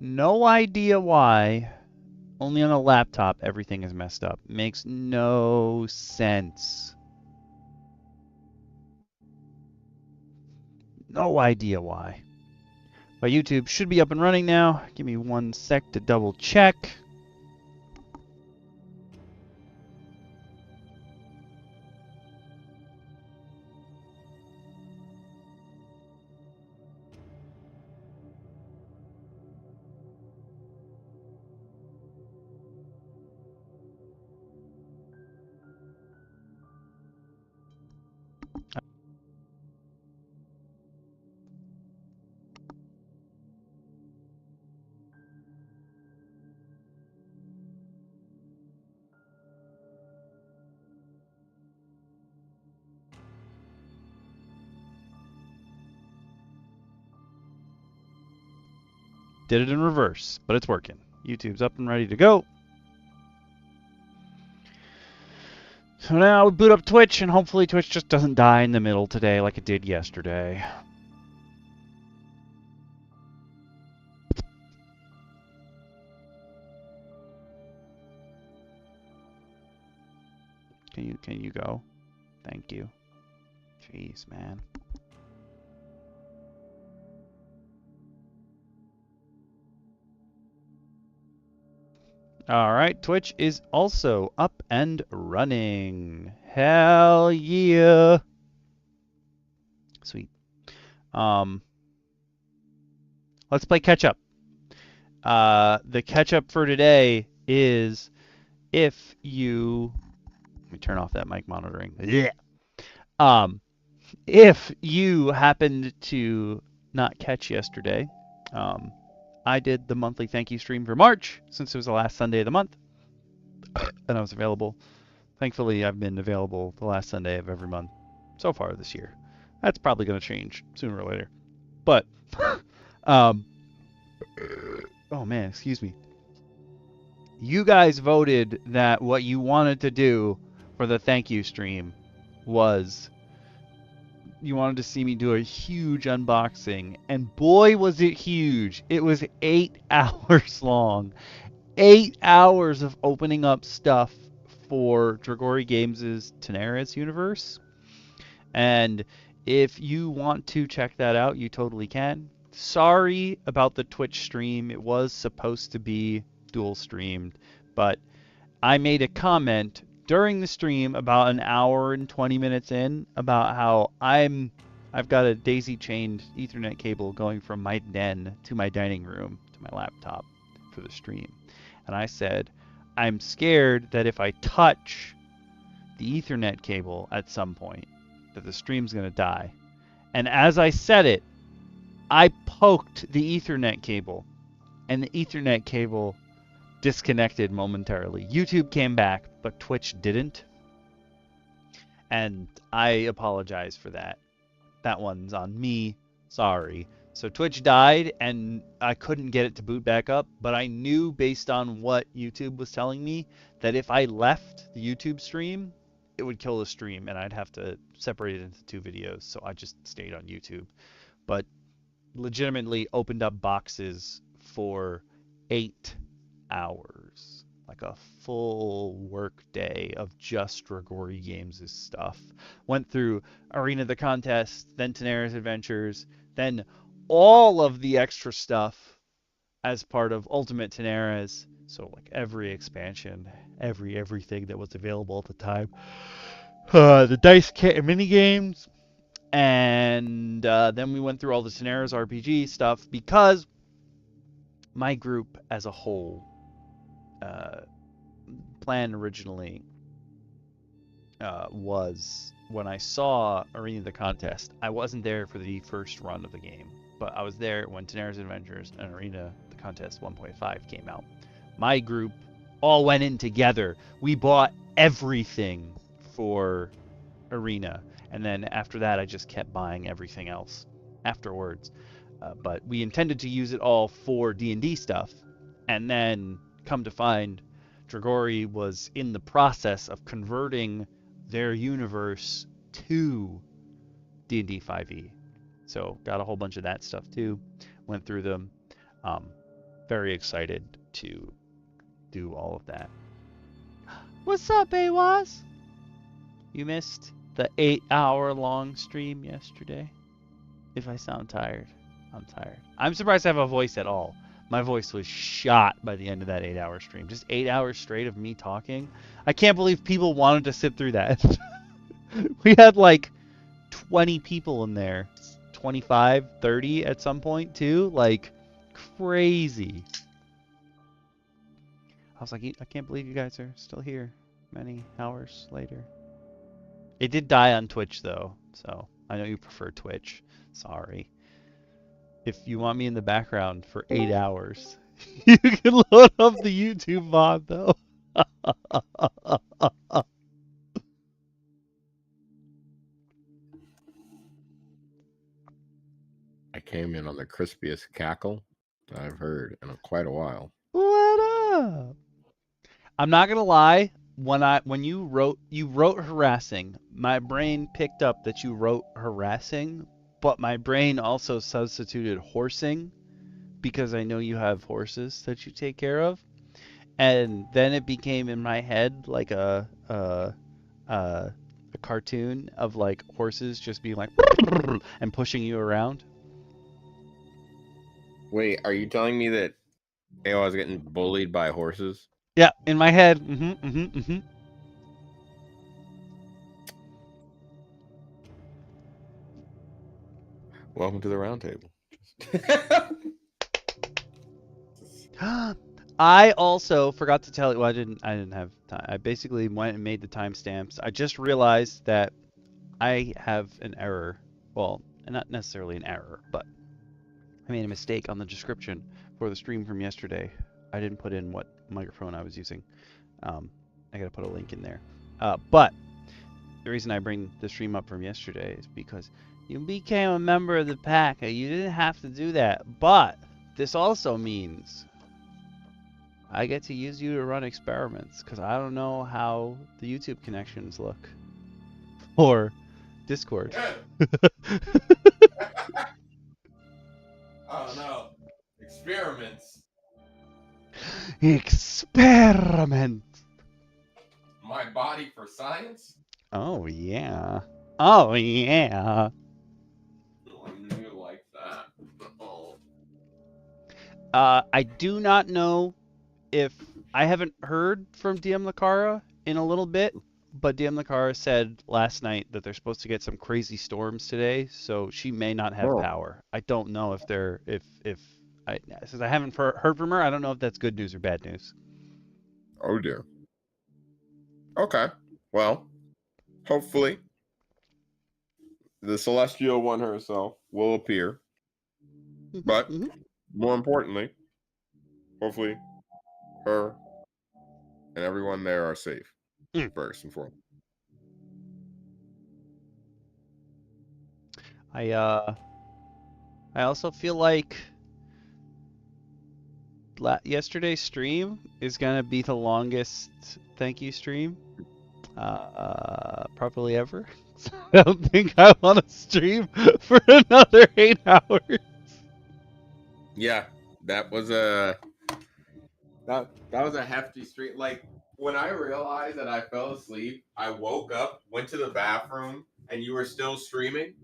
No idea why. Only on a laptop everything is messed up. Makes no sense. No idea why. But YouTube should be up and running now. Give me 1 sec to double check. Did it in reverse, but it's working. YouTube's up and ready to go. So now we boot up Twitch, and hopefully Twitch just doesn't die in the middle today like it did yesterday. Can you go? Thank you. Jeez, man. All right, Twitch is also up and running. Hell yeah. Sweet. Let's play catch up. The catch up for today is if you let me turn off that mic monitoring. Yeah. If you happened to not catch yesterday, I did the monthly thank you stream for March since it was the last Sunday of the month, and I was available. Thankfully, I've been available the last Sunday of every month so far this year. That's probably going to change sooner or later. But, oh man, excuse me. You guys voted that what you wanted to do for the thank you stream was you wanted to see me do a huge unboxing, and boy was it huge. It was 8 hours long. 8 hours of opening up stuff for Dragori Games' Tenaris universe. And if you want to check that out, you totally can. Sorry about the Twitch stream. It was supposed to be dual streamed, but I made a comment during the stream about an hour and 20 minutes in about how I've got a daisy chained Ethernet cable going from my den to my dining room to my laptop for the stream. And I said, I'm scared that if I touch the Ethernet cable at some point, that the stream's going to die. And as I said it, I poked the Ethernet cable, and the Ethernet cable disconnected momentarily. YouTube came back, but Twitch didn't. And I apologize for that. That one's on me. Sorry. So Twitch died, and I couldn't get it to boot back up, but I knew based on what YouTube was telling me that if I left the YouTube stream, it would kill the stream, and I'd have to separate it into 2 videos, so I just stayed on YouTube. But legitimately opened up boxes for 8 hours. Like a full work day of just Dragori Games' stuff. Went through Arena the Contest, then Tenaris Adventures, then all of the extra stuff as part of Ultimate Tenaris. So like every expansion, everything that was available at the time. The dice kit and minigames. And then we went through all the Tenaris RPG stuff because my group as a whole plan originally was when I saw Arena the Contest, I wasn't there for the first run of the game, but I was there when Tenaris Adventures and Arena the Contest 1.5 came out. My group all went in together. We bought everything for Arena, and then after that I just kept buying everything else afterwards. But we intended to use it all for D&D stuff, and then come to find Dragori was in the process of converting their universe to D&D 5e. So got a whole bunch of that stuff too. Went through them. very excited to do all of that. What's up, Awas? You missed the 8-hour-long stream yesterday. If I sound tired, I'm tired. I'm surprised I have a voice at all. My voice was shot by the end of that 8-hour stream. Just 8 hours straight of me talking. I can't believe people wanted to sit through that. We had like 20 people in there. 25, 30 at some point too. Like crazy. I was like, I can't believe you guys are still here many hours later. It did die on Twitch though, so I know you prefer Twitch. Sorry. If you want me in the background for 8 hours, you can load up the YouTube mod though. I came in on the crispiest cackle that I've heard in quite a while. What up? I'm not gonna lie. When you wrote harassing, my brain picked up that you wrote harassing, but my brain also substituted horsing because I know you have horses that you take care of, and then it became in my head like a cartoon of like horses just being like and pushing you around. Wait, are you telling me that I was getting bullied by horses? Yeah, in my head. Welcome to the roundtable. I also forgot to tell you. Well, I didn't have time. I basically went and made the timestamps. I just realized that I have an error. Well, not necessarily an error, but I made a mistake on the description for the stream from yesterday. I didn't put in what microphone I was using. I gotta put a link in there. But the reason I bring the stream up from yesterday is because you became a member of the pack. You didn't have to do that, but this also means I get to use you to run experiments because I don't know how the YouTube connections look or Discord. Oh no, experiments. Experiment. My body for science? Oh yeah. Oh yeah. I knew like that. I do not know if I haven't heard from DM Lacara in a little bit, but DM Lacara said last night that they're supposed to get some crazy storms today, so she may not have power. I don't know if they're since I haven't heard from her, I don't know if that's good news or bad news. Oh dear. Okay. Well, hopefully the celestial one herself will appear. But more importantly, hopefully her and everyone there are safe first and foremost. I also feel like yesterday's stream is gonna be the longest thank you stream probably ever. I don't think I want to stream for another 8 hours. Yeah, that was a hefty stream. Like when I realized that I fell asleep, I woke up, went to the bathroom, and you were still streaming.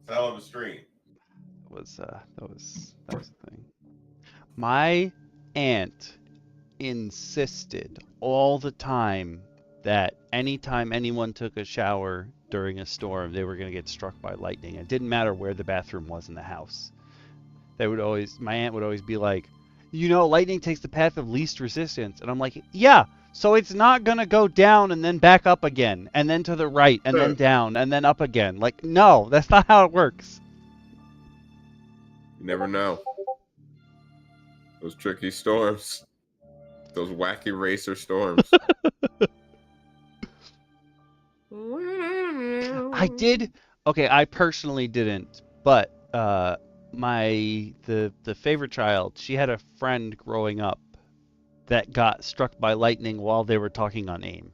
Hell of a stream. That was the thing. My aunt insisted all the time that anytime anyone took a shower during a storm, they were going to get struck by lightning. It didn't matter where the bathroom was in the house. My aunt would always be like, lightning takes the path of least resistance. And I'm like, yeah, so it's not going to go down and then back up again, and then to the right, and then down, and then up again. Like, no, that's not how it works. You never know. Those tricky storms. Those wacky racer storms. I personally didn't, but the favorite child, she had a friend growing up that got struck by lightning while they were talking on AIM.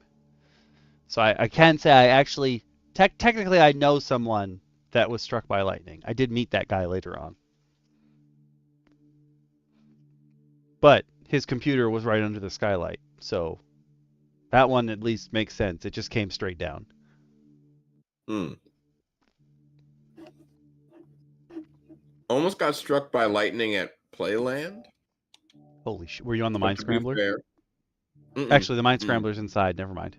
So I can say I actually technically I know someone that was struck by lightning. I did meet that guy later on. But his computer was right under the skylight, so that one at least makes sense. It just came straight down. Almost got struck by lightning at Playland. Holy shit. Were you on the But Mind to be Scrambler? fair, Actually, the Mind Scrambler's inside. Never mind.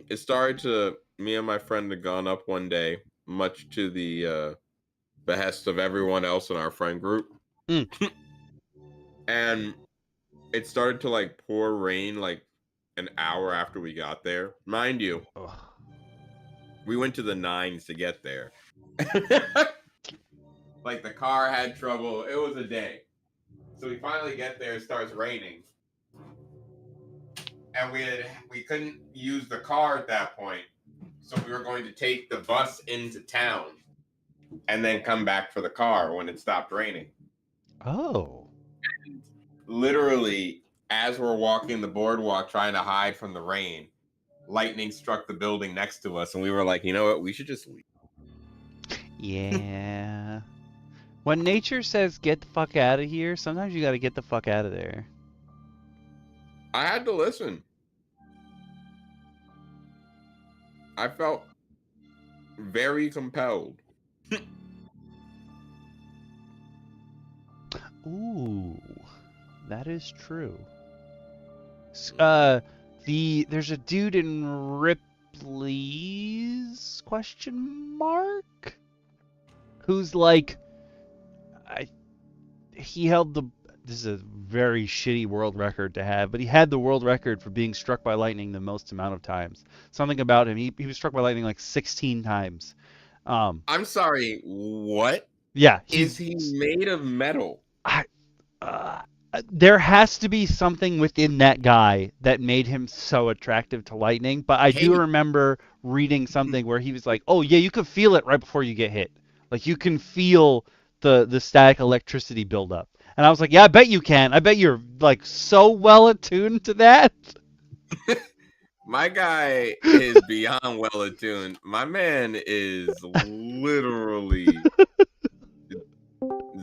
It started to, me and my friend had gone up one day, much to the behest of everyone else in our friend group. And it started to like pour rain like an hour after we got there. Mind you, we went to the nines to get there. Like the car had trouble. It was a day. So we finally get there, it starts raining. And we couldn't use the car at that point. So we were going to take the bus into town and then come back for the car when it stopped raining. Oh. And literally, as we're walking the boardwalk trying to hide from the rain, lightning struck the building next to us, and we were like, you know what, we should just leave. Yeah. When nature says get the fuck out of here, sometimes you gotta get the fuck out of there. I had to listen. I felt very compelled. Ooh, that is true. There's a dude in Ripley's question mark who's like, he held the. This is a very shitty world record to have, but he had the world record for being struck by lightning the most amount of times. Something about him, he was struck by lightning like 16 times. I'm sorry, what? Yeah, is he made of metal? There has to be something within that guy that made him so attractive to lightning, but I do remember reading something where he was like, oh yeah, you can feel it right before you get hit. Like you can feel the static electricity build up. And I was like, yeah, I bet you can. I bet you're like so well attuned to that. My guy is beyond well attuned. My man is literally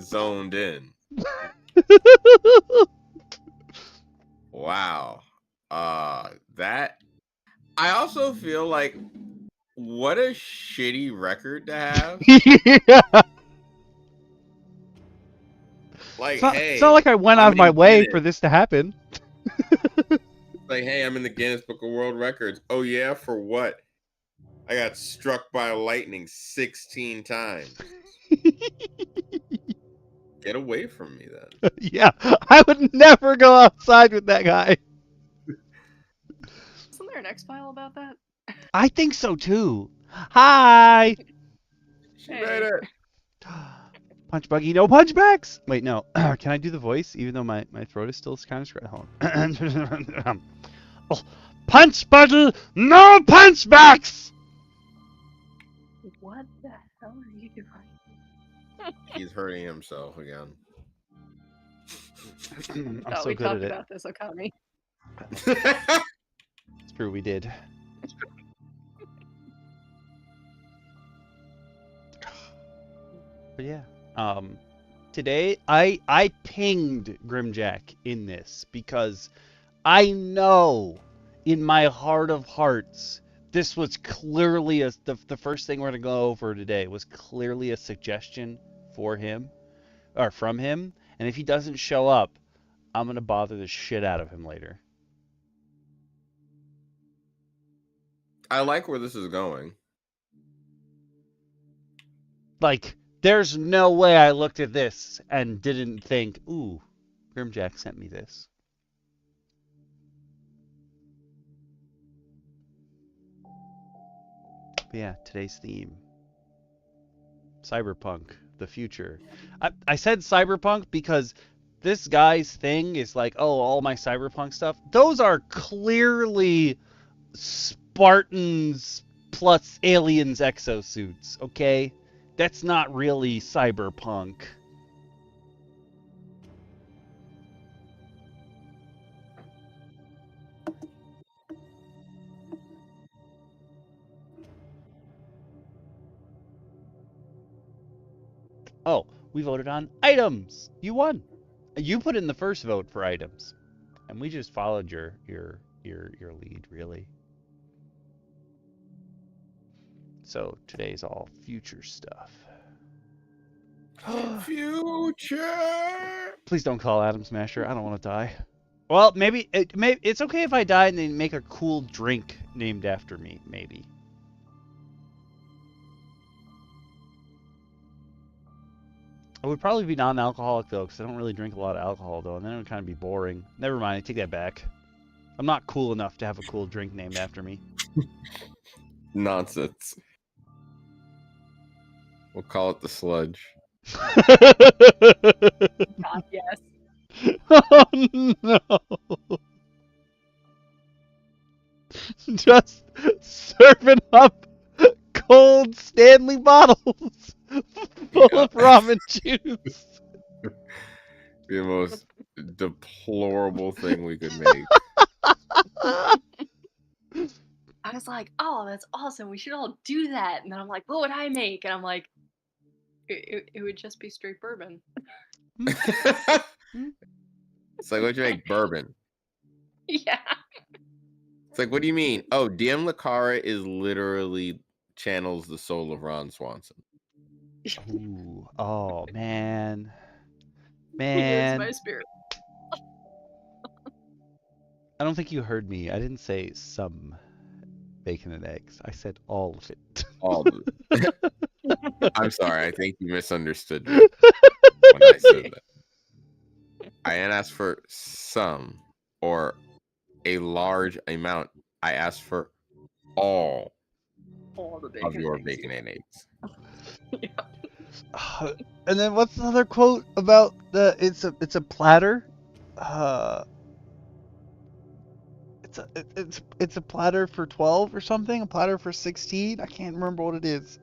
zoned in. Wow. That I also feel like what a shitty record to have. Yeah. Like, it's not like I went out of my way for this to happen. Like, hey, I'm in the Guinness Book of World Records. Oh yeah, for what? I got struck by lightning 16 times. Get away from me then. Yeah, I would never go outside with that guy. Isn't there an X file about that? I think so too. Hi. She made it. Punch buggy, no punchbacks. Wait, no. Can I do the voice even though my throat is still kind of scratched? Hold on. Oh, punch buggy, no punchbacks. What the hell are you doing? He's hurting himself again. I'm so we good talked at it. about this, Okami. It's true, we did. But yeah, today I pinged Grimjack in this because I know in my heart of hearts this was clearly the first thing we're gonna go over today was clearly a suggestion for him or from him, and if he doesn't show up, I'm gonna bother the shit out of him later. I like where this is going. Like, there's no way I looked at this and didn't think, ooh, Grimjack sent me this. But yeah, today's theme. Cyberpunk, the future. I said cyberpunk because this guy's thing is like, oh, all my cyberpunk stuff. Those are clearly Spartans plus aliens exosuits, okay? That's not really cyberpunk. Oh, we voted on items. You won. You put in the first vote for items, and we just followed your lead, really. So today's all future stuff. Future. Please don't call Adam Smasher. I don't want to die. Well, maybe it's okay if I die and they make a cool drink named after me. Maybe. It would probably be non-alcoholic though, because I don't really drink a lot of alcohol though, and then it would kind of be boring. Never mind. I take that back. I'm not cool enough to have a cool drink named after me. Nonsense. We'll call it the sludge. God, yes. Oh no! Just serving up cold Stanley bottles full of ramen juice. The most deplorable thing we could make. I was like, oh, that's awesome. We should all do that. And then I'm like, what would I make? And I'm like, it would just be straight bourbon. It's like, what'd you make? Bourbon. Yeah. It's like, what do you mean? Oh, DM Lacara is literally channels the soul of Ron Swanson. Ooh, oh man. He is Man. my spirit. I don't think you heard me. I didn't say some bacon and eggs. I said all of it. All of it. I'm sorry. I think you misunderstood me when I said that. I didn't ask for some or a large amount. I asked for all The bacon of your eggs. bacon and eggs. Yeah. And then what's the other quote about the it's a platter? It's a platter for 12 or something, a platter for 16. I can't remember what it is.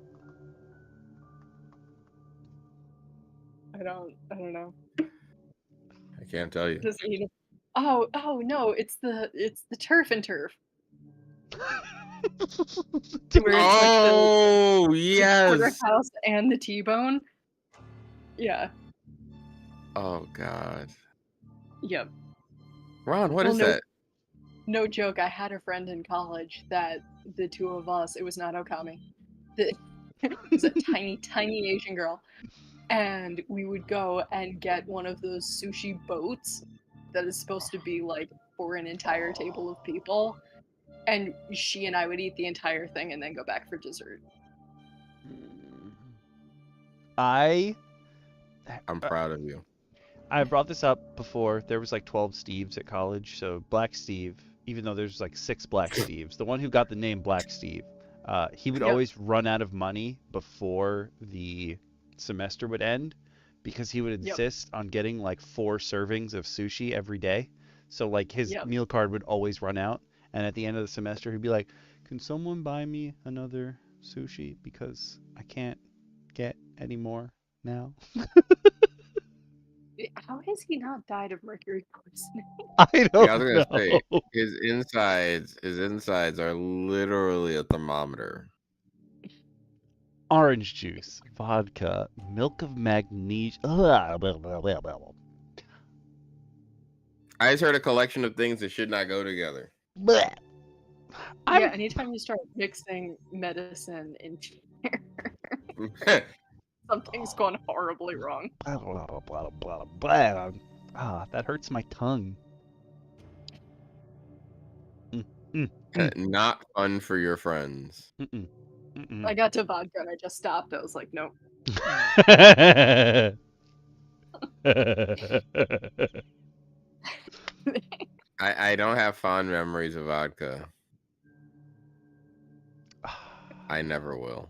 I don't know. I can't tell you. Does he? Oh no! It's the turf and turf. Where it's Oh, like the yes. porterhouse and the T-bone. Yeah. Oh, God. Yep. Ron, what Well, is no- that? No joke. I had a friend in college that the two of us. It was not Okami. It was a tiny Asian girl, and we would go and get one of those sushi boats that is supposed to be like for an entire table of people. And she and I would eat the entire thing and then go back for dessert. I'm proud of you. I brought this up before. There was like 12 Steves at college. So Black Steve, even though there's like 6 Black Steves, the one who got the name Black Steve, he would Yep. always run out of money before the semester would end because he would insist on getting like 4 servings of sushi every day. So like his meal card would always run out. And at the end of the semester, he'd be like, can someone buy me another sushi? Because I can't get any more now. How has he not died of mercury poisoning? I don't I was know. gonna say his insides are literally a thermometer. Orange juice, vodka, milk of magnesia. I just heard a collection of things that should not go together. Yeah, Anytime you start mixing medicine into something's gone horribly wrong. That hurts my tongue. Not fun for your friends. I got to vodka and I just stopped. I was like, nope. I don't have fond memories of vodka. I never will.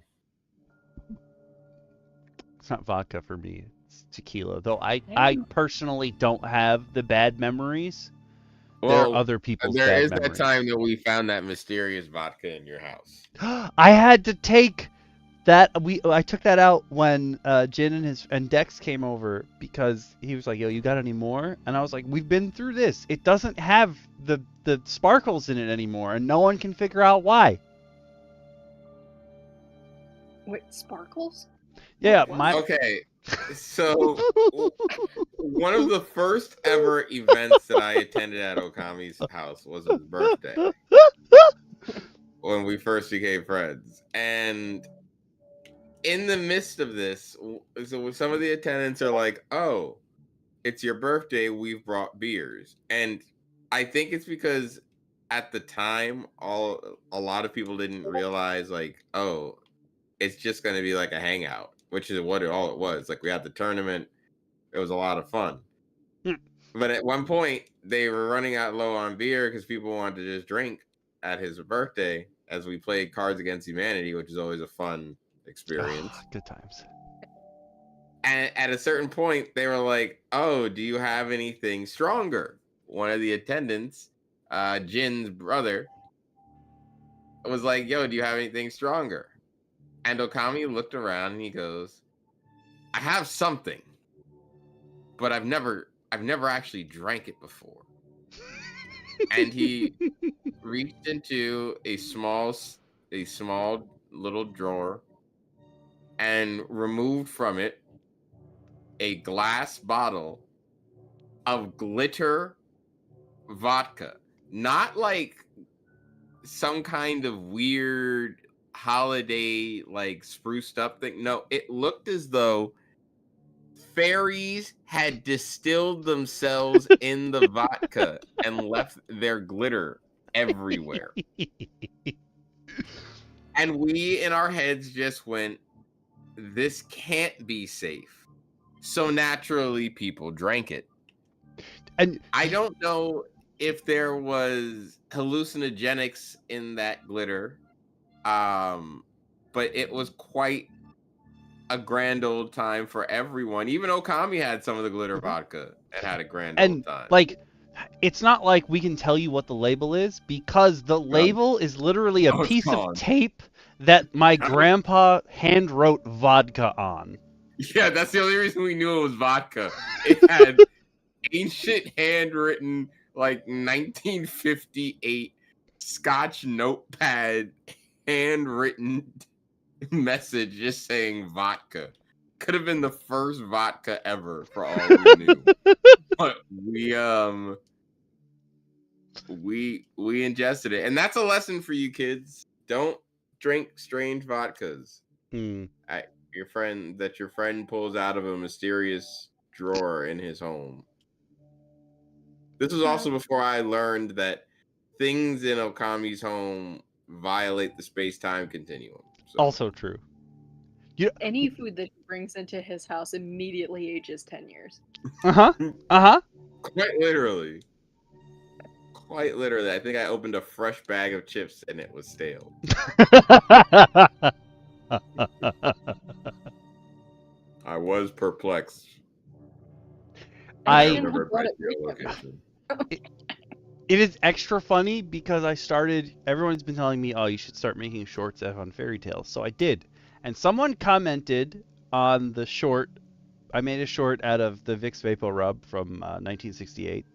It's not vodka for me. It's tequila. Though I personally don't have the bad memories. There are other people's There bad is memories. that time that we found that mysterious vodka in your house. I had to take that. I took that out when Jin and Dex came over because he was like, "Yo, you got any more?" And I was like, "We've been through this. It doesn't have the sparkles in it anymore, and no one can figure out why." Wait, sparkles? Yeah, What? my Okay, So one of the first ever events that I attended at Okami's house was his birthday when we first became friends. And in the midst of this, so some of the attendants are like, "Oh, it's your birthday. We've brought beers." And I think it's because at the time, a lot of people didn't realize, like, oh, it's just going to be like a hangout, which is what all it was. Like, we had the tournament. It was a lot of fun. But at one point, they were running out low on beer because people wanted to just drink at his birthday as we played Cards Against Humanity, which is always a fun experience. Ah, good times. And at a certain point, they were like, "Oh, do you have anything stronger?" One of the attendants, Jin's brother, was like, "Yo, do you have anything stronger?" And Okami looked around and he goes, "I have something, but I've never actually drank it before." And he reached into a small little drawer and removed from it a glass bottle of glitter vodka. Not like some kind of weird holiday like spruced up thing. No, it looked as though fairies had distilled themselves in the vodka and left their glitter everywhere. And we in our heads just went, this can't be safe. So naturally people drank it. And I don't know if there was hallucinogenics in that glitter. But it was quite a grand old time for everyone. Even Okami had some of the glitter vodka and had a grand old time. like, it's not like we can tell you what the label is because the label is literally a piece of tape that my grandpa hand wrote vodka on. Yeah, that's the only reason we knew it was vodka. It had ancient handwritten, like 1958 Scotch notepad handwritten message just saying vodka. Could have been the first vodka ever for all we knew. But we ingested it. And that's a lesson for you kids. Don't drink strange vodkas. Your friend pulls out of a mysterious drawer in his home. This was also before I learned that things in Okami's home violate the space-time continuum. So. Also true. Any food that he brings into his house immediately ages 10 years. Quite literally. Quite literally. I think I opened a fresh bag of chips and it was stale. I was perplexed. It is extra funny because everyone's been telling me, oh, you should start making shorts on fairy tales. So I did. And someone commented on the short. I made a short out of the Vicks Vapo Rub from 1968.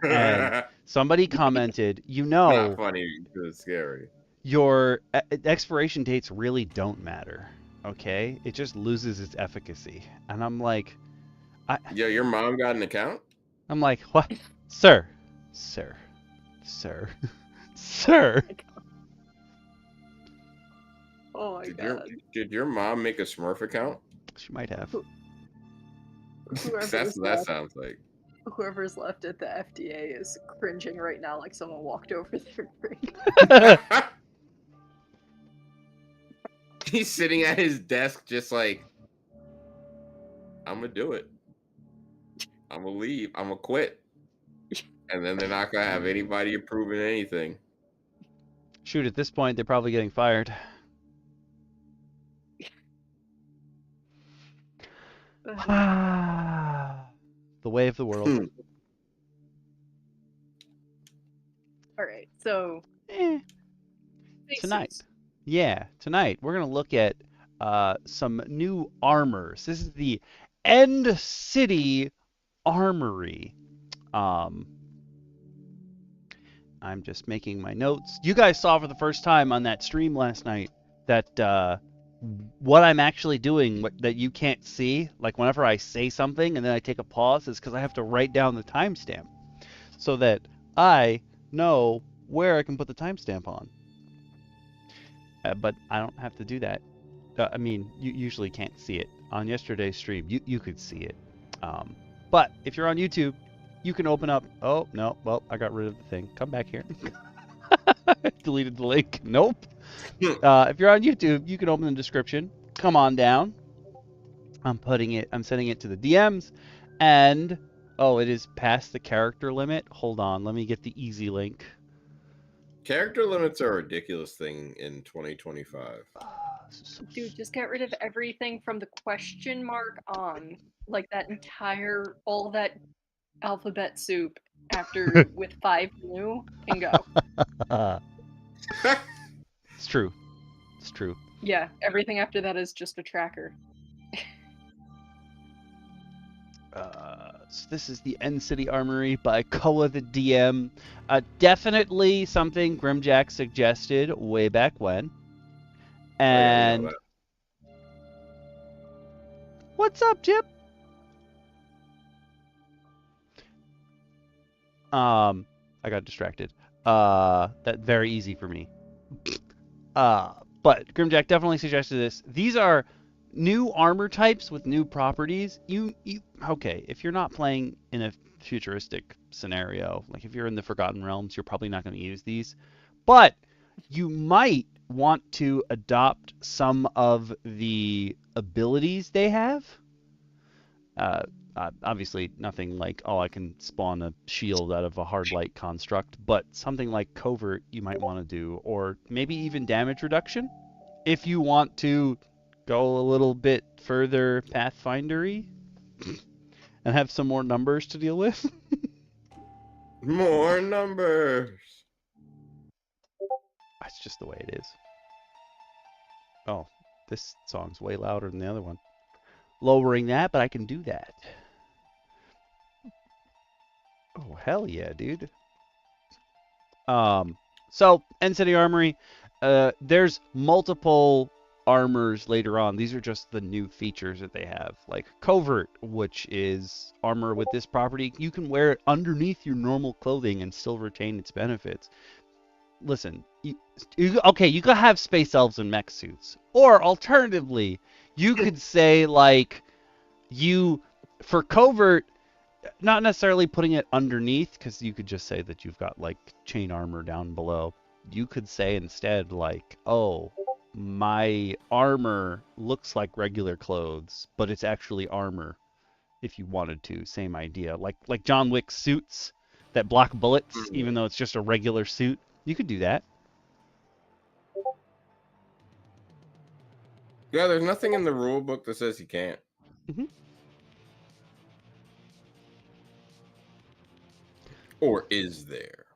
And somebody commented, not funny, it's scary. Your expiration dates really don't matter. Okay? It just loses its efficacy. And I'm like, Yo, your mom got an account? I'm like, what? Sir. Oh my god. Did your mom make a Smurf account? She might have. That's what that sounds like. Whoever's left at the FDA is cringing right now like someone walked over their drink. He's sitting at his desk just like, I'm gonna do it. I'm gonna leave. I'm gonna quit. And then they're not gonna have anybody approving anything. Shoot, at this point, they're probably getting fired. The way of the world. Alright, so... Tonight we're going to look at some new armors. This is the End City Armory. I'm just making my notes. You guys saw for the first time on that stream last night that what I'm actually doing that you can't see, like whenever I say something and then I take a pause, is because I have to write down the timestamp so that I know where I can put the timestamp on. But I don't have to do that. I mean, you usually can't see it. On yesterday's stream, you could see it. But if you're on YouTube, you can open up. Oh, no. Well, I got rid of the thing. Come back here. Deleted the link. Nope. If you're on YouTube, you can open the description. Come on down. I'm sending it to the DMs. And, oh, it is past the character limit. Hold on. Let me get the easy link. Character limits are a ridiculous thing in 2025. Dude, just get rid of everything from the question mark on. Like that entire, all that alphabet soup after with 5 new and go. It's true. It's true. Yeah, everything after that is just a tracker. So this is the City Armory by Koa the DM. Definitely something Grimjack suggested way back when. And what's up, Chip? I got distracted. That's very easy for me. But Grimjack definitely suggested this. These are new armor types with new properties. Okay, if you're not playing in a futuristic scenario, like if you're in the Forgotten Realms, you're probably not going to use these. But you might want to adopt some of the abilities they have. Obviously, nothing like, oh, I can spawn a shield out of a hard light construct, but something like covert you might want to do, or maybe even damage reduction if you want to go a little bit further Pathfindery and have some more numbers to deal with. More numbers. That's just the way it is. Oh, this song's way louder than the other one. Lowering that, but I can do that. Oh, hell yeah, dude. So, City Armory, there's multiple armors later on. These are just the new features that they have. Like Covert, which is armor with this property. You can wear it underneath your normal clothing and still retain its benefits. Listen, you could have space elves and mech suits. Or alternatively, you could say like for Covert, not necessarily putting it underneath, because you could just say that you've got like chain armor down below. You could say instead like, oh, my armor looks like regular clothes, but it's actually armor. If you wanted to, same idea. Like John Wick's suits that block bullets, even though it's just a regular suit. You could do that. Yeah, there's nothing in the rule book that says you can't. Mm-hmm. Or is there?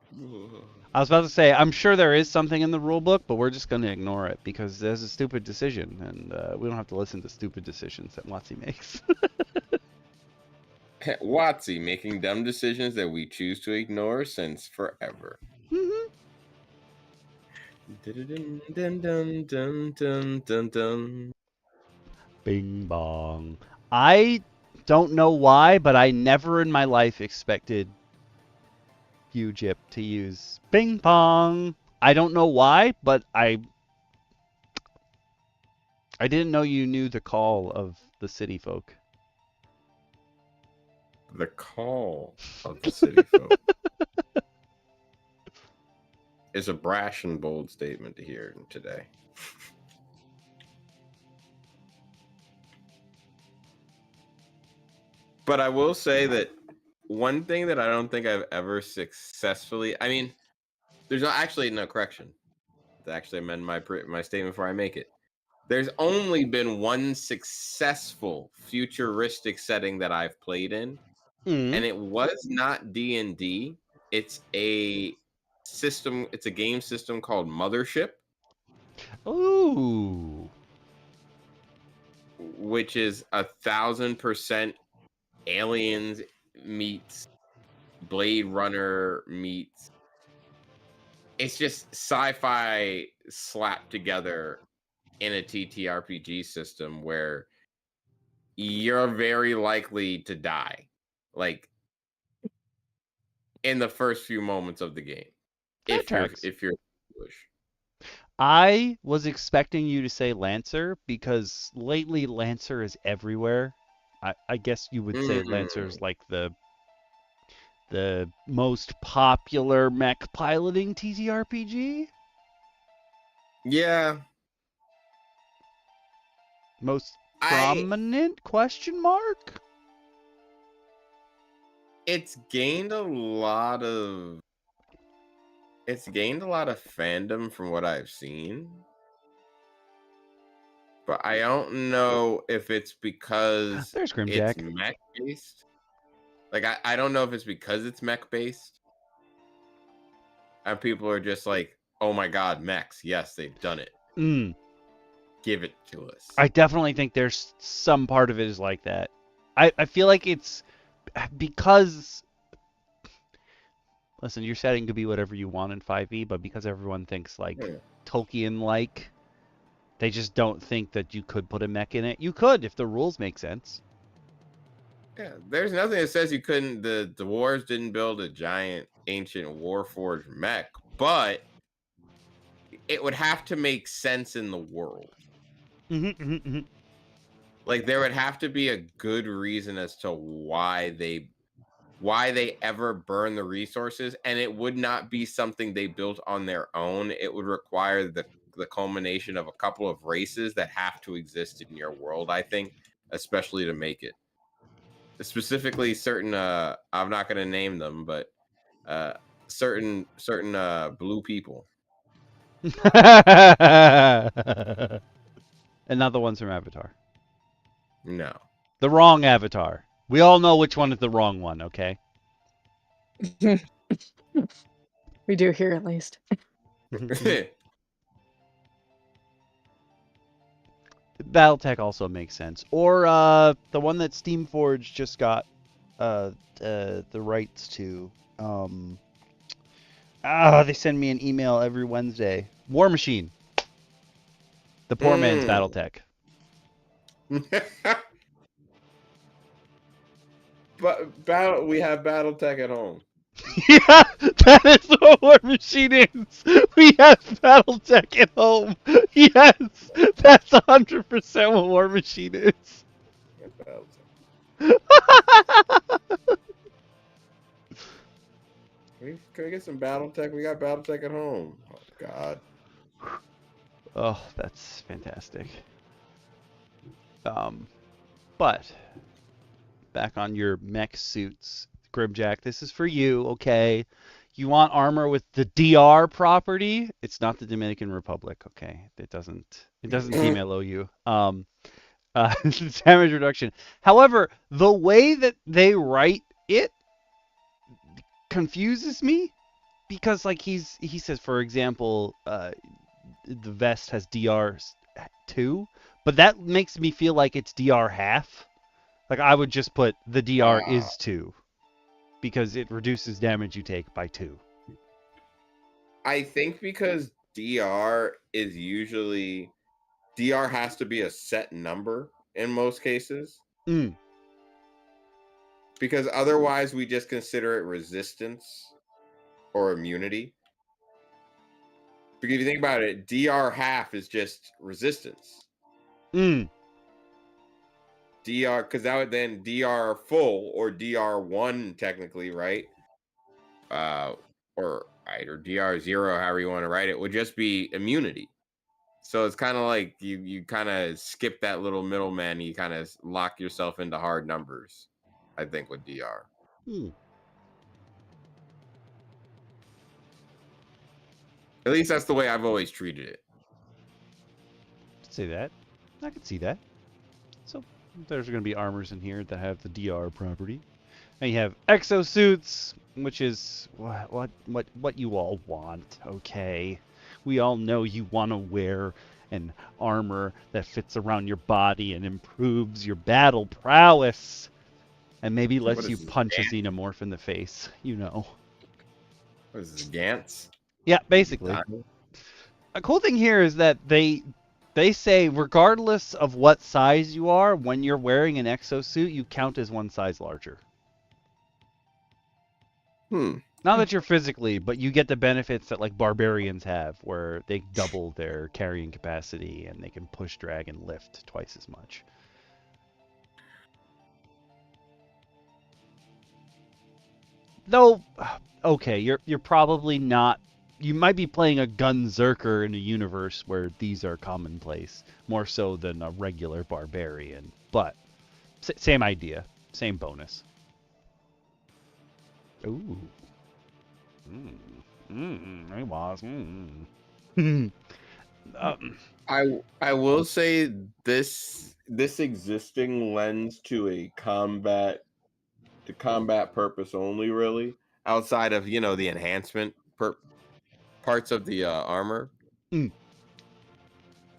I was about to say, I'm sure there is something in the rule book, but we're just going to ignore it because there's a stupid decision, and we don't have to listen to stupid decisions that WotC makes. WotC making dumb decisions that we choose to ignore since forever. Mm-hmm. Bing bong. I don't know why, but I never in my life expected you, Jip, to use ping pong. I don't know why, but I didn't know you knew the call of the city folk. The call of the city folk is a brash and bold statement to hear today. But I will say that one thing that I don't think I've ever successfully, I mean, there's actually no correction. To actually amend my statement before I make it. There's only been one successful futuristic setting that I've played in, and it was not D&D. It's a system. It's a game system called Mothership. Ooh. Which is 1,000% Aliens meets Blade Runner meets. It's just sci-fi slapped together in a TTRPG system where you're very likely to die, like in the first few moments of the game, That if you're tracks. foolish. I was expecting you to say Lancer because lately Lancer is everywhere. I guess you would say Lancer's like the most popular mech piloting TTRPG. Yeah, Most I prominent question mark? it's gained a lot of fandom from what I've seen. But I don't know if it's because There's it's Grimjack. mech based. Like I don't know if it's because it's mech based. And people are just like, oh my god, mechs. Yes, they've done it. Mm. Give it to us. I definitely think there's some part of it is like that. I feel like it's because listen, your setting could be whatever you want in 5e, but because everyone thinks like Tolkien-like, they just don't think that you could put a mech in it. You could if the rules make sense. Yeah, there's nothing that says you couldn't. The dwarves didn't build a giant ancient warforged mech, but it would have to make sense in the world. Like there would have to be a good reason as to why they ever burn the resources, and it would not be something they built on their own. It would require the culmination of a couple of races that have to exist in your world, I think, especially to make it. Specifically certain I'm not going to name them, but certain blue people. And not the ones from Avatar. No. The wrong Avatar. We all know which one is the wrong one, okay? We do here at least. Battletech also makes sense. Or the one that Steamforge just got the rights to. They send me an email every Wednesday. War Machine. The poor man's Battletech. But we have Battletech at home. Yeah, that is what War Machine is. We have Battletech at home. Yes, that's 100% what War Machine is. Can we get some Battletech? We got Battletech at home. Oh God. Oh, that's fantastic. But back on your mech suits, Grimjack. This is for you, okay? You want armor with the DR property? It's not the Dominican Republic, okay? It doesn't female you. Damage reduction. However, the way that they write it confuses me because like he says, for example, the vest has DR 2, but that makes me feel like it's DR half. Like I would just put the DR is 2 because it reduces damage you take by 2. I think because DR has to be a set number in most cases. Because otherwise we just consider it resistance or immunity. Because if you think about it, DR half is just resistance. DR, because that would then DR full or DR1 technically, right? Or DR0, however you want to write it, would just be immunity. So it's kind of like you kind of skip that little middleman. You kind of lock yourself into hard numbers, I think, with DR. At least that's the way I've always treated it. Say that. I could see that. So there's going to be armors in here that have the DR property. And you have exosuits, which is what you all want, okay? We all know you want to wear an armor that fits around your body and improves your battle prowess. And maybe lets you punch a xenomorph in the face, you know. What is this, Gantz? Yeah, basically. A cool thing here is that they They say regardless of what size you are, when you're wearing an exosuit, you count as one size larger. Not that you're physically, but you get the benefits that like barbarians have, where they double their carrying capacity and they can push, drag, and lift twice as much. Though, okay, you're probably not. You might be playing a gunzerker in a universe where these are commonplace, more so than a regular barbarian. But same idea, same bonus. Ooh. It was. I will say this existing lends to a combat purpose only, really, outside of the enhancement parts of the armor.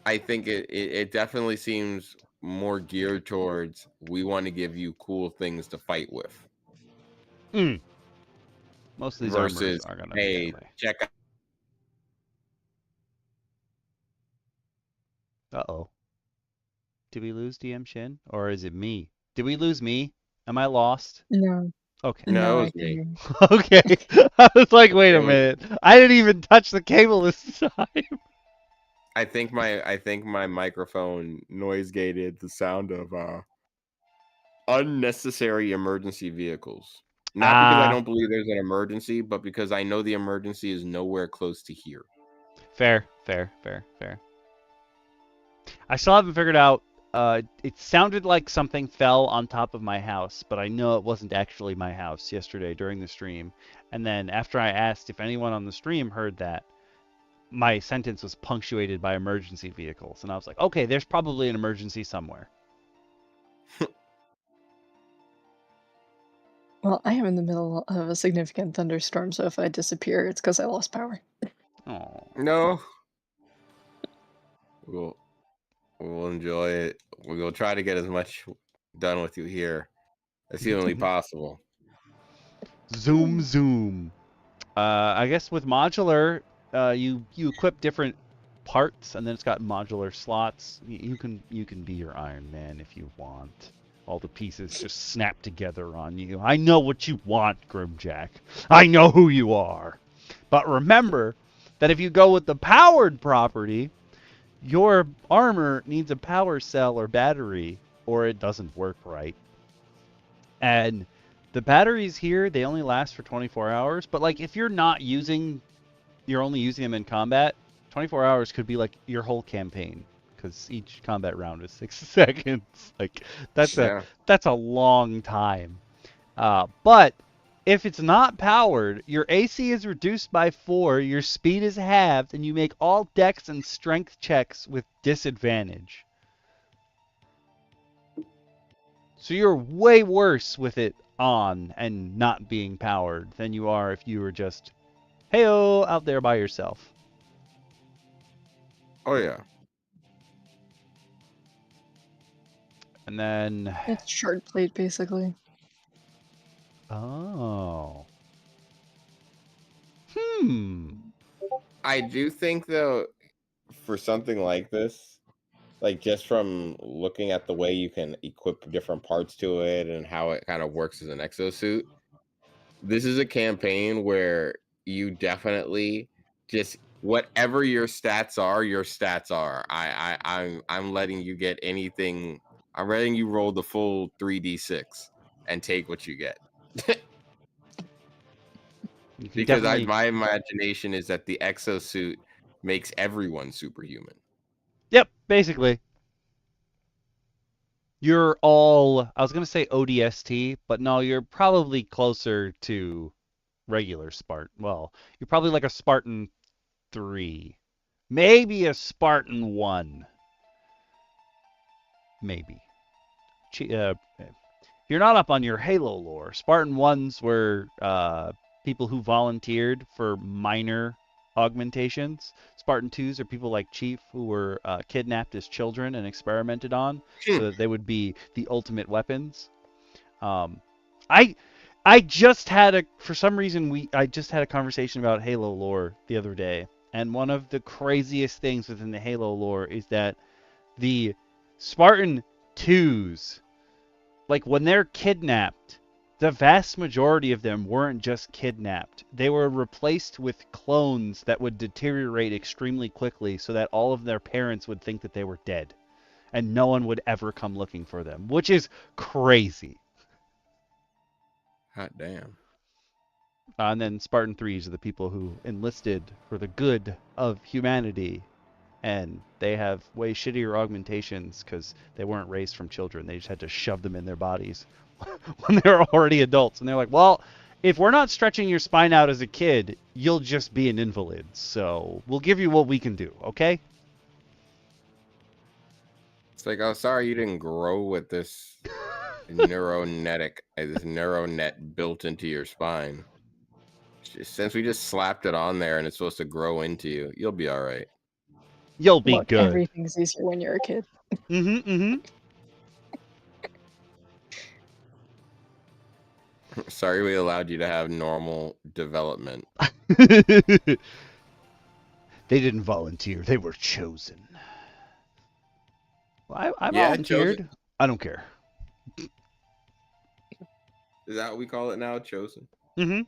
I think it definitely seems more geared towards we want to give you cool things to fight with. Most of these versus armors are gonna be that way. check out. Uh-oh. Did we lose DM Shin? Or is it me? Did we lose me? Am I lost? No. Okay. No, No, it I was can me. hear you. Okay. I was like, wait It a was- minute. I didn't even touch the cable this time. I think my microphone noise gated the sound of unnecessary emergency vehicles. Not because I don't believe there's an emergency, but because I know the emergency is nowhere close to here. Fair. I still haven't figured out. It sounded like something fell on top of my house, but I know it wasn't actually my house yesterday during the stream. And then after I asked if anyone on the stream heard that, my sentence was punctuated by emergency vehicles. And I was like, okay, there's probably an emergency somewhere. Well, I am in the middle of a significant thunderstorm, so if I disappear, it's because I lost power. Oh. No. We'll enjoy it. We'll try to get as much done with you here as humanly possible. Zoom. I guess with modular, you equip different parts, and then it's got modular slots. You can be your Iron Man if you want. All the pieces just snap together on you. I know what you want, Grimjack. I know who you are. But remember that if you go with the powered property, your armor needs a power cell or battery, or it doesn't work right. And the batteries here, they only last for 24 hours. But like, if you're only using them in combat, 24 hours could be like your whole campaign, because each combat round is 6 seconds. Like, that's a long time. But if it's not powered, your AC is reduced by 4, your speed is halved, and you make all dex and strength checks with disadvantage. So you're way worse with it on and not being powered than you are if you were just, hey-oh, out there by yourself. Oh, yeah. And then... It's shard plate, basically. Oh. I do think, though, for something like this, like just from looking at the way you can equip different parts to it and how it kind of works as an exosuit, this is a campaign where you definitely just whatever your stats are. I'm letting you get anything. I'm letting you roll the full 3d6 and take what you get. Because my imagination is that the exosuit makes everyone superhuman. Yep, basically. You're all, I was going to say ODST, but no, you're probably closer to regular Spartan. Well, you're probably like a Spartan 3. Maybe a Spartan 1. Maybe. If you're not up on your Halo lore, Spartan 1s were people who volunteered for minor augmentations. Spartan 2s are people like Chief who were kidnapped as children and experimented on so that they would be the ultimate weapons. I just had for some reason I just had a conversation about Halo lore the other day, And one of the craziest things within the Halo lore is that the Spartan 2s, like when they're kidnapped, the vast majority of them weren't just kidnapped. They were replaced with clones that would deteriorate extremely quickly so that all of their parents would think that they were dead. And no one would ever come looking for them, which is crazy. Hot damn. And then Spartan 3s are the people who enlisted for the good of humanity. And they have way shittier augmentations because they weren't raised from children. They just had to shove them in their bodies when they were already adults. And they're like, well, if we're not stretching your spine out as a kid, you'll just be an invalid. So we'll give you what we can do, okay? It's like, oh, sorry you didn't grow with this this neural net built into your spine. Since we just slapped it on there and it's supposed to grow into you, you'll be all right. You'll be Look, good. everything's easier when you're a kid. Sorry we allowed you to have normal development. They didn't volunteer. They were chosen. Well, I volunteered. Chosen. I don't care. Is that what we call it now? Chosen? Yeah,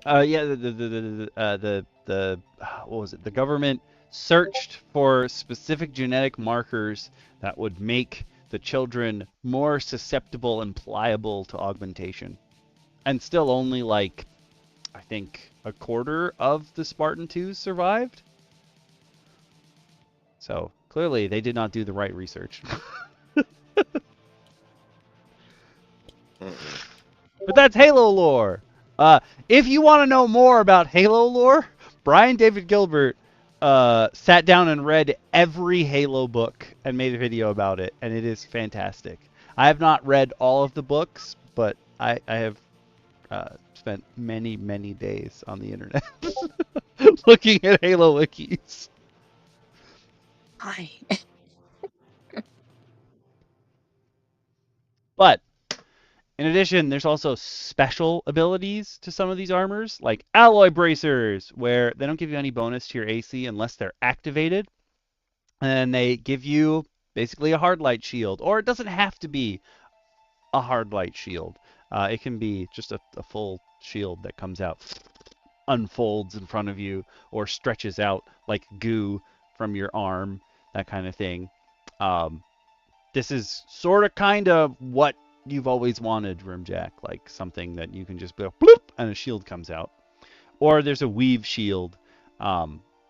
the what was it? The government searched for specific genetic markers that would make the children more susceptible and pliable to augmentation. And still only like, I think, a quarter of the Spartan 2s survived. So clearly they did not do the right research. But that's Halo lore. If you want to know more about Halo lore, Brian David Gilbert sat down and read every Halo book and made a video about it, and it is fantastic. I have not read all of the books, but I have spent many, many days on the internet looking at Halo wikis. Hi. But in addition, there's also special abilities to some of these armors, like alloy bracers, where they don't give you any bonus to your AC unless they're activated. And they give you basically a hard light shield, or it doesn't have to be a hard light shield. It can be just a full shield that comes out, unfolds in front of you, or stretches out like goo from your arm, that kind of thing. This is sort of kind of what you've always wanted, Rimjack, like something that you can just go bloop and a shield comes out. Or there's a weave shield,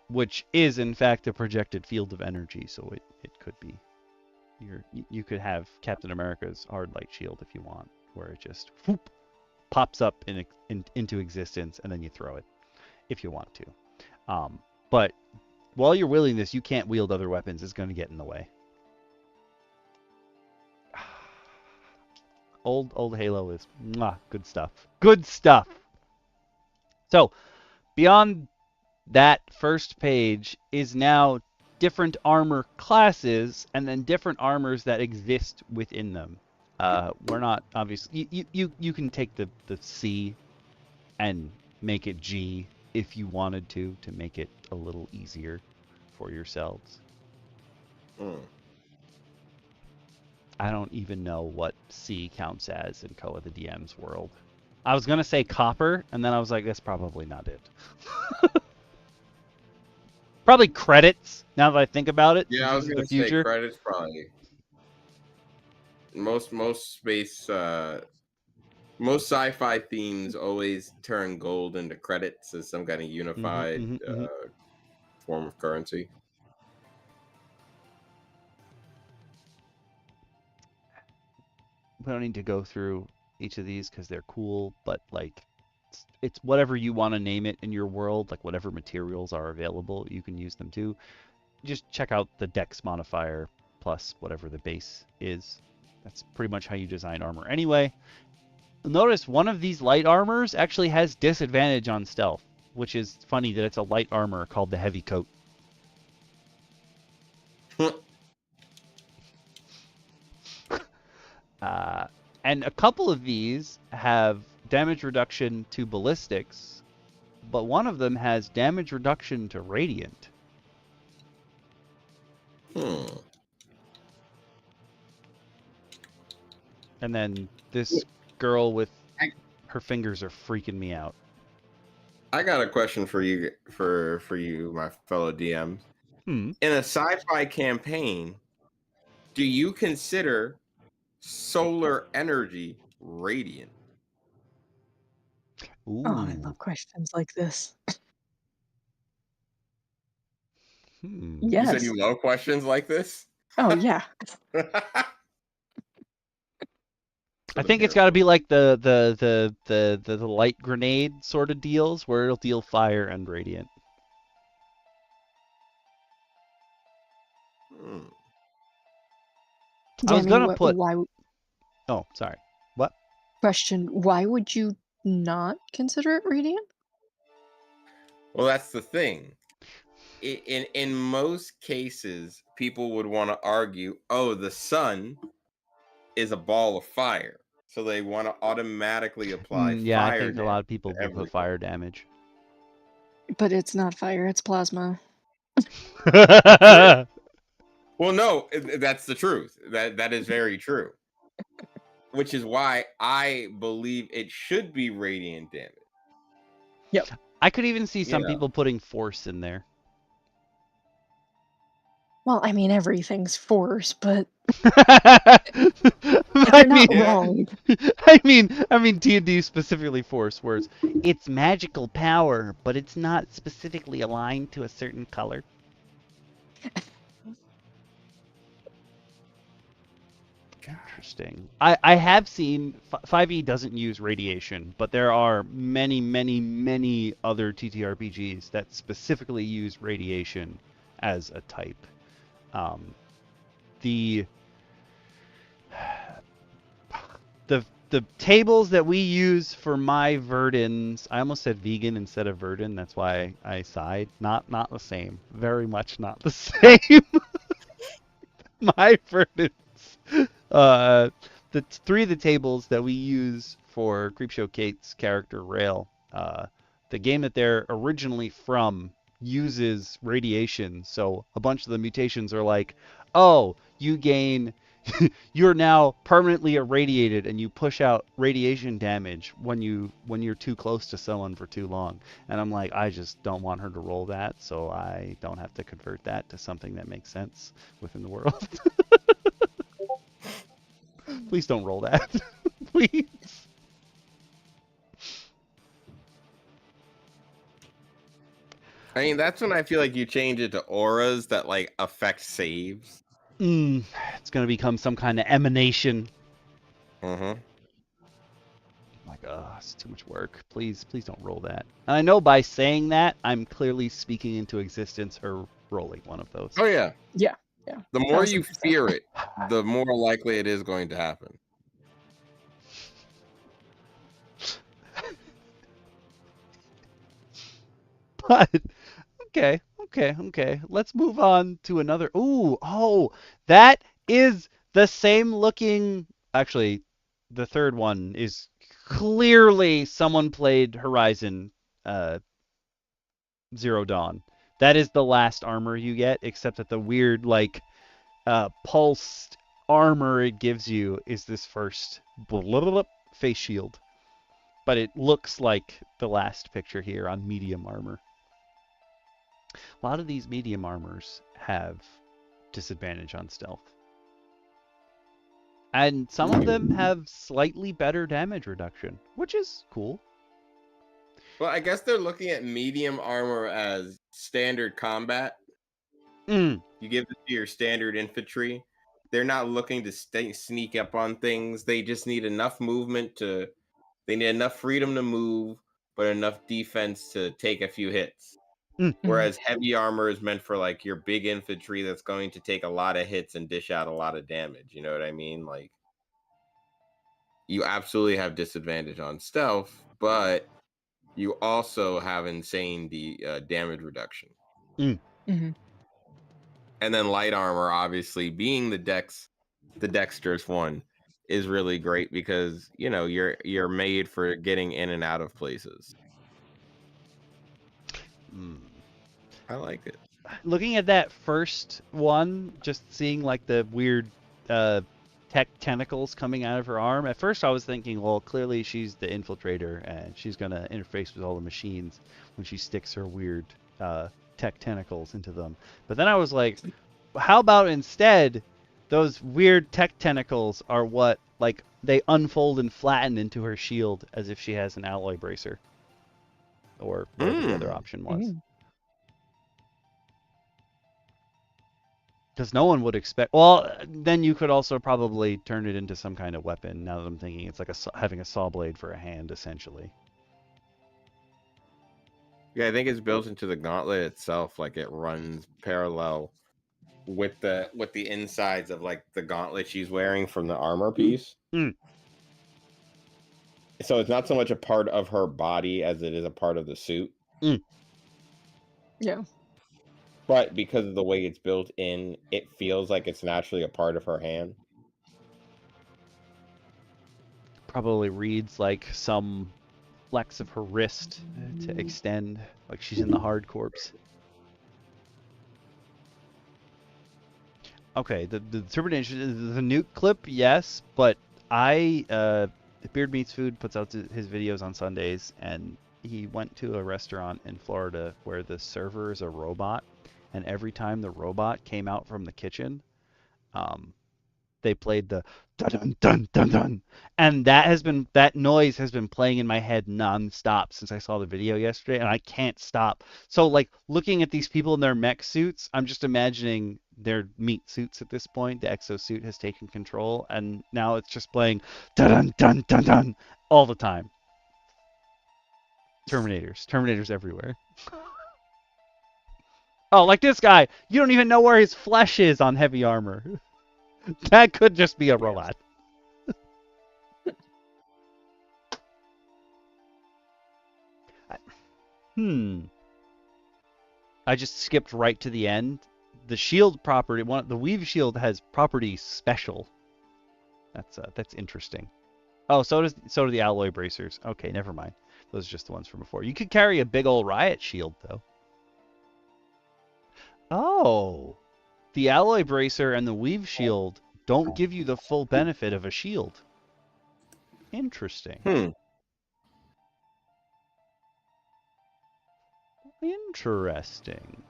which is in fact a projected field of energy, so it could be you could have Captain America's hard light shield if you want, where it just whoop, pops up into existence and then you throw it if you want to. But while you're wielding this, you can't wield other weapons. It's going to get in the way. Old Halo is good stuff. Good stuff. So, beyond that first page is now different armor classes and then different armors that exist within them. We're not obviously you can take the C and make it G if you wanted to make it a little easier for yourselves. I don't even know what C counts as in Koa the DM's world. I was gonna say copper, and then I was like, that's probably not it. Probably credits, now that I think about it. Yeah, I was the gonna future. say credits probably. Most space most sci-fi themes always turn gold into credits as some kind of unified form of currency. We don't need to go through each of these because they're cool, but like it's whatever you want to name it in your world, like whatever materials are available, you can use them too. Just check out the dex modifier plus whatever the base is. That's pretty much how you design armor anyway. Notice one of these light armors actually has disadvantage on stealth, which is funny that it's a light armor called the heavy coat. And a couple of these have damage reduction to ballistics, but one of them has damage reduction to radiant. And then this girl with her fingers are freaking me out. I got a question for you, for you, my fellow DMs. In a sci-fi campaign, do you consider solar energy radiant? Ooh. Oh, I love questions like this. Hmm. Yes. You said you love questions like this? Oh, yeah. I think it's got to be like the light grenade sort of deals where it'll deal fire and radiant. Yeah, I was gonna put. Why? Oh, sorry. What? Question: why would you not consider it radiant? Well, that's the thing. In most cases, people would want to argue, oh, the sun is a ball of fire, so they want to automatically apply Yeah, fire. I think a lot of people to will put fire damage. But it's not fire; it's plasma. Well, no, that's the truth. That is very true. Which is why I believe it should be radiant damage. Yep. I could even see some people putting force in there. Well, I mean, everything's force, but I not wrong. I mean D&D specifically force, where it's magical power, but it's not specifically aligned to a certain color. Interesting. I have seen 5e doesn't use radiation, but there are many, many, many other TTRPGs that specifically use radiation as a type. The tables that we use for my verdins, I almost said vegan instead of verdin. That's why I sighed. Not the same. Very much not the same. My verdins. The three of the tables that we use for Creepshow Kate's character Rail, the game that they're originally from uses radiation, so a bunch of the mutations are like, oh, you gain, you're now permanently irradiated, and you push out radiation damage when you're too close to someone for too long. And I'm like, I just don't want her to roll that, so I don't have to convert that to something that makes sense within the world. Please don't roll that. Please. I mean, that's when I feel like you change it to auras that like affect saves. It's gonna become some kind of emanation. Mm-hmm. Like, it's too much work. Please don't roll that. And I know by saying that, I'm clearly speaking into existence her rolling one of those. Oh yeah. Yeah. The more you fear it, the more likely it is going to happen. But okay. Let's move on to another. That is the same looking. Actually, the third one is clearly someone played Horizon Zero Dawn. That is the last armor you get, except that the weird pulsed armor it gives you is this first face shield. But it looks like the last picture here on medium armor. A lot of these medium armors have disadvantage on stealth. And some of them have slightly better damage reduction, which is cool. Well, I guess they're looking at medium armor as standard combat. You give it to your standard infantry. They're not looking to sneak up on things. They just need enough movement they need enough freedom to move, but enough defense to take a few hits. Whereas heavy armor is meant for like your big infantry that's going to take a lot of hits and dish out a lot of damage. You know what I mean? Like, you absolutely have disadvantage on stealth, but you also have insane damage reduction. And then light armor, obviously, being the dexterous one, is really great because you're made for getting in and out of places. I like it. Looking at that first one, just seeing like the weird tech tentacles coming out of her arm, at first I was thinking, well, clearly she's the infiltrator and she's going to interface with all the machines when she sticks her weird tech tentacles into them. But then I was like, how about instead those weird tech tentacles are what, like, they unfold and flatten into her shield as if she has an alloy bracer? Or whatever the other option was. Because no one would expect. Well, then you could also probably turn it into some kind of weapon. Now that I'm thinking, it's like having a saw blade for a hand, essentially. Yeah, I think it's built into the gauntlet itself. Like it runs parallel with the insides of like the gauntlet she's wearing from the armor piece. So it's not so much a part of her body as it is a part of the suit. Yeah. But because of the way it's built in, it feels like it's naturally a part of her hand. Probably reads like some flex of her wrist to extend, like she's in the hard corpse. Okay, the termination, the nuke clip, yes, but Beard Meats Food puts out his videos on Sundays, and he went to a restaurant in Florida where the server is a robot, and every time the robot came out from the kitchen, they played the dun dun dun dun, and that noise has been playing in my head nonstop since I saw the video yesterday, and I can't stop. So like looking at these people in their mech suits, I'm just imagining their meat suits at this point. The exosuit has taken control, and now it's just playing dun dun dun dun all the time. Terminators everywhere. Oh, like this guy. You don't even know where his flesh is on heavy armor. That could just be a robot. I just skipped right to the end. The shield property, the weave shield has property special. That's interesting. Oh, so do the alloy bracers. Okay, never mind. Those are just the ones from before. You could carry a big old riot shield though. Oh, the alloy bracer and the weave shield don't give you the full benefit of a shield. Interesting. Interesting.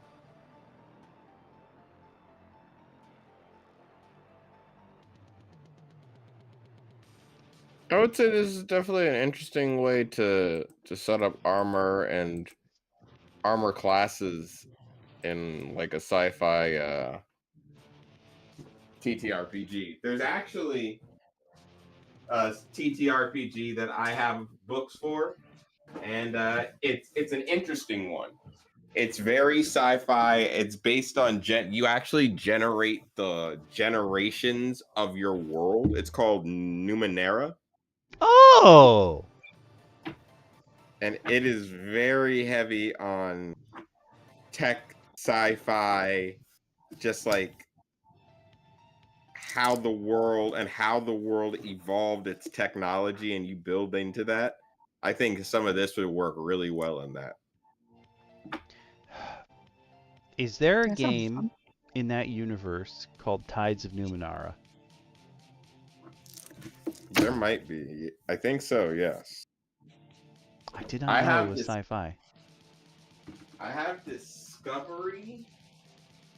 I would say this is definitely an interesting way to set up armor and armor classes in like a sci-fi TTRPG. There's actually a TTRPG that I have books for, and it's an interesting one. It's very sci-fi. It's based on you actually generate the generations of your world. It's called Numenera. Oh! And it is very heavy on tech, sci-fi, just like how the world evolved its technology, and you build into that. I think some of this would work really well in that. Is there a game in that universe called Tides of Numenera? There might be. I think so, yes. I did not know it was sci-fi. I have Discovery,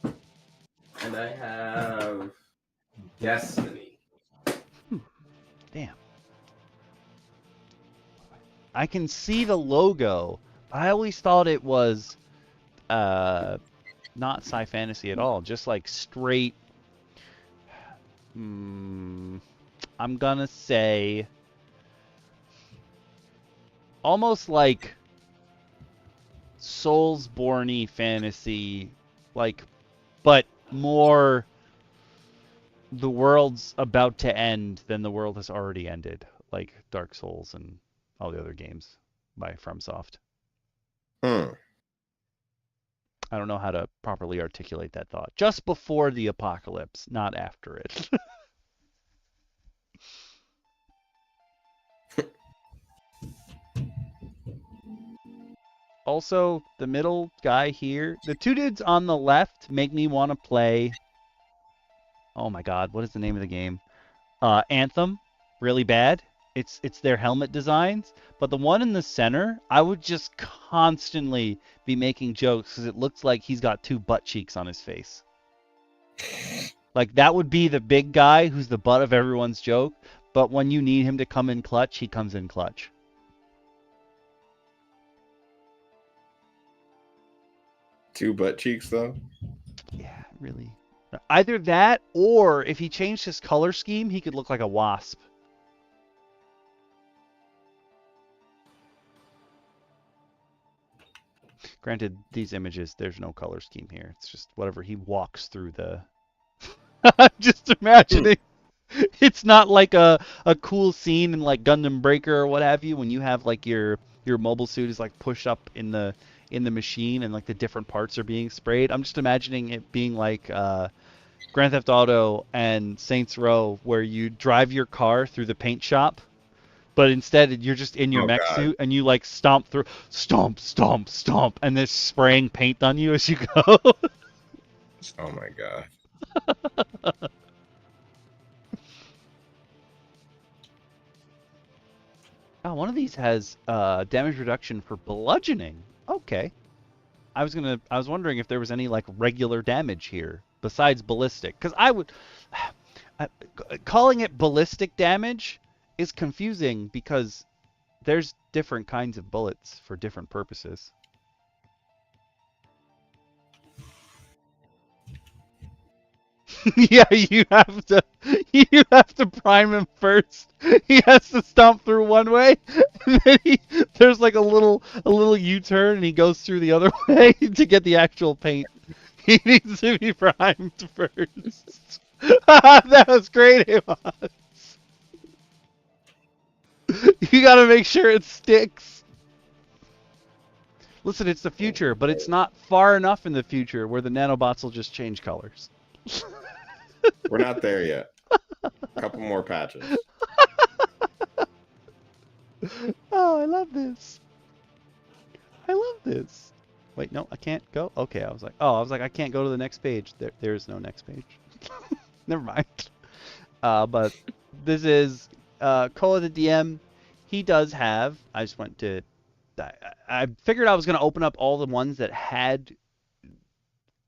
and I have Destiny. Damn. I can see the logo. I always thought it was not sci-fantasy at all, just like straight. I'm gonna say almost like Soulsborne-y fantasy, like, but more the world's about to end than the world has already ended, like Dark Souls and all the other games by FromSoft. I don't know how to properly articulate that thought. Just before the apocalypse, not after it. Also, the middle guy here, the two dudes on the left make me want to play. Oh my God, what is the name of the game? Anthem, really bad. It's their helmet designs, but the one in the center, I would just constantly be making jokes because it looks like he's got two butt cheeks on his face. Like that would be the big guy who's the butt of everyone's joke, but when you need him to come in clutch, he comes in clutch. Two butt cheeks, though? Yeah, really. Either that, or if he changed his color scheme, he could look like a wasp. Granted, these images, there's no color scheme here. It's just whatever he walks through the... I'm just imagining. It's not like a cool scene in like Gundam Breaker or what have you, when you have like your mobile suit is like pushed up in the machine and like the different parts are being sprayed. I'm just imagining it being like Grand Theft Auto and Saints Row, where you drive your car through the paint shop, but instead you're just in your mech suit and you like stomp through, stomp, stomp, stomp, and they're spraying paint on you as you go. Oh my God. Oh, one of these has damage reduction for bludgeoning. Okay. I was wondering if there was any like regular damage here besides ballistic, because I would calling it ballistic damage is confusing because there's different kinds of bullets for different purposes. Yeah, you have to prime him first. He has to stomp through one way, and then there's like a little U-turn, and he goes through the other way to get the actual paint. He needs to be primed first. That was great, Amos. You gotta make sure it sticks. Listen, it's the future, but it's not far enough in the future where the nanobots will just change colors. We're not there yet. A couple more patches. Oh, I love this. I love this. Wait, no, I can't go. Okay, I was like, I can't go to the next page. There is no next page. Never mind. But this is Koa the DM. He does have. I just went to. I figured I was gonna open up all the ones that had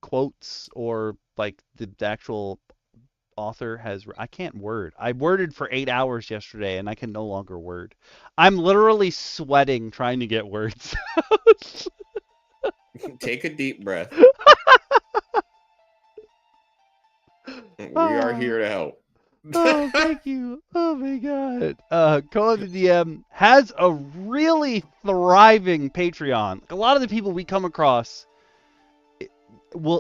quotes or like the actual author has. I can't word. I worded for 8 hours yesterday, and I can no longer word. I'm literally sweating trying to get words out. Take a deep breath. We are here to help. Oh, thank you. Oh my God. Koa the DM has a really thriving Patreon. A lot of the people we come across,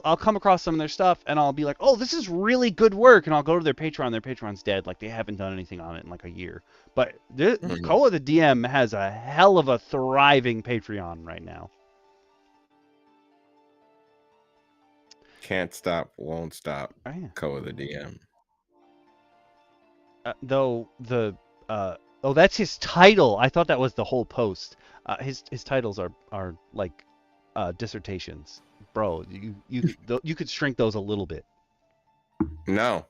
I'll come across some of their stuff and I'll be like, oh, this is really good work, and I'll go to their Patreon. Their Patreon's dead. Like they haven't done anything on it in like a year. But Koa the DM has a hell of a thriving Patreon right now. Can't stop, won't stop. Oh, yeah. Koa the DM. Though the oh, that's his title. I thought that was the whole post. His titles are like dissertations, bro. You could shrink those a little bit. No.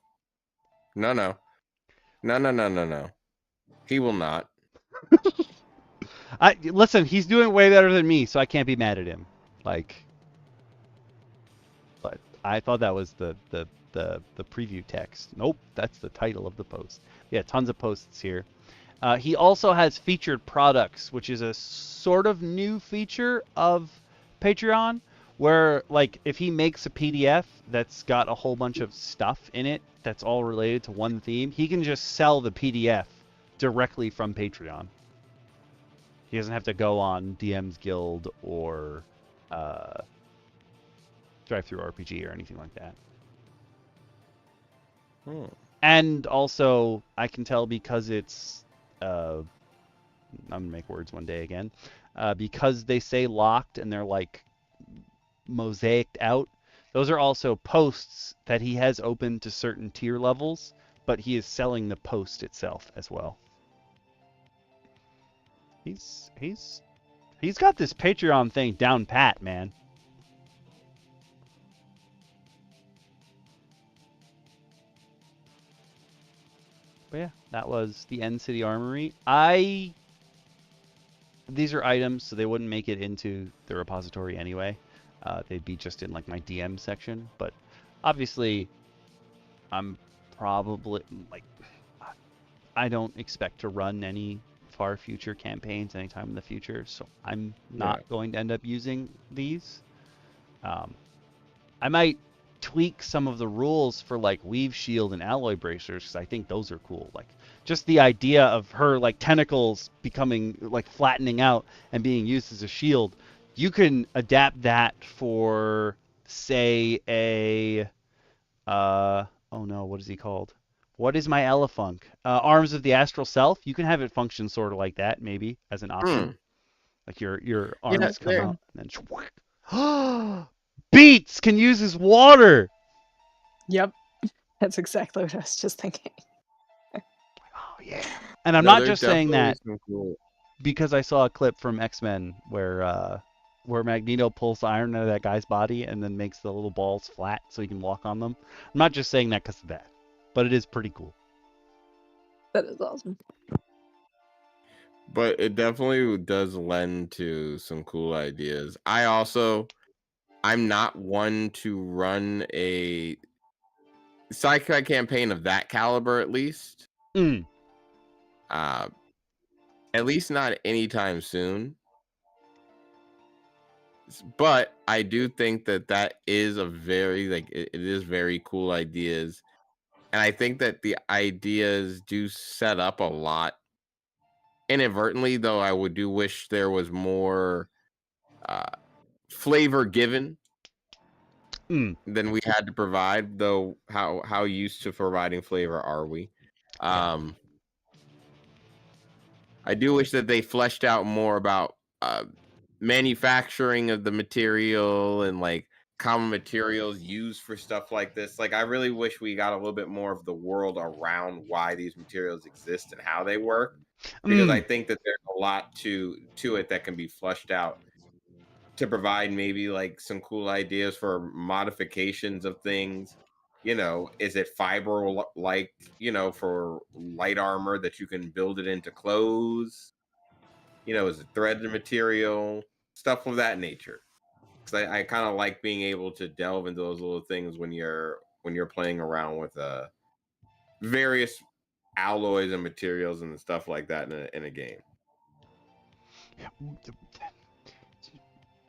He will not. Listen. He's doing way better than me, so I can't be mad at him. Like, but I thought that was the preview text. Nope, that's the title of the post. Yeah, tons of posts here. He also has featured products, which is a sort of new feature of Patreon, where like if he makes a PDF that's got a whole bunch of stuff in it that's all related to one theme, he can just sell the PDF directly from Patreon. He doesn't have to go on DM's Guild or Drive-Thru RPG or anything like that. And also, I can tell because it's I'm gonna make words one day again. Because they say locked and they're like mosaicked out. Those are also posts that he has open to certain tier levels, but he is selling the post itself as well. He's He's got this Patreon thing down pat, man. But yeah, that was the End City Armory. These are items, so they wouldn't make it into the repository anyway. They'd be just in like my DM section. But obviously, I'm probably like, I don't expect to run any far future campaigns anytime in the future, so I'm not going to end up using these. I might tweak some of the rules for like weave shield and alloy bracers because I think those are cool. Like just the idea of her like tentacles becoming like flattening out and being used as a shield. You can adapt that for say a oh no, what is he called? What is my Elefunk? Arms of the Astral Self. You can have it function sort of like that, maybe as an option. Like your arms come out and then. Beats can use his water. Yep, that's exactly what I was just thinking. Oh yeah. And I'm not just saying that cool. because I saw a clip from X-Men where Magneto pulls the iron out of that guy's body and then makes the little balls flat so he can walk on them. I'm not just saying that because of that, but it is pretty cool. That is awesome. But it definitely does lend to some cool ideas. I'm not one to run a Psychic campaign of that caliber, at least. At least not anytime soon. But I do think that is a very it is very cool ideas, and I think that the ideas do set up a lot inadvertently. Though I do wish there was more flavor given than we had to provide. Though how used to providing flavor are we? I do wish that they fleshed out more about manufacturing of the material and like common materials used for stuff like this. Like I really wish we got a little bit more of the world around why these materials exist and how they work, because I think that there's a lot to it that can be fleshed out to provide maybe like some cool ideas for modifications of things. You know, is it fiber like, you know, for light armor that you can build it into clothes? You know, is it threaded material? Stuff of that nature. Because I kind of like being able to delve into those little things when you're playing around with various alloys and materials and stuff like that in a game.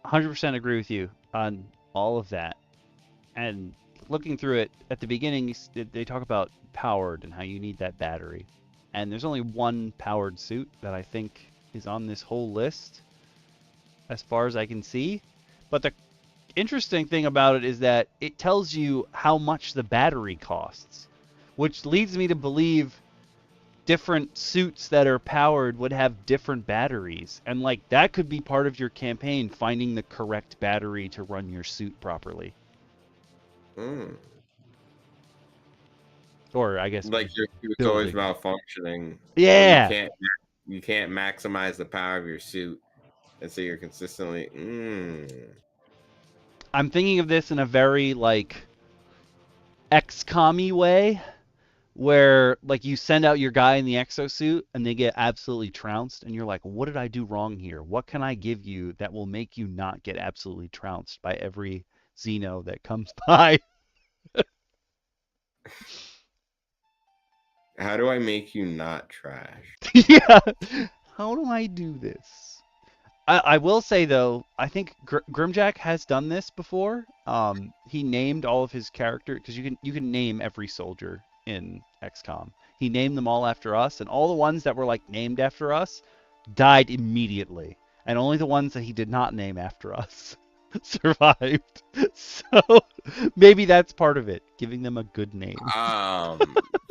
100% agree with you on all of that. And looking through it at the beginning, they talk about powered and how you need that battery. And there's only one powered suit that I think is on this whole list, as far as I can see. But the interesting thing about it is that it tells you how much the battery costs, which leads me to believe different suits that are powered would have different batteries. And like that could be part of your campaign, finding the correct battery to run your suit properly. Or I guess like your suit's always malfunctioning. Yeah. You can't maximize the power of your suit, and so you're consistently. I'm thinking of this in a very like XCOM-y way, where like you send out your guy in the exosuit and they get absolutely trounced, and you're like, what did I do wrong here? What can I give you that will make you not get absolutely trounced by every Xeno that comes by? How do I make you not trash? Yeah. How do I do this? I will say though, I think Grimjack has done this before. He named all of his characters, because you can name every soldier in XCOM. He named them all after us, and all the ones that were like named after us died immediately, and only the ones that he did not name after us survived. So maybe that's part of it, giving them a good name.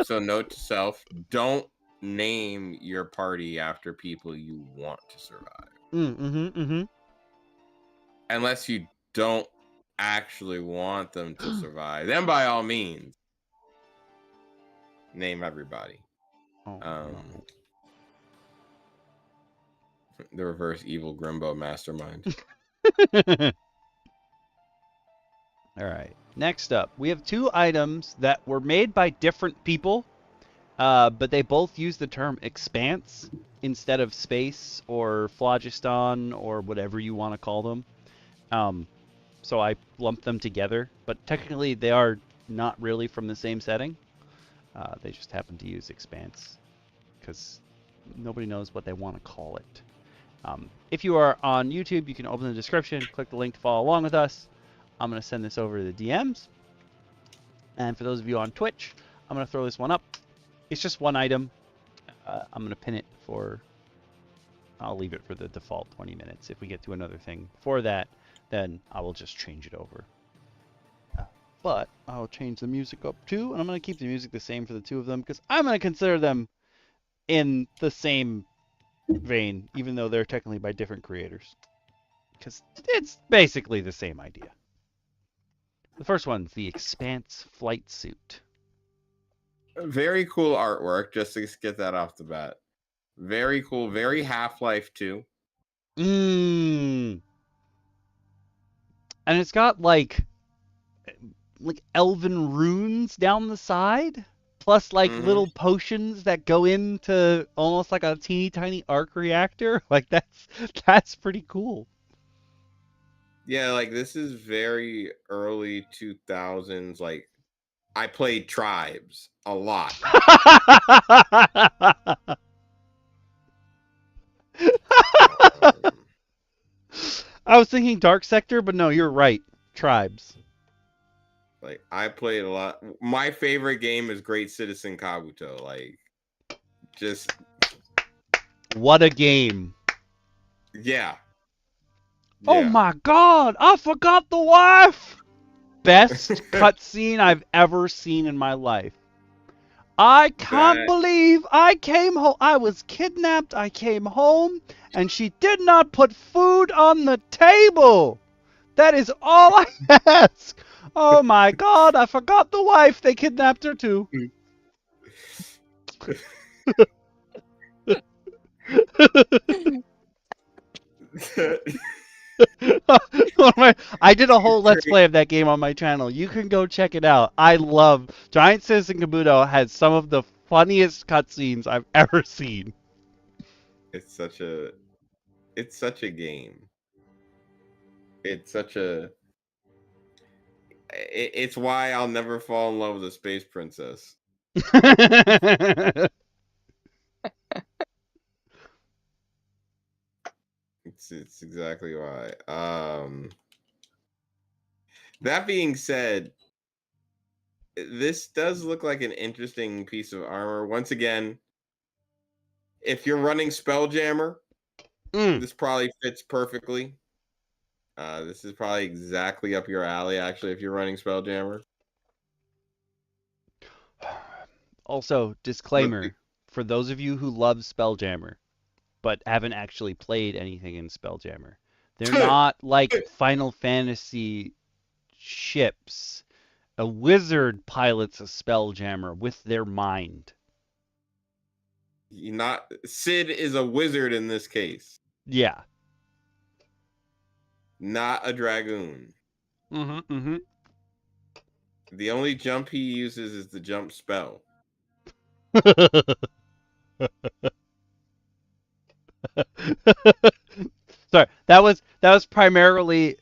So note to self: don't name your party after people you want to survive. Unless you don't actually want them to survive, then by all means, name everybody. The reverse evil Grimbo mastermind. All right. Next up, we have two items that were made by different people, but they both use the term expanse instead of space or phlogiston or whatever you want to call them. So I lumped them together, but technically they are not really from the same setting. They just happen to use expanse because nobody knows what they want to call it. If you are on YouTube, you can open the description, click the link to follow along with us. I'm going to send this over to the DMs. And for those of you on Twitch, I'm going to throw this one up. It's just one item. I'm going to pin it for... I'll leave it for the default 20 minutes. If we get to another thing for that, then I will just change it over. But I'll change the music up too, and I'm going to keep the music the same for the two of them, because I'm going to consider them in the same vein, even though they're technically by different creators. Because it's basically the same idea. The first one's the Expanse flight suit. Very cool artwork, just to get that off the bat. Very cool, very Half-Life 2. And it's got like elven runes down the side, plus like little potions that go into almost like a teeny tiny arc reactor. Like that's pretty cool. Yeah, like this is very early 2000s. Like I played Tribes a lot. I was thinking Dark Sector, but no, you're right. Tribes. Like I played a lot. My favorite game is Great Citizen Kabuto. Like, just what a game! Yeah. Oh my god! I forgot the wife. Best cutscene I've ever seen in my life. I can't believe I came home. I was kidnapped. I came home, and she did not put food on the table. That is all I ask. Oh my god, I forgot the wife. They kidnapped her too. I did a whole Let's Play of that game on my channel. You can go check it out. I love Giant Citizen Kabuto has some of the funniest cutscenes I've ever seen. It's such a game. It's why I'll never fall in love with a space princess. It's exactly why. That being said, this does look like an interesting piece of armor. Once again, if you're running Spelljammer, this probably fits perfectly. This is probably exactly up your alley, actually, if you're running Spelljammer. Also, disclaimer, for those of you who love Spelljammer, but haven't actually played anything in Spelljammer, they're not like Final Fantasy ships. A wizard pilots a Spelljammer with their mind. Sid is a wizard in this case. Yeah. Not a dragoon. The only jump he uses is the jump spell. Sorry, that was primarily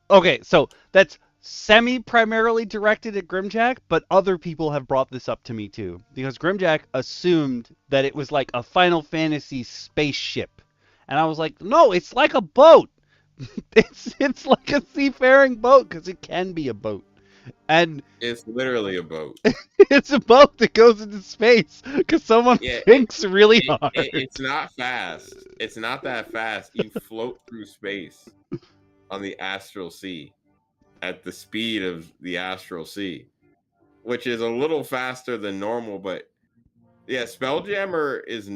okay. So that's semi-primarily directed at Grimjack, but other people have brought this up to me too, because Grimjack assumed that it was like a Final Fantasy spaceship, and I was like, no, it's like a boat. It's like a seafaring boat because it can be a boat, and it's literally a boat. It's a boat that goes into space because someone thinks really hard. It's not fast. It's not that fast. You float through space on the astral sea at the speed of the astral sea, which is a little faster than normal. But yeah, Spelljammer is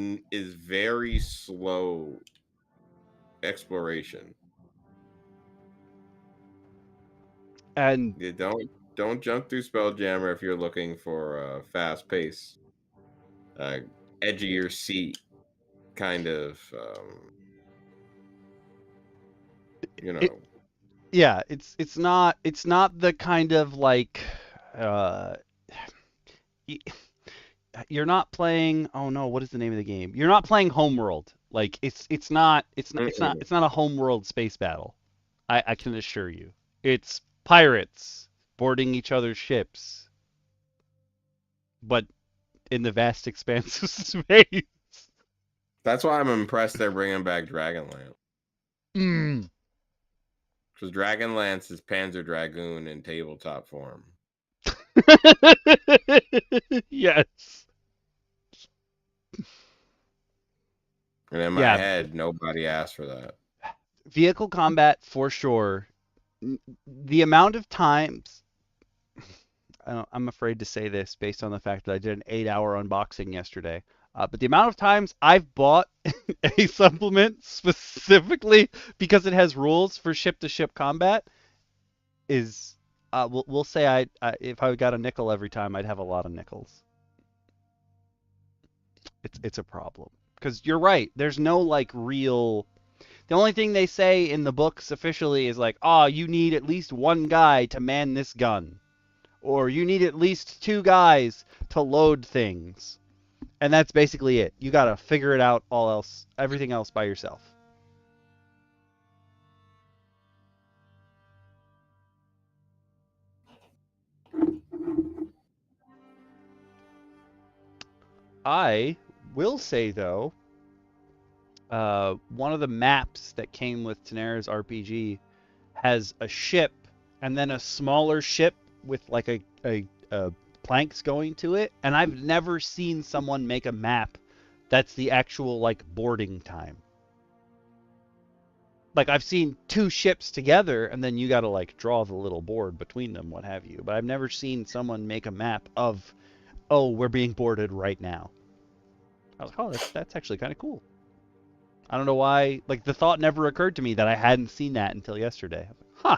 very slow exploration. And you don't jump through Spelljammer if you're looking for a fast pace, edge of your seat kind of You know. Yeah, it's not the kind of like uh you're not playing. Oh no, what is the name of the game? You're not playing Homeworld. Like it's not a Homeworld space battle. I can assure you. It's pirates boarding each other's ships, but in the vast expanse of space. That's why I'm impressed they're bringing back Dragonlance. Because Dragonlance is Panzer Dragoon in tabletop form. Yes. And in my head, nobody asked for that. Vehicle combat for sure. The amount of times I'm afraid to say this based on the fact that I did an 8-hour unboxing yesterday. But the amount of times I've bought a supplement specifically because it has rules for ship-to-ship combat is, we'll say if I got a nickel every time, I'd have a lot of nickels. It's a problem because you're right. There's no like real. The only thing they say in the books officially is like, oh, you need at least one guy to man this gun. Or you need at least 2 guys to load things. And that's basically it. You gotta figure it out everything else by yourself. I will say though, one of the maps that came with Tanera's RPG has a ship and then a smaller ship with like a planks going to it, and I've never seen someone make a map that's the actual like boarding time. Like I've seen 2 ships together and then you got to like draw the little board between them, what have you. But I've never seen someone make a map of, oh, we're being boarded right now. I was like, oh, that's actually kind of cool. I don't know why, like the thought never occurred to me that I hadn't seen that until yesterday. I was like, huh.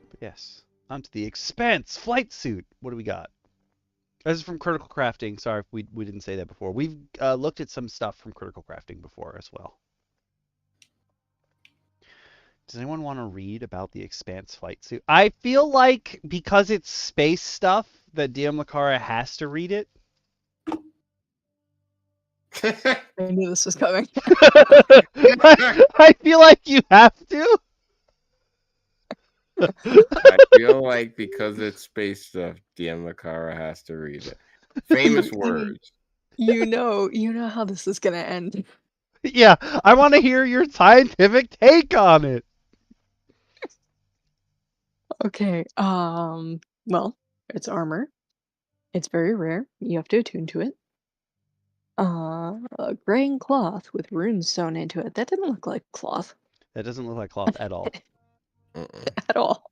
But yes, onto the Expanse flight suit. What do we got? This is from Critical Crafting. Sorry if we didn't say that before. We've looked at some stuff from Critical Crafting before as well. Does anyone want to read about the Expanse flight suit? I feel like because it's space stuff that DM Lacara has to read it. I knew this was coming. I feel like you have to. I feel like because it's space stuff, DM Lacara has to read it. Famous words. You know how this is gonna end. Yeah, I want to hear your scientific take on it. Okay. Well, it's armor. It's very rare. You have to attune to it. A graying cloth with runes sewn into it. That didn't look like cloth. That doesn't look like cloth at all. At all.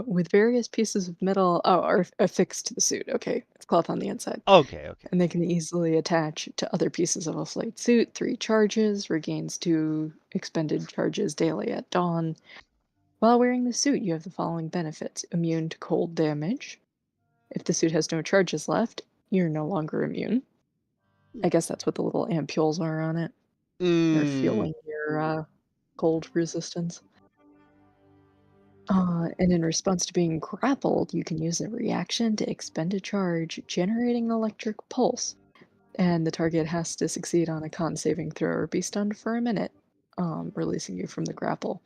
With various pieces of metal are affixed to the suit. Okay, it's cloth on the inside. Okay. And they can easily attach to other pieces of a flight suit. 3 charges, regains 2 expended charges daily at dawn. While wearing the suit, you have the following benefits. Immune to cold damage. If the suit has no charges left, you're no longer immune. I guess that's what the little ampules are on it. They're fueling your cold resistance. And in response to being grappled, you can use a reaction to expend a charge, generating an electric pulse. And the target has to succeed on a con saving throw or be stunned for a minute, releasing you from the grapple.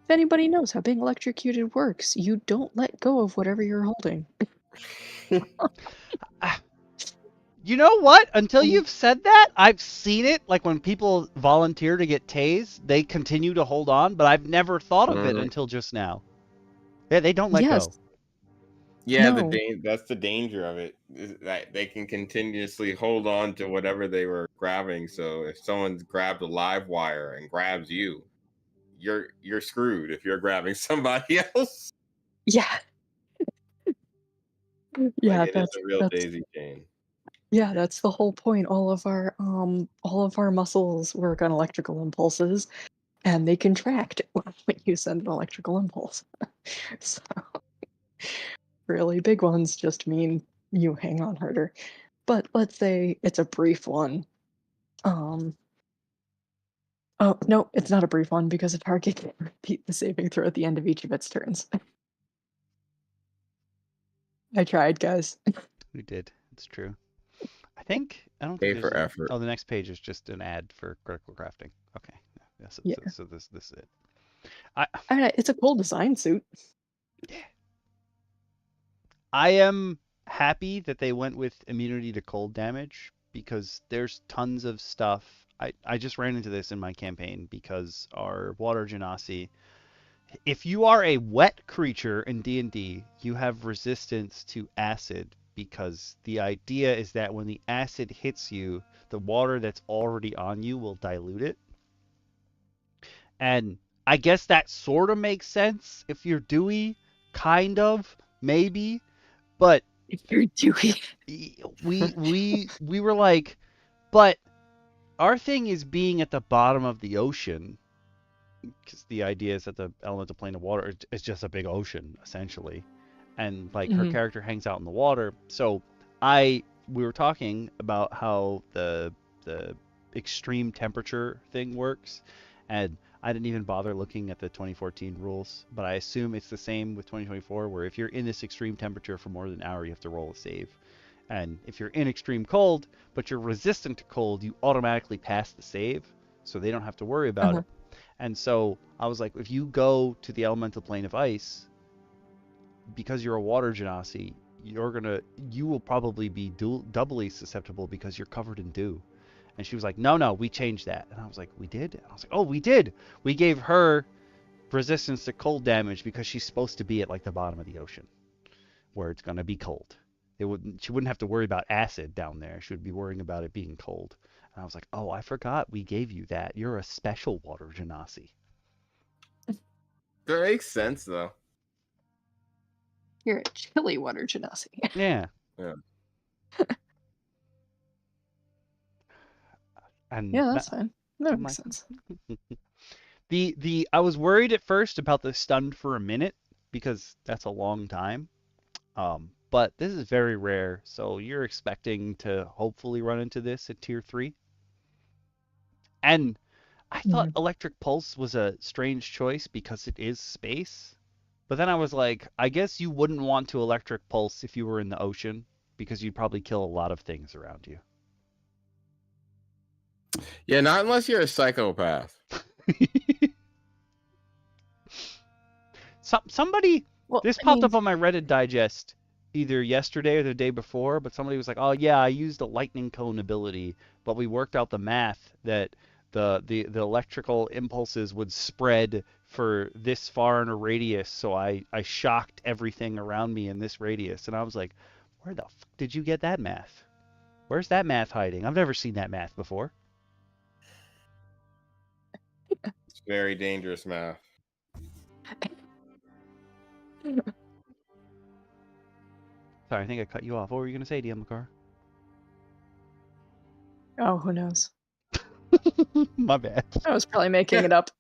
If anybody knows how being electrocuted works, you don't let go of whatever you're holding. You know what? Until you've said that, I've seen it. Like when people volunteer to get tased, they continue to hold on, but I've never thought of it until just now. Yeah, they don't let go. Yeah, No. that's the danger of it. Is that they can continuously hold on to whatever they were grabbing. So if someone's grabbed a live wire and grabs you, you're screwed if you're grabbing somebody else. Yeah. Yeah, like that's a real daisy chain. Yeah, that's the whole point. All of our muscles work on electrical impulses, and they contract when you send an electrical impulse. So really big ones just mean you hang on harder. But let's say it's a brief one Oh, no, it's not a brief one because a target can repeat the saving throw at the end of each of its turns. I tried, guys. We did. It's true. I don't think Pay there's for effort. Oh, the next page is just an ad for critical crafting. Okay. Yeah, Yeah. So this is it. I mean, it's a cool design suit. Yeah. I am happy that they went with immunity to cold damage because there's tons of stuff. I just ran into this in my campaign because our water genasi, if you are a wet creature in D&D, you have resistance to acid because the idea is that when the acid hits you, the water that's already on you will dilute it. And I guess that sort of makes sense if you're dewy, kind of, maybe, but If you're dewy. we were like, but our thing is being at the bottom of the ocean, because the idea is that the elemental plane of water is just a big ocean essentially, and like her character hangs out in the water. So we were talking about how the extreme temperature thing works, and I didn't even bother looking at the 2014 rules, but I assume it's the same with 2024, where if you're in this extreme temperature for more than an hour, you have to roll a save. And if you're in extreme cold, but you're resistant to cold, you automatically pass the save, so they don't have to worry about it. And so I was like, if you go to the elemental plane of ice, because you're a water genasi, you will probably be doubly susceptible because you're covered in dew. And she was like, no, we changed that. And I was like, we did? And I was like, oh, we did. We gave her resistance to cold damage because she's supposed to be at like the bottom of the ocean where it's going to be cold. She wouldn't have to worry about acid down there. She would be worrying about it being cold. And I was like, oh, I forgot we gave you that. You're a special water genasi. That makes sense, though. You're a chilly water genasi. Yeah. Yeah. And Yeah, that's fine. That I'm makes like, sense. I was worried at first about the stunned for a minute because that's a long time. But this is very rare, so you're expecting to hopefully run into this at tier 3. And I thought Electric Pulse was a strange choice because it is space. But then I was like, I guess you wouldn't want to Electric Pulse if you were in the ocean because you'd probably kill a lot of things around you. Yeah, not unless you're a psychopath. Somebody, this I popped mean, up on my Reddit digest either yesterday or the day before, but somebody was like, oh yeah, I used a lightning cone ability, but we worked out the math that the electrical impulses would spread for this far in a radius, so I shocked everything around me in this radius. And I was like, where the fuck did you get that math? Where's that math hiding? I've never seen that math before. It's very dangerous math. Sorry, I think I cut you off. What were you going to say, DM Lacara? oh, who knows? My bad. I was probably making it up.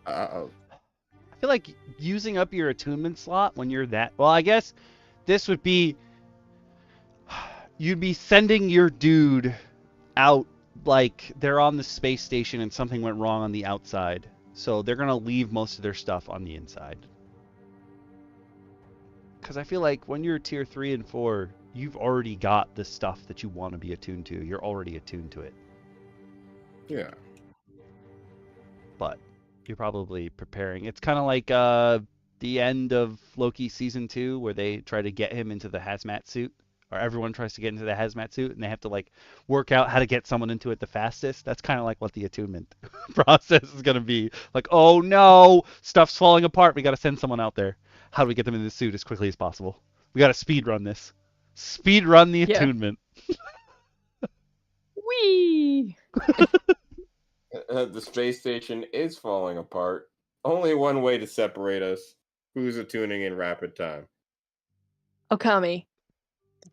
Uh-oh. I feel like using up your attunement slot when you're that... Well, I guess this would be... You'd be sending your dude out like they're on the space station and something went wrong on the outside. So they're going to leave most of their stuff on the inside. Because I feel like when you're tier 3 and 4, you've already got the stuff that you want to be attuned to. You're already attuned to it. Yeah. But you're probably preparing. It's kind of like the end of Loki season 2 where they try to get him into the hazmat suit. Or everyone tries to get into the hazmat suit and they have to like work out how to get someone into it the fastest. That's kind of like what the attunement process is going to be. Like, oh no, stuff's falling apart. We got to send someone out there. How do we get them in the suit as quickly as possible? We got to speed run this. Speed run the attunement. Whee! The space station is falling apart. Only one way to separate us. Who's attuning in rapid time? Okami,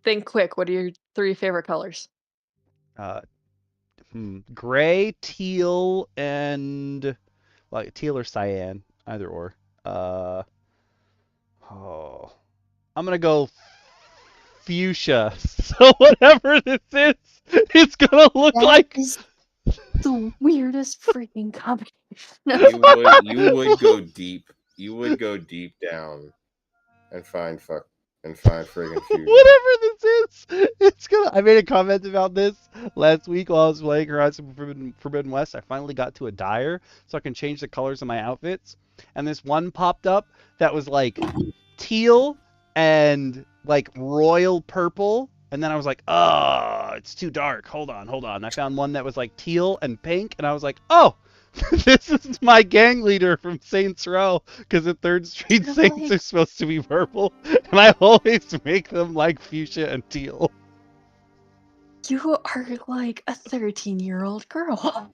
think quick. What are your 3 favorite colors? Gray, teal, and like teal or cyan, either or. I'm gonna go fuchsia. So whatever this is, it's gonna look That like. is the weirdest freaking combination. You would go deep. You would go deep down and find friggin' fusion. Whatever this is, it's gonna. I made a comment about this last week while I was playing Horizon Forbidden West. I finally got to a dyer so I can change the colors of my outfits, and this one popped up that was like teal and like royal purple, and then I was like, oh, it's too dark. Hold on. I found one that was like teal and pink, and I was like, oh. This is my gang leader from Saints Row, because the 3rd Street Saints are supposed to be purple, and I always make them like fuchsia and teal. You are like a 13-year-old girl.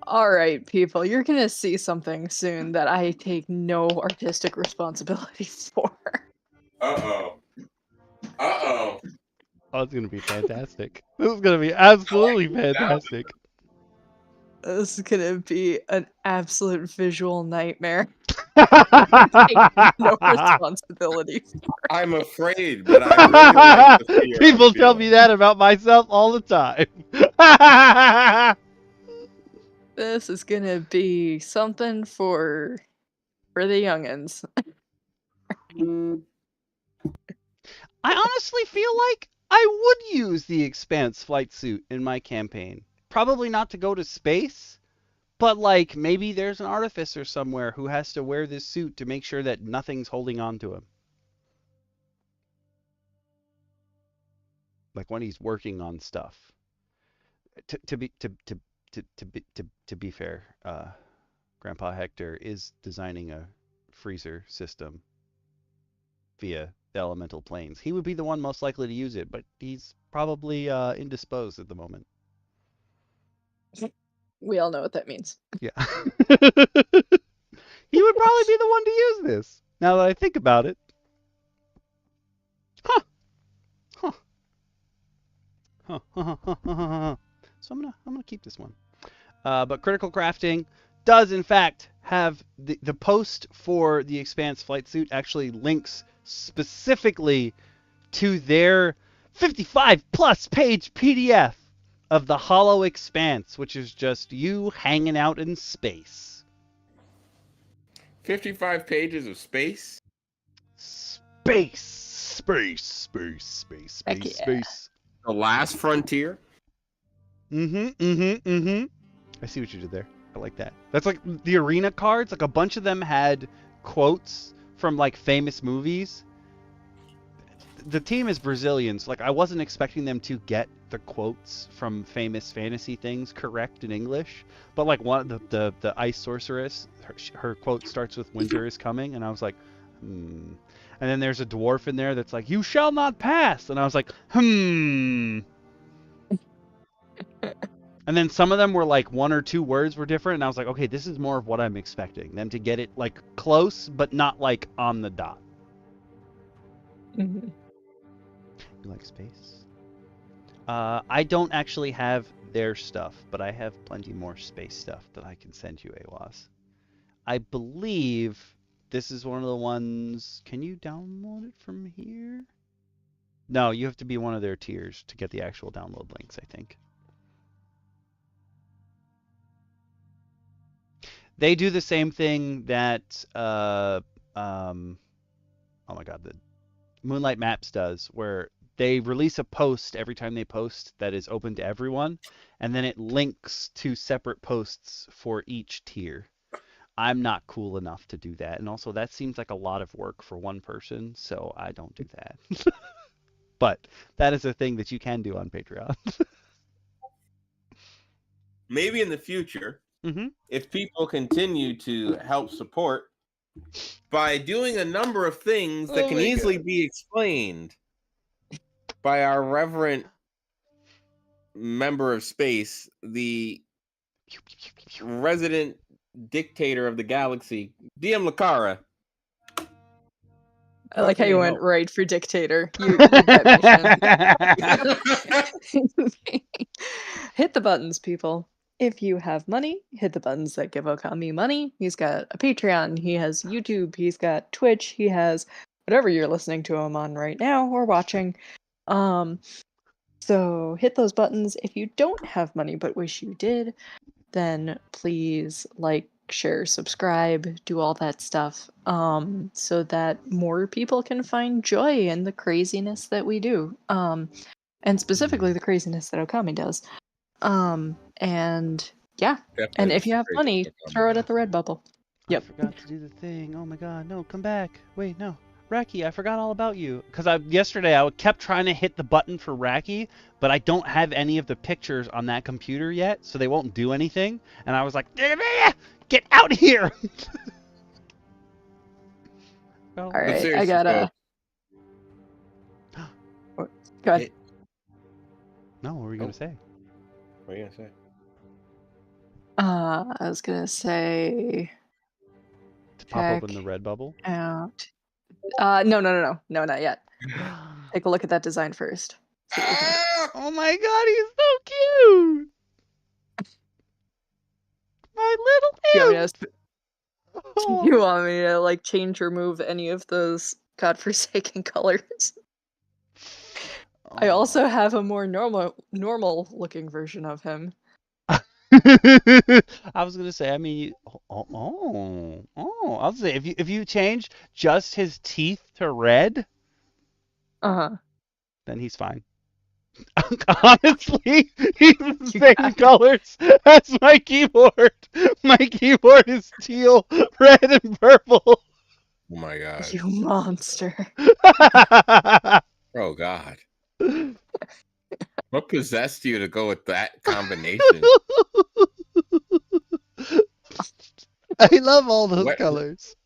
All right, people, you're gonna see something soon that I take no artistic responsibility for. Uh-oh. Oh, it's gonna be fantastic. This is gonna be absolutely fantastic. This is gonna be an absolute visual nightmare. No responsibility for. I'm afraid, but I really like the fear. People tell me that about myself all the time. This is gonna be something for the youngins. I honestly feel like I would use the Expanse flight suit in my campaign. Probably not to go to space, but like maybe there's an artificer somewhere who has to wear this suit to make sure that nothing's holding on to him. Like when he's working on stuff. To be fair, Grandpa Hector is designing a freezer system via the elemental planes. He would be the one most likely to use it, but he's probably indisposed at the moment. We all know what that means. Yeah. He would probably be the one to use this. Now that I think about it. Huh. So I'm gonna keep this one. But Critical Crafting does in fact have the post for the Expanse flight suit actually links specifically to their 55+ page PDF of the Hollow Expanse, which is just you hanging out in space. 55 pages of space? Space. Heck yeah. Space. The last frontier? I see what you did there. I like that. That's like the arena cards. Like a bunch of them had quotes from like famous movies. The team is Brazilian, so like I wasn't expecting them to get the quotes from famous fantasy things correct in English. But like one the ice sorceress, her quote starts with "Winter is coming," and I was like, And then there's a dwarf in there that's like, "You shall not pass," and I was like, And then some of them were like 1 or 2 words were different, and I was like, okay, this is more of what I'm expecting. Them to get it like close, but not like on the dot. Mm-hmm. You like space? I don't actually have their stuff, but I have plenty more space stuff that I can send you, Awaz. I believe this is one of the ones. Can you download it from here? No, you have to be one of their tiers to get the actual download links, I think. They do the same thing that oh my god, the Moonlight Maps does, where they release a post every time they post that is open to everyone, and then it links to separate posts for each tier. I'm not cool enough to do that, and also that seems like a lot of work for one person, so I don't do that. But that is a thing that you can do on Patreon. Maybe in the future, if people continue to help support by doing a number of things that can easily be explained by our reverent member of space, the resident dictator of the galaxy, DM Lacara. I like how you went right for dictator. You get mission. Hit the buttons, people. if you have money, hit the buttons that give Okami money. He's got a Patreon, he has YouTube, he's got Twitch, he has whatever you're listening to him on right now or watching. So hit those buttons. If you don't have money but wish you did, then please like, share, subscribe, do all that stuff, so that more people can find joy in the craziness that we do, and specifically the craziness that Okami does. And yeah, and if you have money, throw it at the Redbubble. Yep. I forgot to do the thing. Oh my god, no, come back. Wait, no. Raki, I forgot all about you. Because yesterday I kept trying to hit the button for Raki, but I don't have any of the pictures on that computer yet, so they won't do anything. And I was like, get out of here! All right, I gotta... Go ahead. No, what were you going to say? What are you going to say? I was gonna say... To pop open the Redbubble? Out. No, not yet. Take a look at that design first. Oh my god, he's so cute! My little imp! You want me to like change or move any of those godforsaken colors? I also have a more normal looking version of him. I was gonna say, I mean, I was say if you change just his teeth to red, then he's fine. Honestly, he's the same colors as my keyboard. My keyboard is teal, red, and purple. Oh my god! You monster! Oh god! What possessed you to go with that combination? I love all those colors.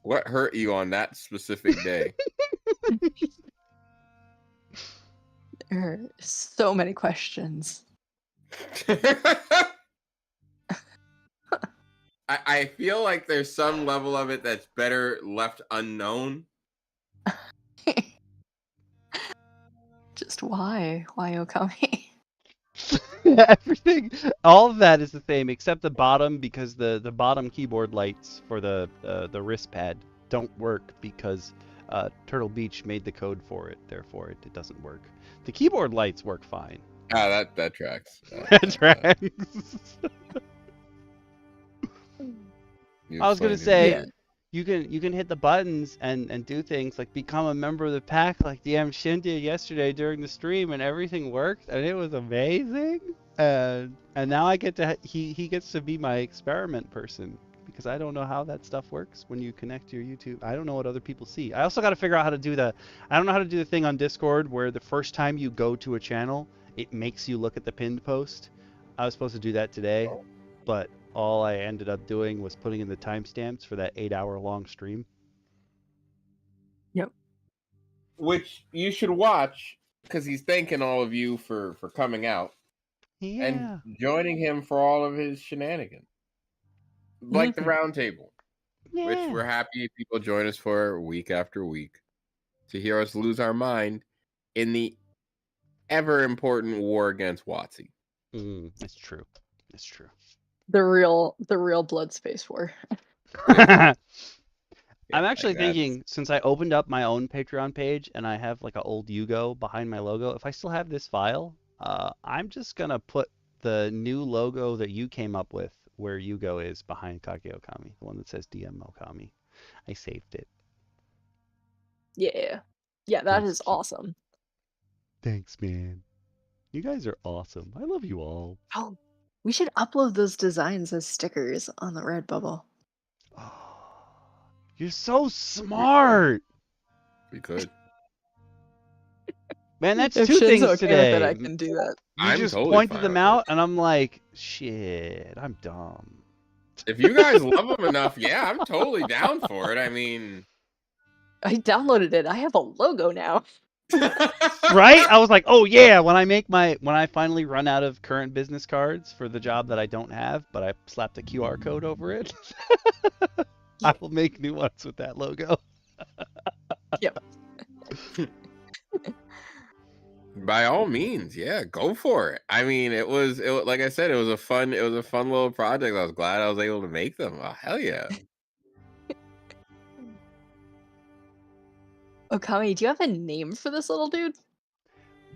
What hurt you on that specific day? There are so many questions. I feel like there's some level of it that's better left unknown. Just why? Why Okami? Everything, all of that is the same except the bottom, because the bottom keyboard lights for the wrist pad don't work because Turtle Beach made the code for it. Therefore, it doesn't work. The keyboard lights work fine. Ah, that tracks. That tracks. I was gonna say, you can hit the buttons and do things like become a member of the pack, like DM Shin did yesterday during the stream, and everything worked, and it was amazing. And now I get to he gets to be my experiment person, because I don't know how that stuff works when you connect to your YouTube. I don't know what other people see. I also got to figure out how to do I don't know how to do the thing on Discord where the first time you go to a channel, it makes you look at the pinned post. I was supposed to do that today, but all I ended up doing was putting in the timestamps for that 8-hour-long stream. Yep. Which you should watch, because he's thanking all of you for coming out. Yeah. And joining him for all of his shenanigans. Like the roundtable. Yeah. Which we're happy people join us for week after week. To hear us lose our mind in the ever important war against WotC. It's true. It's true. The real blood space war. I'm actually thinking, since I opened up my own Patreon page and I have like an old Yugo behind my logo, if I still have this file, I'm just gonna put the new logo that you came up with where Yugo is behind Kage Okami, the one that says DM Okami. I saved it. Yeah, that is awesome. Thanks, man. You guys are awesome. I love you all. Oh, we should upload those designs as stickers on the Redbubble. Oh, you're so smart. We could. Man, that's if two Shin's things okay today. with it, I can do that. You just totally pointed them out, and I'm like, shit, I'm dumb. If you guys love them enough, yeah, I'm totally down for it. I mean, I downloaded it. I have a logo now. Right? I was like, oh yeah, when I finally run out of current business cards for the job that I don't have, but I slapped a QR code over it, I will make new ones with that logo. Yep. By all means, yeah, go for it. I mean, it was like I said, it was a fun little project. I was glad I was able to make them. Oh, hell yeah. Okami, do you have a name for this little dude?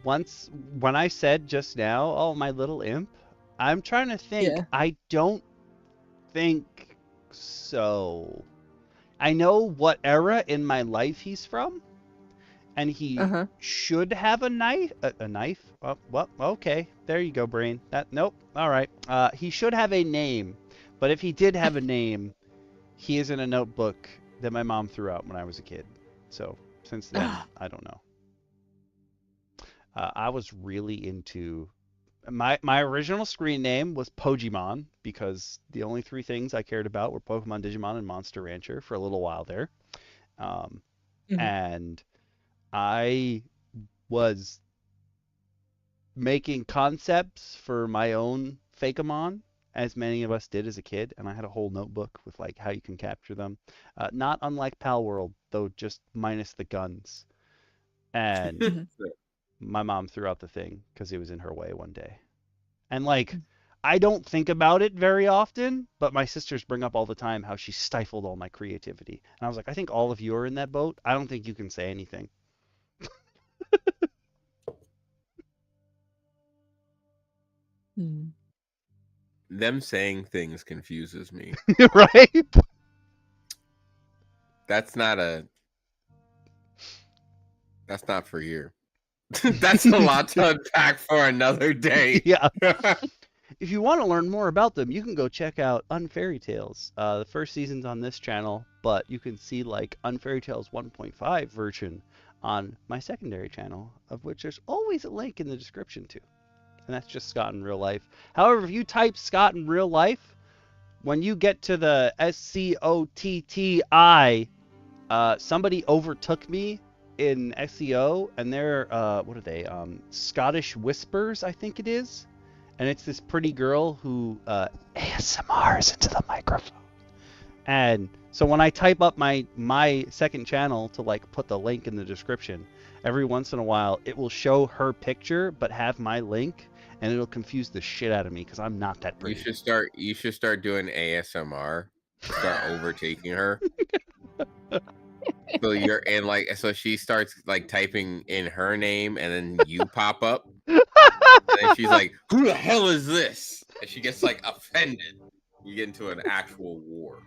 Once, when I said just now, oh, my little imp, I'm trying to think. Yeah. I don't think so. I know what era in my life he's from, and he Uh-huh. should have a knife. A knife? Oh, well, okay. There you go, brain. Nope. All right. He should have a name, but if he did have a name, he is in a notebook that my mom threw out when I was a kid. So since then, I don't know. I was really into my original screen name was Pokemon because the only three things I cared about were Pokemon, Digimon, and Monster Rancher for a little while there. And I was making concepts for my own Fakeamon, as many of us did as a kid, and I had a whole notebook with like how you can capture them. Not unlike Pal World, though just minus the guns. And my mom threw out the thing because it was in her way one day. And like, I don't think about it very often, but my sisters bring up all the time how she stifled all my creativity. And I was like, I think all of you are in that boat. I don't think you can say anything. Them saying things confuses me. Right? That's not for here. That's a lot to unpack for another day. Yeah. If you want to learn more about them, you can go check out Unfairy Tales. The first season's on this channel, but you can see like Unfairy Tales 1.5 version on my secondary channel, of which there's always a link in the description to. And that's just Scott in real life. However, if you type Scott in real life, when you get to the SCOTTI, somebody overtook me in SEO, and they're what are they? Scottish Whispers, I think it is. And it's this pretty girl who ASMRs into the microphone. And so when I type up my second channel to like put the link in the description, every once in a while it will show her picture but have my link, and it'll confuse the shit out of me because I'm not that pretty. You should start doing ASMR. Start overtaking her. So you're in like, so she starts like typing in her name, and then you pop up. And she's like, who the hell is this? And she gets like offended. You get into an actual war.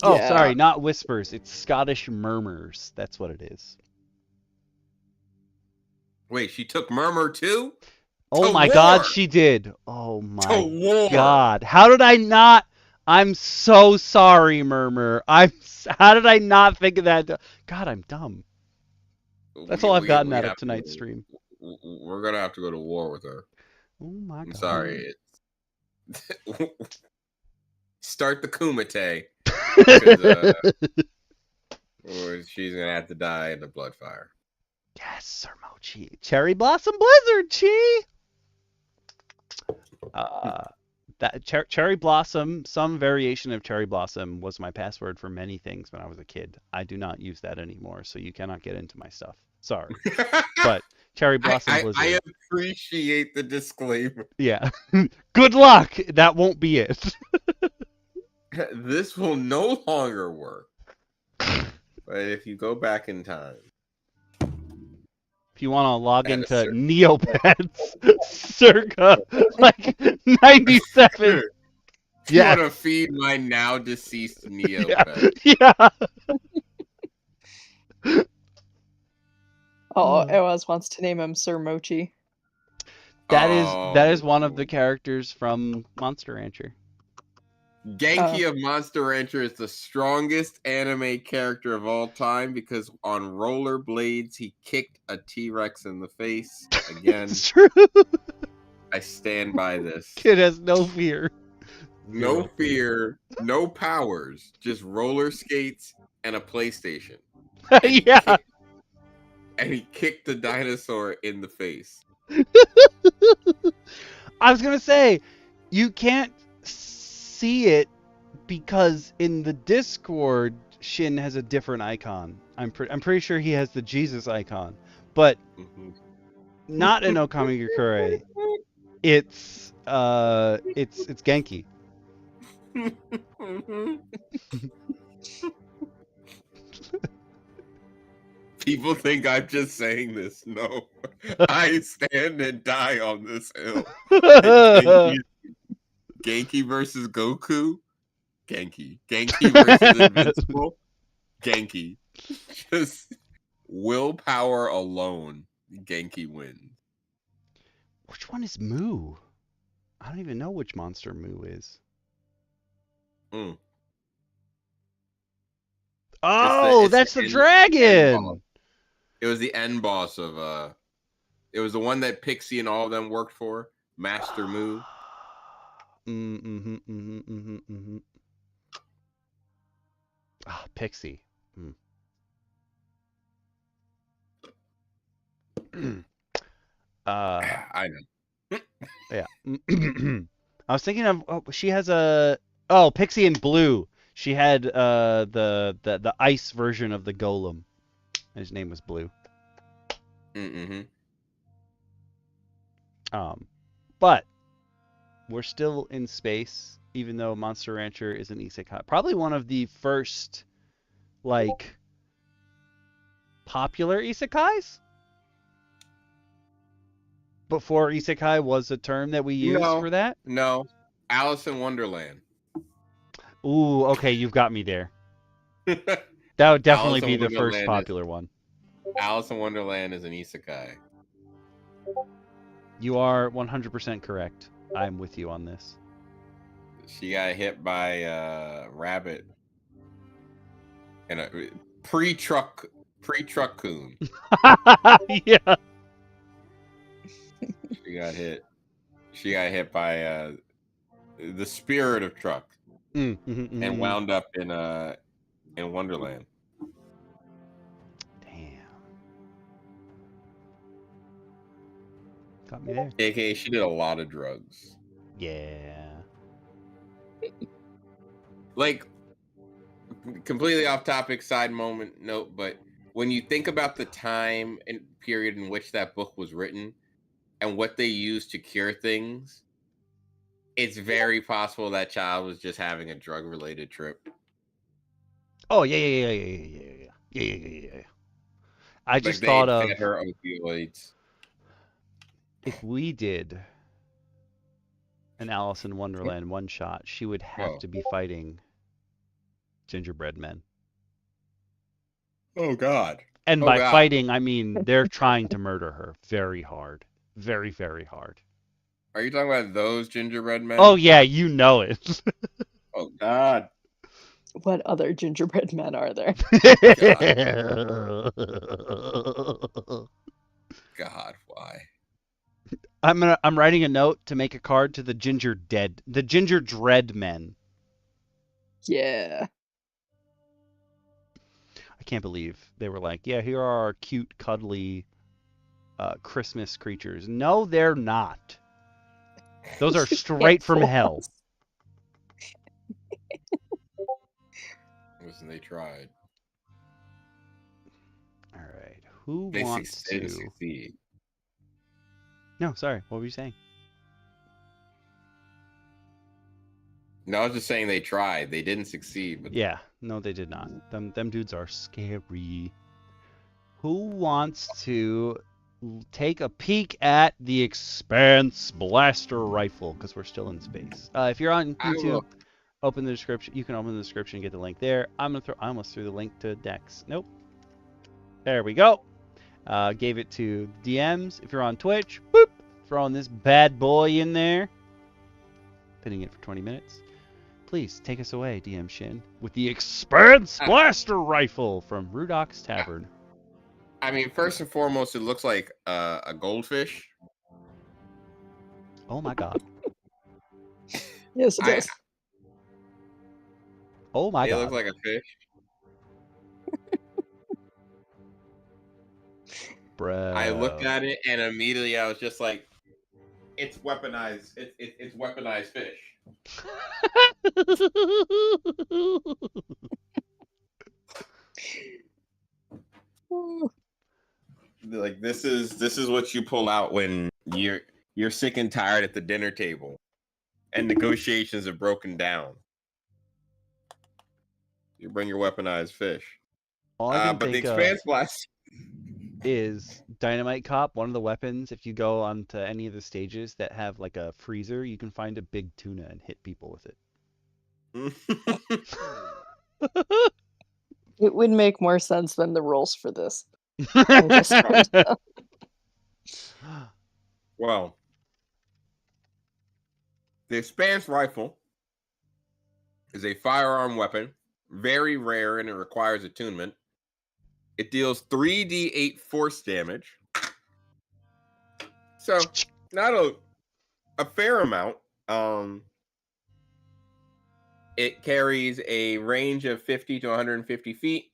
Sorry, not whispers. It's Scottish murmurs. That's what it is. Wait, she took murmur too? Oh my God, she did. Oh my God. How did I not? I'm so sorry, murmur. How did I not think of that? God, I'm dumb. That's all I've gotten out of tonight's stream. We're gonna have to go to war with her. Oh my God. I'm sorry. Start the Kumite. Or she's gonna have to die in the blood fire. Yes, Sir Mochi. Cherry Blossom Blizzard, chi. That Cherry Blossom, some variation of Cherry Blossom was my password for many things when I was a kid. I do not use that anymore, so you cannot get into my stuff. Sorry. But Cherry Blossom Blizzard. I appreciate the disclaimer. Yeah. Good luck. That won't be it. This will no longer work. But if you go back in time. If you want to log into Neopets circa like 97. You want to feed my now deceased Neopet. Yeah. Oaz wants to name him Sir Mochi. That is one of the characters from Monster Rancher. Genki of Monster Rancher is the strongest anime character of all time because on rollerblades he kicked a T-Rex in the face again. It's true. I stand by this. Kid has no fear. No fear, no powers, just roller skates and a PlayStation. Yeah. And he kicked the dinosaur in the face. I was gonna say, you can't see it because in the Discord, Shin has a different icon. I'm pretty sure he has the Jesus icon, but not an Okamigakure. It's Genki. People think I'm just saying this. No, I stand and die on this hill. Genki versus Goku. Genki. Genki versus Invincible. Genki. Just willpower alone. Genki wins. Which one is Moo? I don't even know which monster Moo is. Mm. Oh, it's that's the end dragon. boss. It was the end boss of it was the one that Pixie and all of them worked for. Master Moo. Ah, Pixie. I know. Yeah. I was thinking of she has a Pixie in blue. She had the ice version of the golem. His name was Blue. But we're still in space, even though Monster Rancher is an isekai. Probably one of the first like popular isekais. Before isekai was a term that we used for that. No, Alice in Wonderland. Ooh, okay, you've got me there. That would definitely be the first Wonderland popular one. Alice in Wonderland is an isekai. You are 100% correct. I'm with you on this. She got hit by a rabbit and a pre-truck coon. Yeah. She got hit by the spirit of truck and wound up in Wonderland. Damn. Got me there. AKA, she did a lot of drugs. Yeah. Like, completely off topic, side moment note, but when you think about the time and period in which that book was written and what they used to cure things, it's very possible that child was just having a drug-related trip. Oh, yeah. I just thought of fed her opioids. If we did an Alice in Wonderland one shot, she would have to be fighting gingerbread men. Oh God. And by fighting, I mean they're trying to murder her very hard. Very, very hard. Are you talking about those gingerbread men? Oh yeah, you know it. Oh God. What other gingerbread men are there? God, why? I'm writing a note to make a card to the ginger dread men. Yeah. I can't believe they were like, yeah, here are our cute, cuddly Christmas creatures. No, they're not. Those are straight from hell. Listen, they tried. All right. Who they wants to succeed? No, sorry. What were you saying? No, I was just saying they tried. They didn't succeed. But... Yeah. No, they did not. Them dudes are scary. Who wants to take a peek at the Expanse blaster rifle? Because we're still in space. If you're on YouTube, open the description. You can open the description and get the link there. I almost threw the link to Dex. Nope. There we go. Gave it to DMs. If you're on Twitch, boop, throwing this bad boy in there. Pinning it for 20 minutes. Please take us away, DM Shin, with the Expanse blaster rifle from Rudok's Tavern. I mean, first and foremost, it looks like a goldfish. Oh my God. Yes, it does. Oh my God. It looks like a fish. Bro. I looked at it and immediately I was just like, "It's weaponized. It's weaponized fish." Like this is what you pull out when you're sick and tired at the dinner table, and negotiations have broken down. You bring your weaponized fish. All I can But the think of Expanse blast is Dynamite Cop. One of the weapons, if you go onto any of the stages that have like a freezer, you can find a big tuna and hit people with it. It would make more sense than the rules for this. I'm just saying. Well, the Expanse rifle is a firearm weapon, very rare, and it requires attunement. It deals 3d8 force damage. So, not a fair amount. It carries a range of 50 to 150 feet,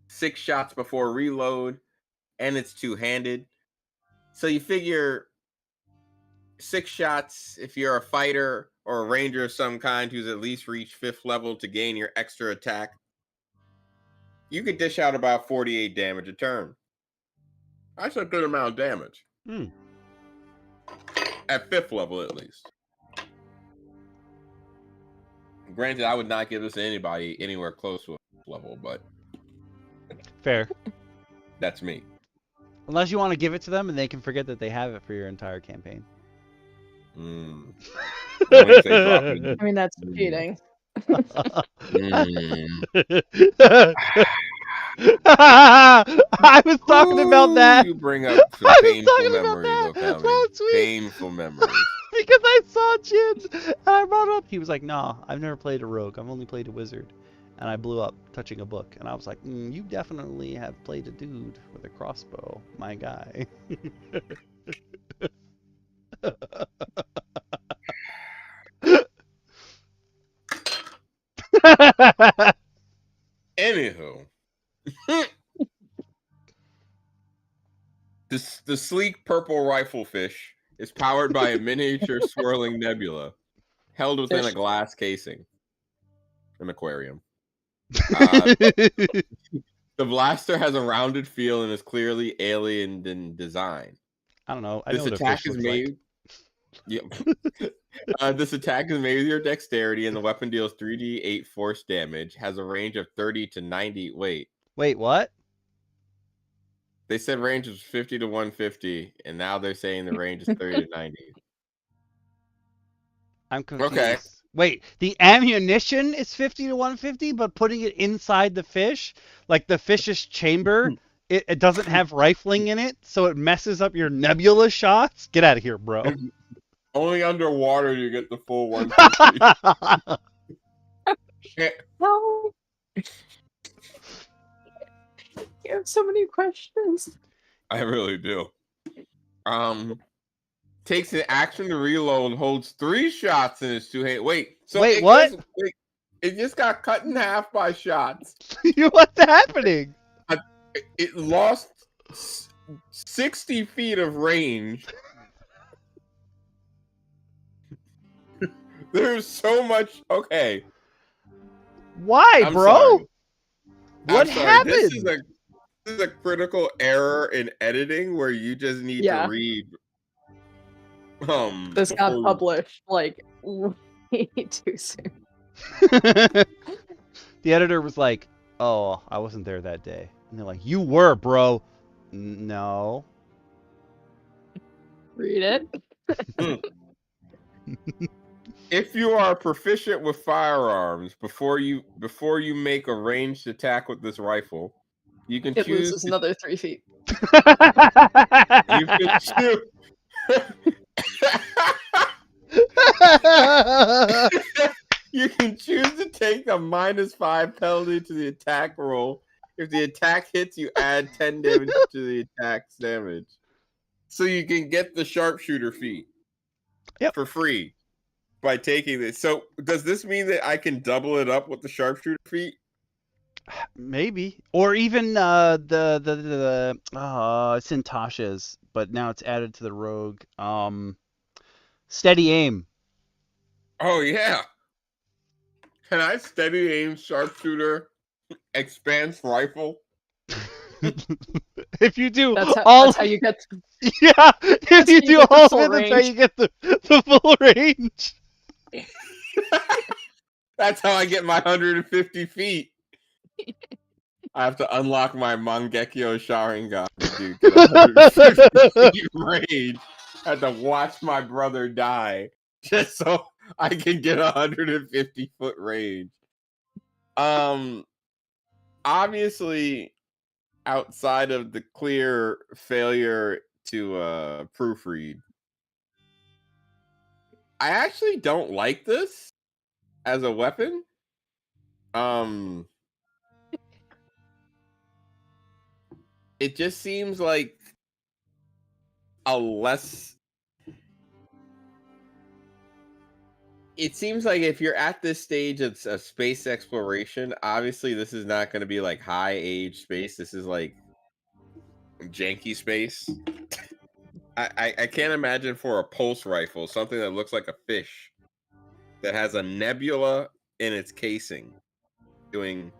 6 shots before reload, and it's two-handed. So you figure 6 shots if you're a fighter or a ranger of some kind who's at least reached 5th level to gain your extra attack. You could dish out about 48 damage a turn. That's a good amount of damage. At 5th level, at least. Granted, I would not give this to anybody anywhere close to a 5th level, but... Fair. That's me. Unless you want to give it to them and they can forget that they have it for your entire campaign. I I mean, that's cheating. I was talking about that. You bring up some painful memories, Okami. Last week. Painful memories. Because I saw Jins and I brought up. He was like, "Nah, I've never played a rogue. I've only played a wizard." And I blew up touching a book. And I was like, "You definitely have played a dude with a crossbow, my guy." Anywho, the sleek purple rifle fish is powered by a miniature swirling nebula held within a glass casing. An aquarium. The blaster has a rounded feel and is clearly alien in design. I don't know. I This know what attack a fish is looks made. like. Yep. This attack is made with your dexterity, and the weapon deals 3d8 force damage. Has a range of 30 to 90. Wait, what? They said range was 50 to 150, and now they're saying the range is 30 to 90. I'm confused. Okay. Wait, the ammunition is 50 to 150, but putting it inside the fish, like the fish's chamber, it doesn't have rifling in it, so it messes up your nebula shots? Get out of here, bro. Only underwater you get the full 150. No. You have so many questions. I really do. Takes an action to reload, holds 3 shots in his 2 hands. Wait, what? It just got cut in half by shots. What's happening? It lost 60 feet of range. There's so much. Okay. Why, bro? Sorry. What happened? This is a critical error in editing where you just need to read. This got published like way too soon. The editor was like, "Oh, I wasn't there that day," and they're like, "You were, bro." No. Read it. If you are proficient with firearms before you make a ranged attack with this rifle, you can it choose loses another 3 feet. You can choose. You can choose to take a -5 penalty to the attack roll. If the attack hits, you add 10 damage to the attack's damage. So you can get the sharpshooter feat for free by taking this. So does this mean that I can double it up with the sharpshooter feat? Maybe, or even it's in Tasha's, but now it's added to the rogue. Steady aim. Oh yeah. Can I steady aim sharpshooter Expanse rifle? If you do That's all, how you get. yeah, if That's you how you do get the all full of it, that's how range. you get the full range. That's how I get my 150 feet. I have to unlock my Mangekyo Sharingan to get 150 feet range. I have to watch my brother die just so I can get 150 foot range. Obviously, outside of the clear failure to proofread, I actually don't like this as a weapon. It just seems like a less. It seems like if you're at this stage of space exploration, obviously this is not going to be like high age space. This is like janky space. I can't imagine for a pulse rifle something that looks like a fish that has a nebula in its casing doing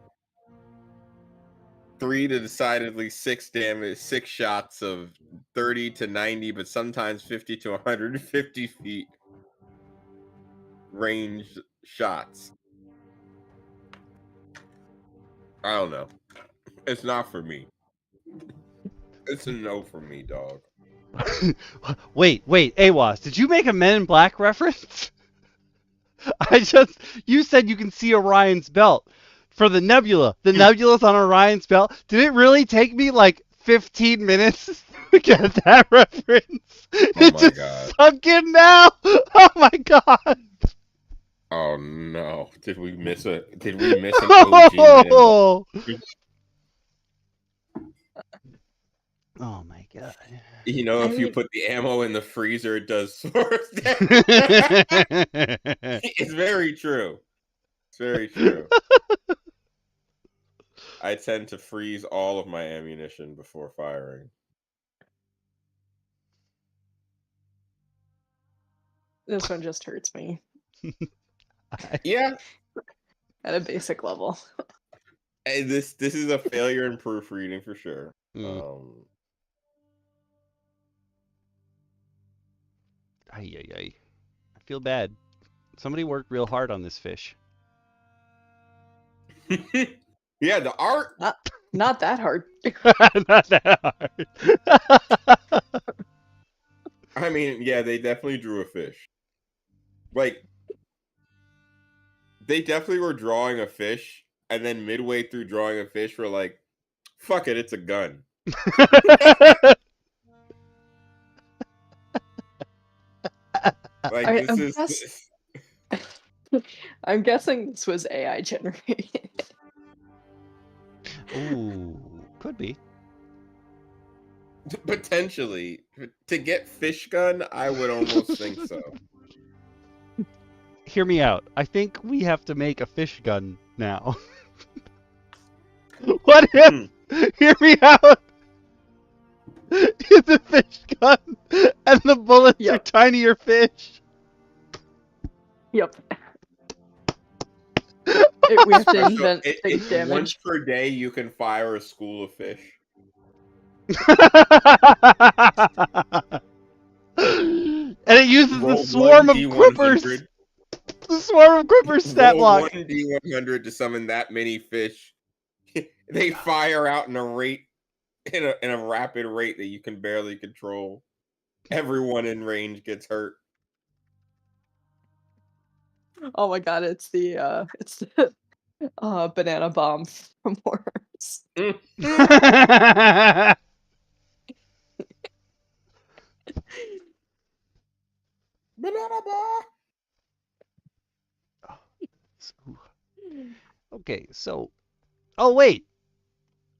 3 to decidedly 6 damage, 6 shots of 30 to 90, but sometimes 50 to 150 feet ranged shots. I don't know. It's not for me. It's a no for me, dog. Wait, Awas, did you make a Men in Black reference? You said you can see Orion's belt. For the nebula. The nebula's on Orion's belt. Did it really take me like 15 minutes to get that reference? Oh my god. Sunk in now. Oh my god. Oh no. Did we miss an OG Men in Black? Oh my god. You know, if you put the ammo in the freezer, it does source damage. It's very true. It's very true. I tend to freeze all of my ammunition before firing. This one just hurts me. Yeah. At a basic level. Hey, this is a failure in proofreading for sure. I feel bad. Somebody worked real hard on this fish. Yeah, the art. Not that hard. Not that hard. I mean, yeah, they definitely drew a fish. Like, they definitely were drawing a fish, and then midway through drawing a fish, we're like, fuck it, it's a gun. Like, I'm guessing this was AI generated. Ooh, could be. Potentially. To get fish gun, I would almost think so. Hear me out. I think we have to make a fish gun now. What if? Hear me out. It's a fish gun, and the bullets are tinier fish. Yep. We have to invent big damage. Once per day, you can fire a school of fish. And it uses the swarm of quippers. The swarm of quippers stat block. 1d100 to summon that many fish. They fire out in a rapid rate that you can barely control. Everyone in range gets hurt. Oh my god, it's the banana bomb from Worms. Banana bomb. Okay, so oh wait.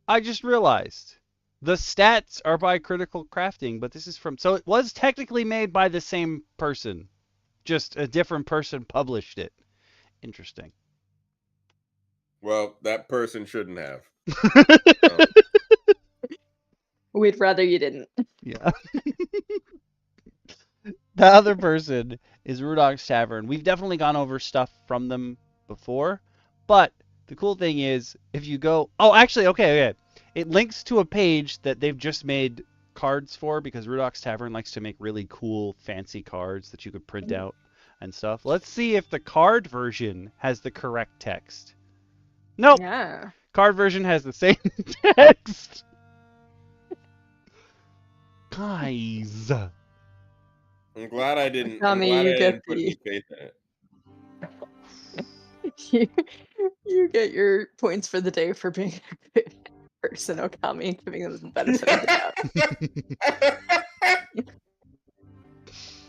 I just realized the stats are by Critical Crafting, but this is from so it was technically made by the same person. Just a different person published it. Interesting. Well, that person shouldn't have. We'd rather you didn't. Yeah. The other person is Rudok's Tavern. We've definitely gone over stuff from them before, but the cool thing is if you go... Oh, actually, okay. It links to a page that they've just made cards for because Rudok's Tavern likes to make really cool, fancy cards that you could print out and stuff. Let's see if the card version has the correct text. Nope. Yeah. Card version has the same text. Guys. I'm glad I didn't. I'm Tommy, glad you I get didn't put any faith in it. you get your points for the day for being a good person, Okami, giving them the benefit of the doubt.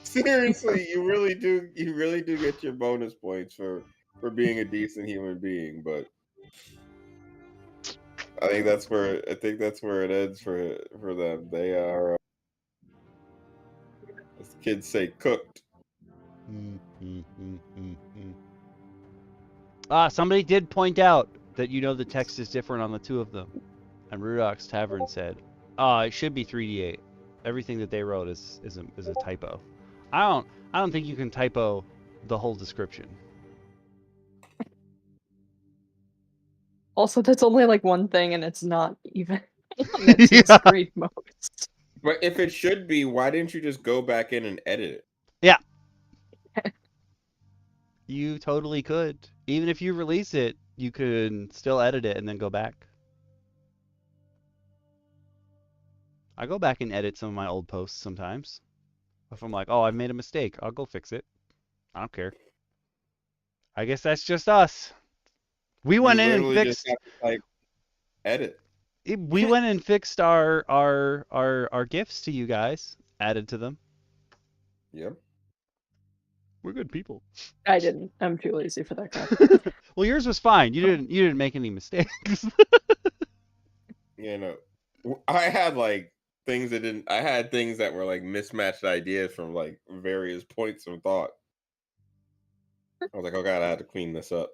Seriously, you really do. You really do get your bonus points for being a decent human being. But I think that's where it ends for them. They are, as kids say, cooked. Somebody did point out that the text is different on the two of them, and Rudok's Tavern said, it should be 3d8. Everything that they wrote is a typo. I don't think you can typo the whole description. Also, that's only like one thing, and it's not even that team's grade most. But if it should be, why didn't you just go back in and edit it? Yeah. You totally could. Even if you release it, you could still edit it and then go back. I go back and edit some of my old posts sometimes. If I'm like, oh, I've made a mistake, I'll go fix it. I don't care. I guess that's just us. We went in and fixed. Just have to, edit. We went and fixed our gifts to you guys. Added to them. Yep. We're good people. I didn't. I'm too lazy for that crap. Well, yours was fine. You didn't make any mistakes. I had things that didn't. I had things that were mismatched ideas from various points of thought. I was like, oh god, I had to clean this up.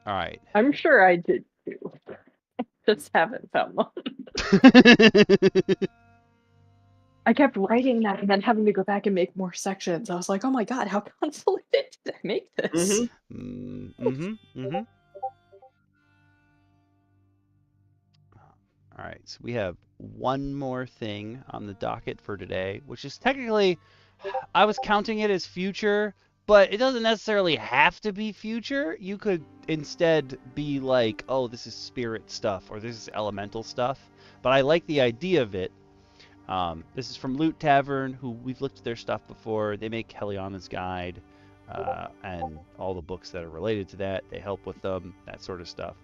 All right. I'm sure I did too. Just haven't found one. I kept writing that and then having to go back and make more sections. I was like, oh my god, how convoluted did I make this? All right, so we have one more thing on the docket for today, which is technically, I was counting it as future, but it doesn't necessarily have to be future. You could instead be like, oh, this is spirit stuff, or this is elemental stuff. But I like the idea of it. This is from Loot Tavern, who we've looked at their stuff before. They make Heliana's Guide and all the books that are related to that. They help with them, that sort of stuff.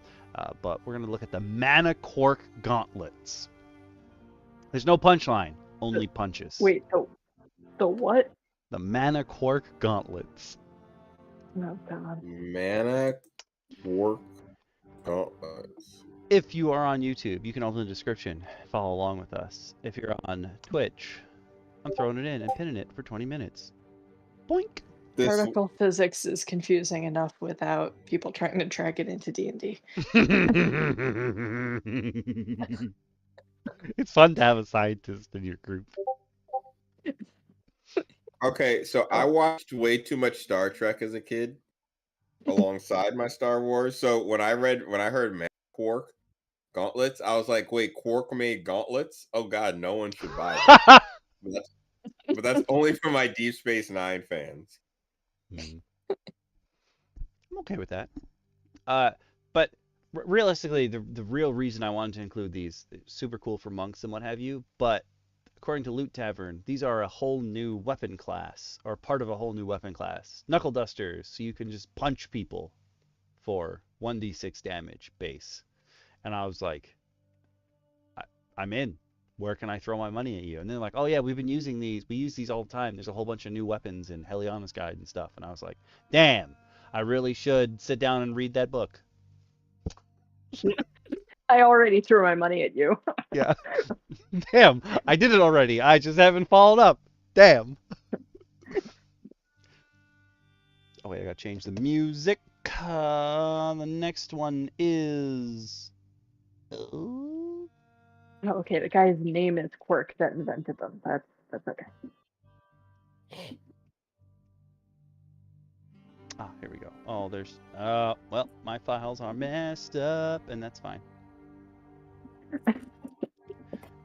But we're going to look at the Manaquark Gauntlets. There's no punchline, only punches. Wait, the what? The Manaquark Gauntlets. Oh god. Manaquark Gauntlets. If you are on YouTube, you can open the description, follow along with us. If you're on Twitch, I'm throwing it in and pinning it for 20 minutes. Boink! Particle physics is confusing enough without people trying to drag it into D&D. It's fun to have a scientist in your group. Okay, so I watched way too much Star Trek as a kid alongside my Star Wars. So when I heard Manaquark Gauntlets, I was like, wait, Quark made gauntlets? Oh god, no one should buy that. but that's only for my Deep Space Nine fans. I'm okay with that. But realistically, the real reason I wanted to include these, super cool for monks and what have you, but according to Loot Tavern, these are a whole new weapon class, or part of a whole new weapon class. Knuckle Dusters, so you can just punch people for 1d6 damage base. And I was like, I'm in. Where can I throw my money at you? And they're like, oh yeah, we've been using these. We use these all the time. There's a whole bunch of new weapons in Heliana's Guide and stuff. And I was like, damn, I really should sit down and read that book. I already threw my money at you. Yeah. Damn, I did it already. I just haven't followed up. Damn. Oh wait, I gotta change the music. The next one is... Oh, okay, the guy's name is Quirk that invented them. That's okay. Ah, here we go. Oh, Oh, there's well, my files are messed up, and that's fine.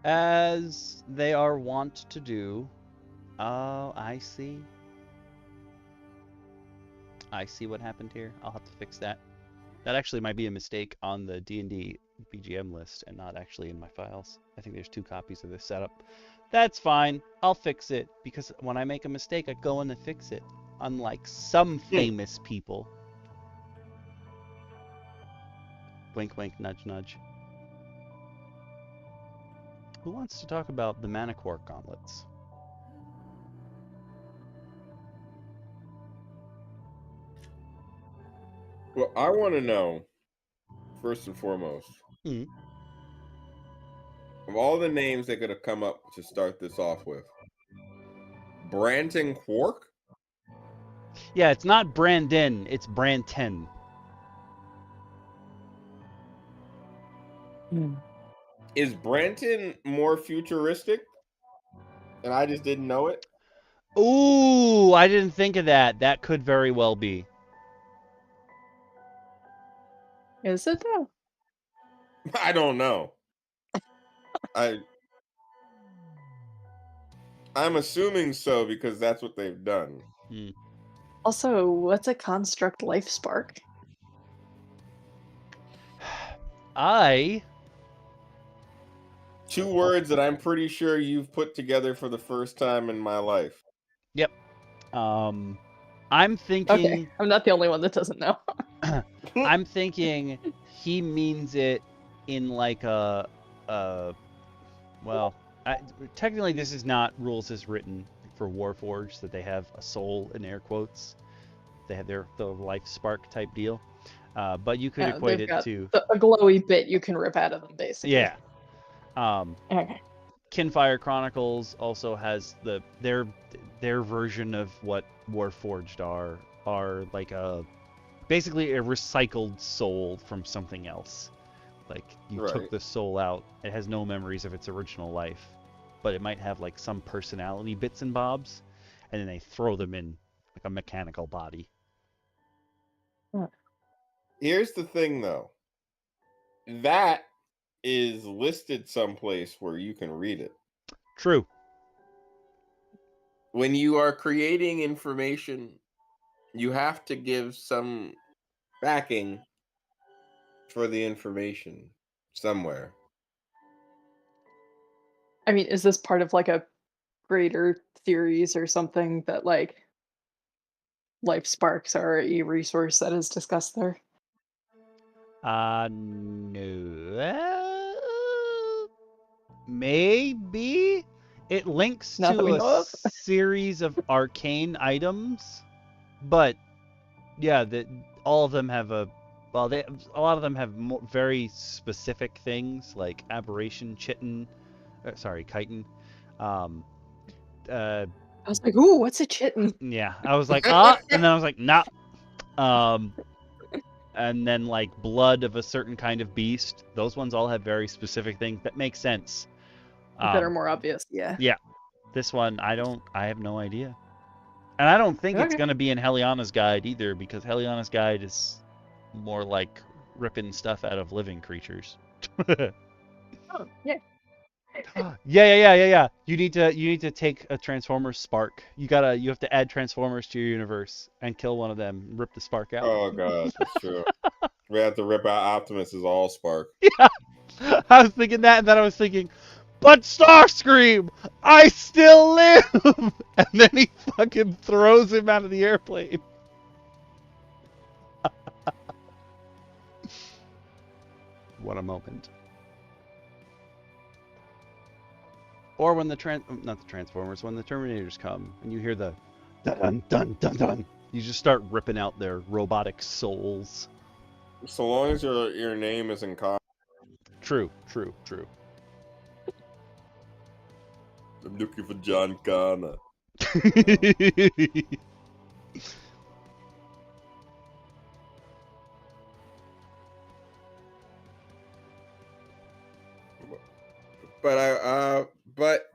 As they are wont to do. Oh, I see. I see what happened here. I'll have to fix that. That actually might be a mistake on the D&D BGM list and not actually in my files. I think there's 2 copies of this setup. That's fine. I'll fix it because when I make a mistake, I go in and fix it. Unlike some famous people. Wink, wink, nudge, nudge. Who wants to talk about the Manaquark Gauntlets? Well, I want to know, first and foremost, Hmm. of all the names they could have come up to start this off with, Manaquark? Yeah, it's not Brandon, it's Branton. Is Branton more futuristic? And I just didn't know it? Ooh, I didn't think of that. That could very well be. Is it though? I don't know. I'm assuming so because that's what they've done. Hmm. Also, what's a construct life spark? I 2 words that I'm pretty sure you've put together for the first time in my life. Yep. I'm thinking. Okay, I'm not the only one that doesn't know. I'm thinking he means it in like well, technically this is not rules as written for Warforged that they have a soul in air quotes. They have the life spark type deal. But you could equate they've it got to a glowy bit you can rip out of them, basically. yeah. Okay. Kinfire Chronicles also has their version of what Warforged are like basically a recycled soul from something else. Like you took the soul out. It has no memories of its original life, but it might have like some personality bits and bobs, and then they throw them in like a mechanical body. Here's the thing though. That is listed someplace where you can read it. True. When you are creating information, you have to give some backing for the information somewhere. I mean, is this part of like a greater theories or something that like life sparks are a resource that is discussed there? No. Maybe it links Not that to we a know of. series of arcane items, but yeah, all of them have a lot of them have very specific things like aberration, chitin, chitin. I was like, ooh, what's a chitin? Yeah, I was like, and then I was like, nah. And then like blood of a certain kind of beast. Those ones all have very specific things that make sense. That are more obvious, yeah. Yeah. This one, I have no idea. And I don't think it's Okay. going to be in Heliana's guide either, because Heliana's guide is more like ripping stuff out of living creatures. Oh, yeah. Yeah. You need to take a Transformers spark. You have to add Transformers to your universe and kill one of them, and rip the spark out. Oh god, that's true. We have to rip out Optimus as all spark. Yeah. I was thinking that, and then I was thinking, but Starscream, I still live! And then he fucking throws him out of the airplane. What a moment. Or when not the Transformers, when the Terminators come and you hear the dun dun dun dun, you just start ripping out their robotic souls. So long as your name is in common. True. I'm looking for John Connor. But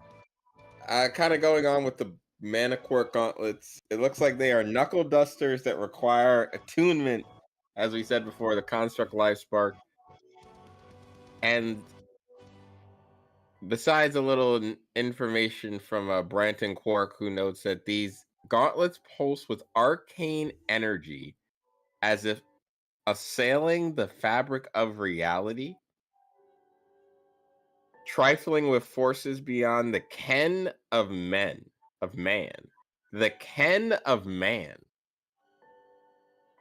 kind of going on with the Manaquark gauntlets. It looks like they are knuckle dusters that require attunement, as we said before, the construct life spark. And besides a little information from Branton Quark, who notes that these gauntlets pulse with arcane energy as if assailing the fabric of reality, trifling with forces beyond the ken of man. The ken of man.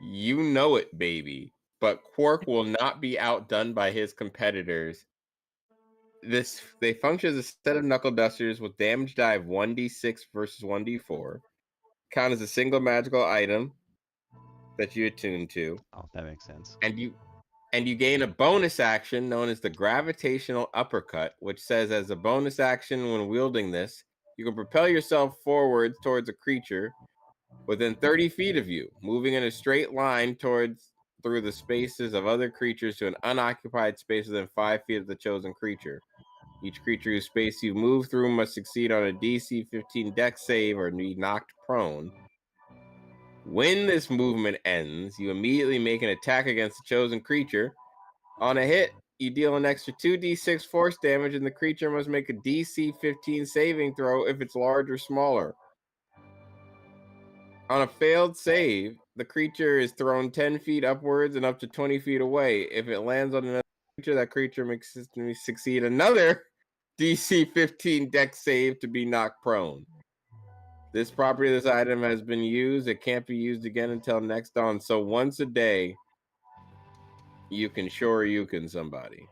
You know it, baby. But Quark will not be outdone by his competitors. They function as a set of knuckle dusters with damage die of 1d6 versus 1d4. Count as a single magical item that you attune to. Oh, that makes sense. And you gain a bonus action known as the gravitational uppercut, which says as a bonus action when wielding this, you can propel yourself forward towards a creature within 30 feet of you, moving in a straight line through the spaces of other creatures to an unoccupied space within 5 feet of the chosen creature. Each creature whose space you move through must succeed on a DC 15 Dex save or be knocked prone. When this movement ends, you immediately make an attack against the chosen creature. On a hit, you deal an extra 2d6 force damage, and the creature must make a DC 15 saving throw if it's large or smaller. On a failed save, the creature is thrown 10 feet upwards and up to 20 feet away. If it lands on another creature, that creature makes me succeed another DC 15 Dex save to be knocked prone. This property of this item has been used. It can't be used again until next dawn. So once a day, you can somebody.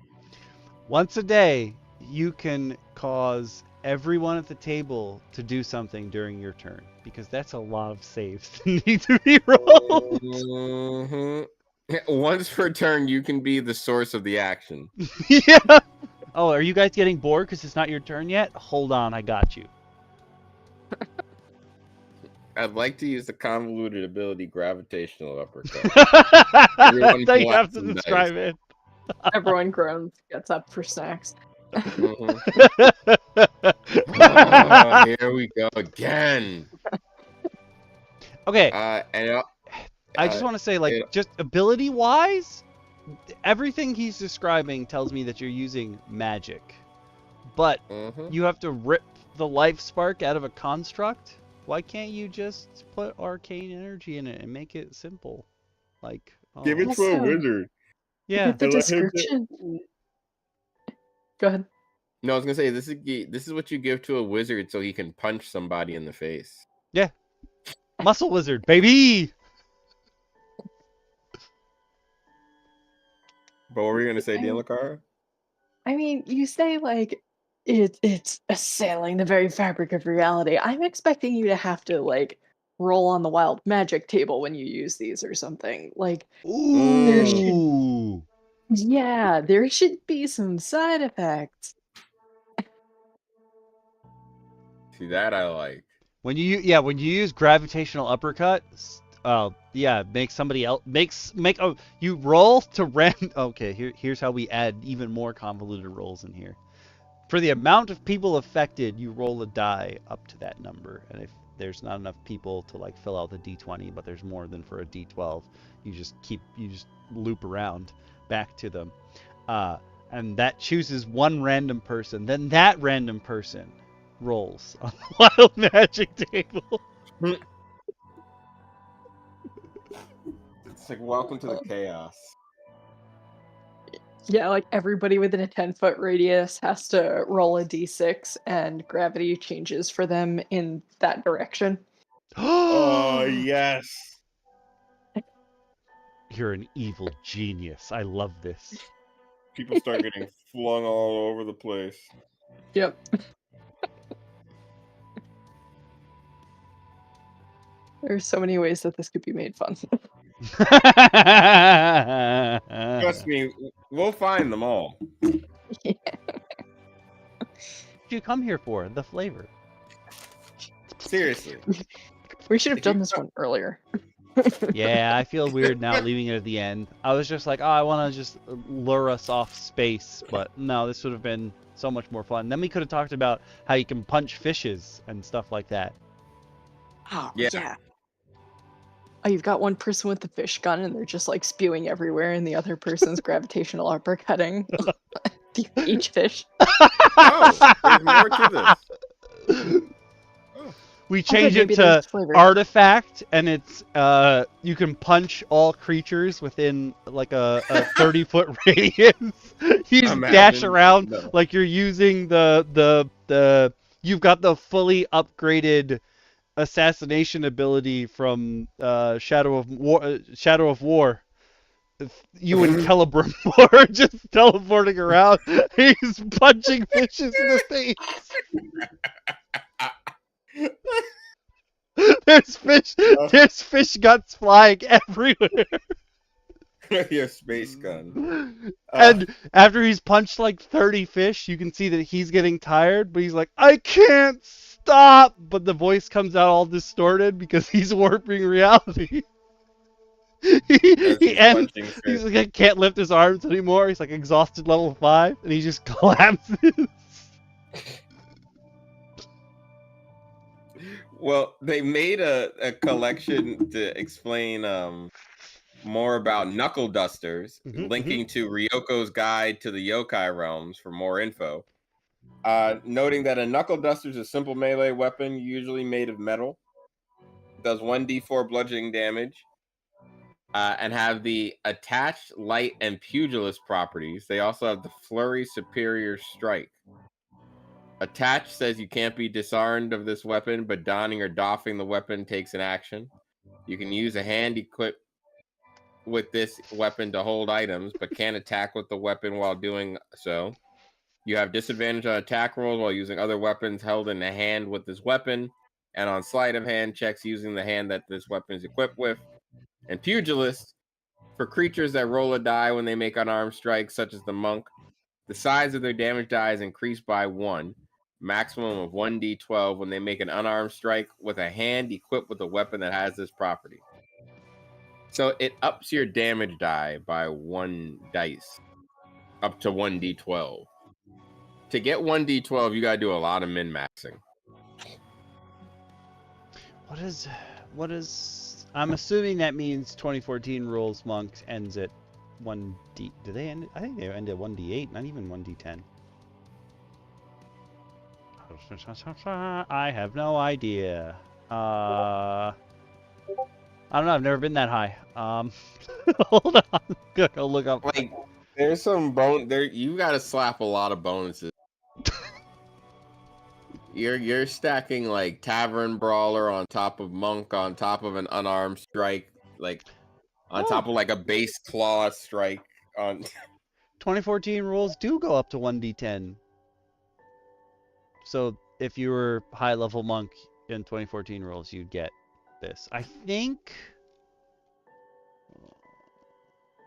Once a day, you can cause everyone at the table to do something during your turn, because that's a lot of saves that need to be rolled. Mm-hmm. Once per turn, you can be the source of the action. Yeah. Oh, are you guys getting bored because it's not your turn yet? Hold on, I got you. I'd like to use the convoluted ability gravitational uppercut. Then you have to describe it. Everyone groans, gets up for snacks. Mm-hmm. Here we go again. Okay. I just want to say, like, just ability-wise, everything he's describing tells me that you're using magic. But you have to rip the life spark out of a construct? Why can't you just put arcane energy in it and make it simple? Like, give it to a wizard. Yeah. The description. Go ahead. No, I was gonna say this is what you give to a wizard so he can punch somebody in the face. Yeah. Muscle wizard, baby. But what were you gonna say, DM Lacara? I mean, you say like it's assailing the very fabric of reality. I'm expecting you to have to like roll on the wild magic table when you use these or something. Like there should be some side effects. See, that I like. When you use gravitational uppercut, make somebody else you roll to random. Okay, here's how we add even more convoluted rolls in here. For the amount of people affected, you roll a die up to that number, and if there's not enough people to like fill out the d20, but there's more than for a d12, you just loop around back to them, and that chooses one random person. Then that random person rolls on the wild magic table. It's like welcome to the chaos. Yeah, like everybody within a 10-foot radius has to roll a d6, and gravity changes for them in that direction. Oh, yes. You're an evil genius. I love this. People start getting flung all over the place. Yep. There's so many ways that this could be made fun. Trust me, we'll find them all. Yeah. What you come here for? The flavor. Seriously. We should have done this one earlier. Yeah, I feel weird now leaving it at the end. I was just like, oh, I want to just lure us off space, but no, this would have been so much more fun. Then we could have talked about how you can punch fishes and stuff like that. Oh, Yeah. yeah. Oh, you've got one person with the fish gun, and they're just like spewing everywhere, and the other person's gravitational uppercutting each fish. Oh, there's more to this. Oh. We Oh, change good, it maybe there's to flavor. artifact, and it's you can punch all creatures within like a 30-foot radius. You just dash Imagine- around no. like you're using the you've got the fully upgraded assassination ability from Shadow of War. You and Celebrum are just teleporting around. He's punching fishes in the face. There's fish guts flying everywhere. Your space gun. And after he's punched like 30 fish, you can see that he's getting tired, but he's like, I can't stop. But the voice comes out all distorted because he's warping reality. He ends, he's like, I can't lift his arms anymore. He's like exhausted level 5, and he just collapses. Well, they made a collection to explain more about knuckle dusters, linking to Ryoko's Guide to the Yokai Realms for more info. Noting that a knuckle duster is a simple melee weapon, usually made of metal. Does 1d4 bludgeoning damage. And have the attached, light, and pugilist properties. They also have the flurry superior strike. Attached says you can't be disarmed of this weapon, but donning or doffing the weapon takes an action. You can use a hand equipped with this weapon to hold items, but can't attack with the weapon while doing so. You have disadvantage on attack rolls while using other weapons held in the hand with this weapon, and on sleight of hand checks using the hand that this weapon is equipped with. And pugilist, for creatures that roll a die when they make unarmed strikes, such as the monk, the size of their damage die is increased by 1, maximum of 1d12 when they make an unarmed strike with a hand equipped with a weapon that has this property. So it ups your damage die by 1 dice, up to 1d12. To get 1d12, you gotta do a lot of min-maxing. What is I'm assuming that means 2014 rules monks ends at 1d. Do they end? I think they end at 1d8, not even 1d10. I have no idea. I don't know. I've never been that high. Hold on. Go look up. Like, there's some bone there. You gotta slap a lot of bonuses. You're stacking like Tavern Brawler on top of Monk on top of an unarmed strike, like on top of like a base claw strike on 2014 rules do go up to 1d10. So if you were high level monk in 2014 rules, you'd get this. I think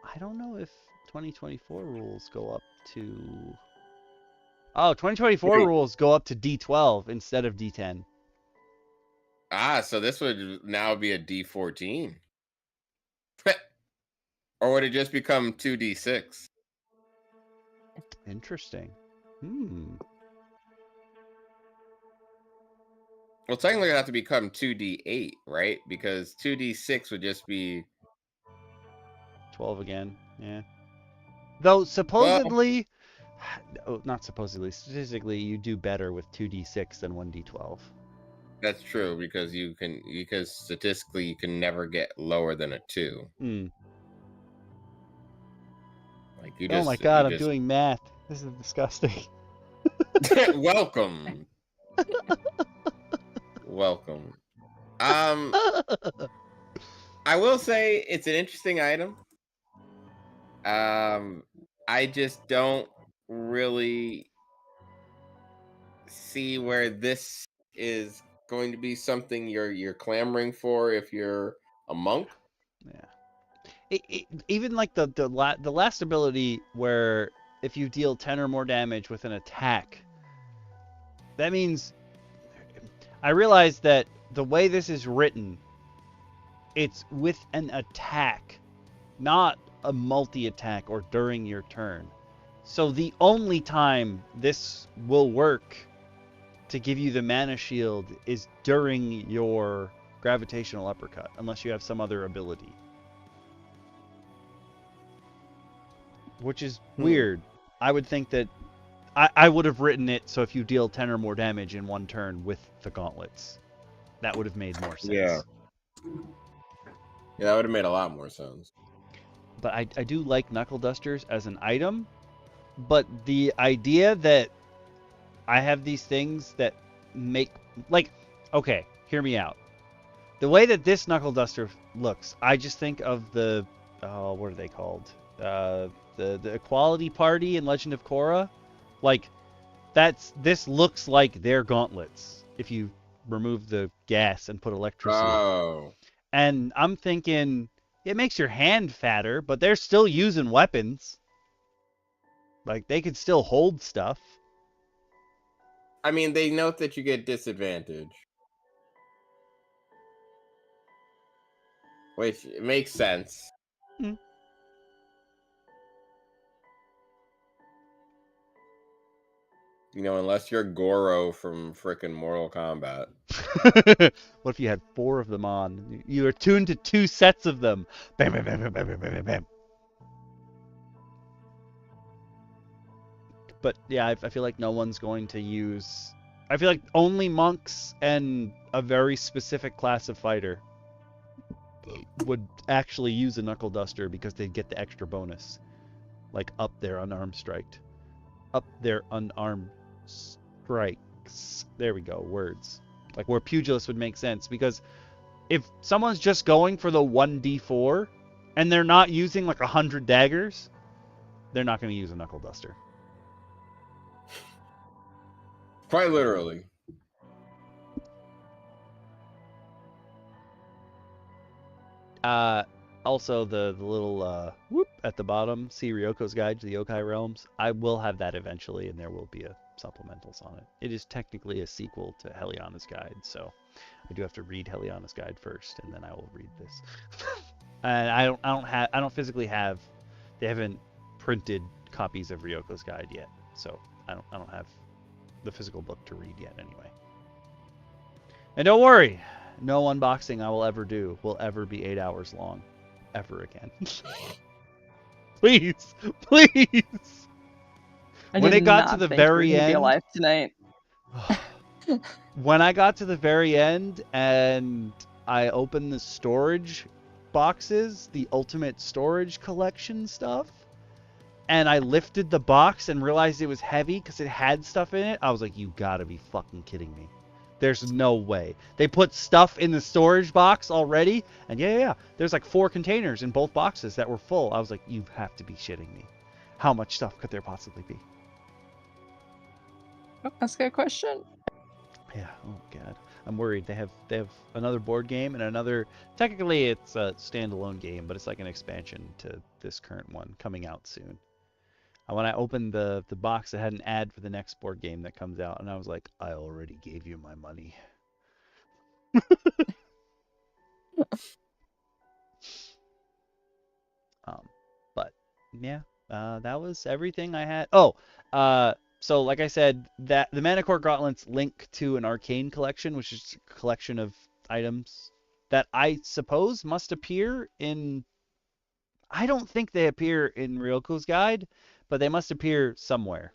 I don't know if 2024 rules go up to. Oh, 2024 rules go up to D12 instead of D10. so this would now be a D14. Or would it just become 2d6? Interesting. Well, technically it'd have to become 2d8, right? Because 2d6 would just be 12 again. Yeah. Though supposedly, not supposedly, statistically, you do better with 2d6 than 1d12. That's true because statistically you can never get lower than a 2. Like you just. Oh my god, I'm doing math. This is disgusting. Welcome. Welcome. I will say it's an interesting item. I just don't really see where this is going to be something you're clamoring for if you're a monk. Yeah. Even like the last ability where if you deal 10 or more damage with an attack, that means I realize that the way this is written, it's with an attack, not a multi-attack or during your turn. So the only time this will work to give you the mana shield is during your gravitational uppercut, unless you have some other ability. Which is weird. I would think that I would have written it so if you deal 10 or more damage in one turn with the gauntlets. That would have made more sense. Yeah. Yeah, that would have made a lot more sense. But I do like knuckle dusters as an item. But the idea that I have these things that make, like, okay, hear me out. The way that this knuckle duster looks, I just think of the, what are they called? The Equality Party in Legend of Korra. Like, this looks like their gauntlets if you remove the gas and put electricity. Oh. And I'm thinking it makes your hand fatter, but they're still using weapons. Like, they could still hold stuff. I mean, they note that you get disadvantage. Which makes sense. Hmm. You know, unless you're Goro from frickin' Mortal Kombat. What if you had 4 of them on? You are tuned to 2 sets of them. Bam, bam, bam, bam, bam, bam, bam, bam. But yeah, I feel like no one's going to use... I feel like only monks and a very specific class of fighter would actually use a knuckle duster because they'd get the extra bonus. Like, up their unarmed strike. Up their unarmed strikes. There we go, words. Like, where pugilist would make sense, because if someone's just going for the 1d4 and they're not using like 100 daggers, they're not going to use a knuckle duster. Quite literally. Also, the little whoop at the bottom, see Ryoko's Guide to the Yokai Realms. I will have that eventually, and there will be a supplementals on it. It is technically a sequel to Heliana's Guide, so I do have to read Heliana's Guide first, and then I will read this. And I don't physically have. They haven't printed copies of Ryoko's Guide yet, so I don't have the physical book to read yet anyway. And don't worry, no unboxing I will ever do will ever be 8 hours long, ever again. Please, please. When it got to the very end, be alive tonight. When I got to the very end and I opened the storage boxes, the Ultimate Storage Collection stuff, and I lifted the box and realized it was heavy because it had stuff in it, I was like, you gotta be fucking kidding me. There's no way. They put stuff in the storage box already, and yeah. There's like 4 containers in both boxes that were full. I was like, you have to be shitting me. How much stuff could there possibly be? Ask a question. Yeah, oh god. I'm worried. They have another board game and another, technically it's a standalone game, but it's like an expansion to this current one coming out soon. When I opened the box, it had an ad for the next board game that comes out, and I was like, I already gave you my money. But yeah, that was everything I had. So like I said, that the Manaquark Gauntlets link to an arcane collection, which is a collection of items that I suppose must appear in. I don't think they appear in Ryoko's Guide, but they must appear somewhere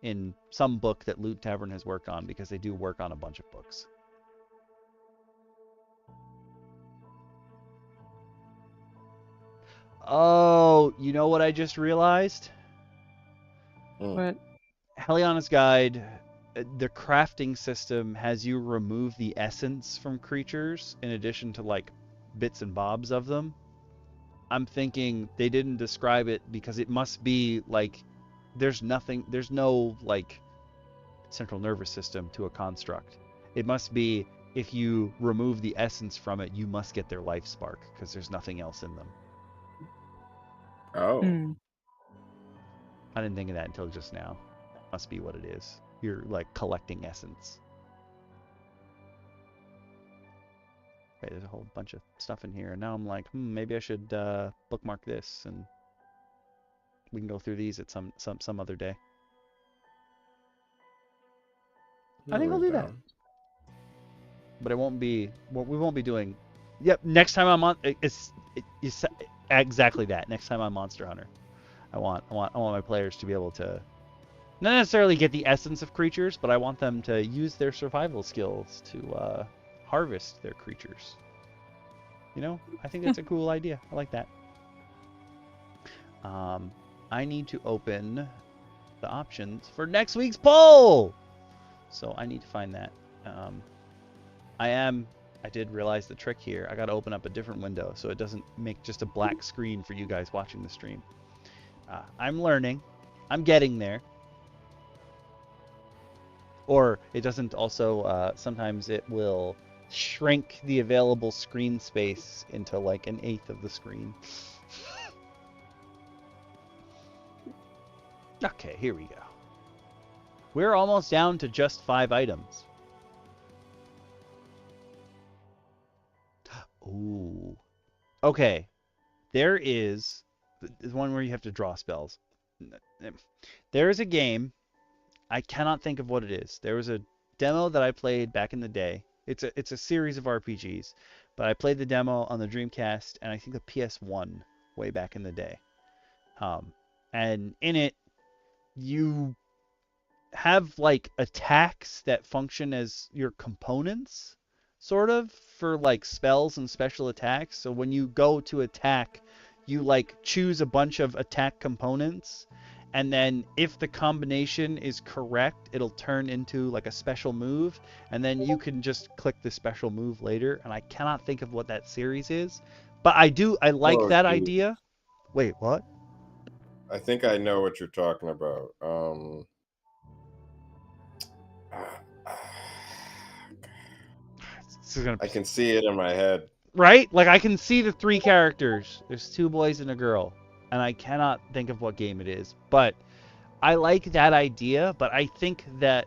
in some book that Loot Tavern has worked on, because they do work on a bunch of books. Oh, you know what I just realized? What? Heliana's Guide, the crafting system has you remove the essence from creatures in addition to like bits and bobs of them. I'm thinking they didn't describe it because it must be like there's no like central nervous system to a construct. It must be if you remove the essence from it, you must get their life spark because there's nothing else in them. Oh. I didn't think of that until just now. Must be what it is. You're like collecting essence. Okay, there's a whole bunch of stuff in here, and now I'm like, maybe I should bookmark this, and we can go through these at some other day. I think I'll do that. but it won't be. We won't be doing. Yep. Next time I'm on, it's exactly that. Next time I'm Monster Hunter, I want my players to be able to not necessarily get the essence of creatures, but I want them to use their survival skills to harvest their creatures. You know, I think that's a cool idea. I like that. I need to open the options for next week's poll, so I need to find that. I did realize the trick here. I got to open up a different window so it doesn't make just a black screen for you guys watching the stream. I'm learning. I'm getting there. Or it doesn't also, sometimes it will shrink the available screen space into like 1/8 of the screen. Okay, here we go. We're almost down to just 5 items. Ooh. Okay. There is the one where you have to draw spells. There is a game. I cannot think of what it is. There was a demo that I played back in the day. It's a series of RPGs, but I played the demo on the Dreamcast and I think the PS1 way back in the day. And in it, you have like attacks that function as your components, sort of, for like spells and special attacks. So when you go to attack, you like choose a bunch of attack components, and then if the combination is correct, it'll turn into like a special move, and then you can just click the special move later. And I cannot think of what that series is, but I like that idea. Wait, what? I think I know what you're talking about. I can see it in my head. Right? Like, I can see the 3 characters. There's 2 boys and a girl. And I cannot think of what game it is. But I like that idea. But I think that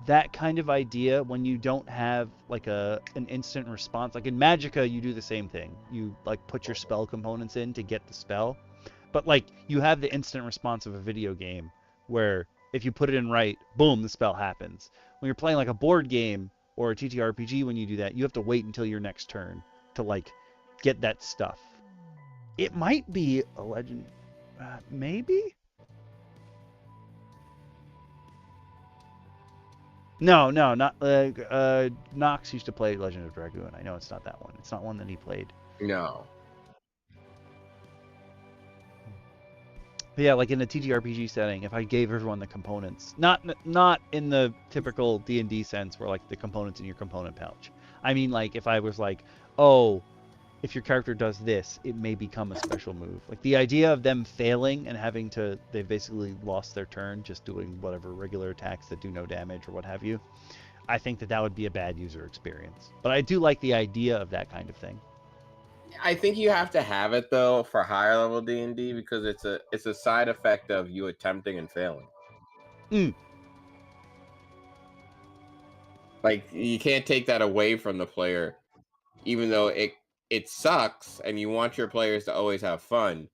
that kind of idea, when you don't have, like, an instant response. Like, in Magicka, you do the same thing. You, like, put your spell components in to get the spell. But, like, you have the instant response of a video game. Where, if you put it in right, boom, the spell happens. When you're playing, like, a board game or a TTRPG, when you do that, you have to wait until your next turn to like get that stuff. It might be a legend, maybe. No, not Nox used to play Legend of Dragoon. I know it's not that one. It's not one that he played. No. But yeah, like in a TTRPG setting, if I gave everyone the components, not in the typical D&D sense where like the components in your component pouch. I mean, like if I was like, oh, if your character does this, it may become a special move. Like the idea of them failing and having to, they've basically lost their turn just doing whatever regular attacks that do no damage or what have you. I think that would be a bad user experience. But I do like the idea of that kind of thing. I think you have to have it though for higher level D&D because it's a side effect of you attempting and failing. Like you can't take that away from the player, even though it sucks and you want your players to always have fun.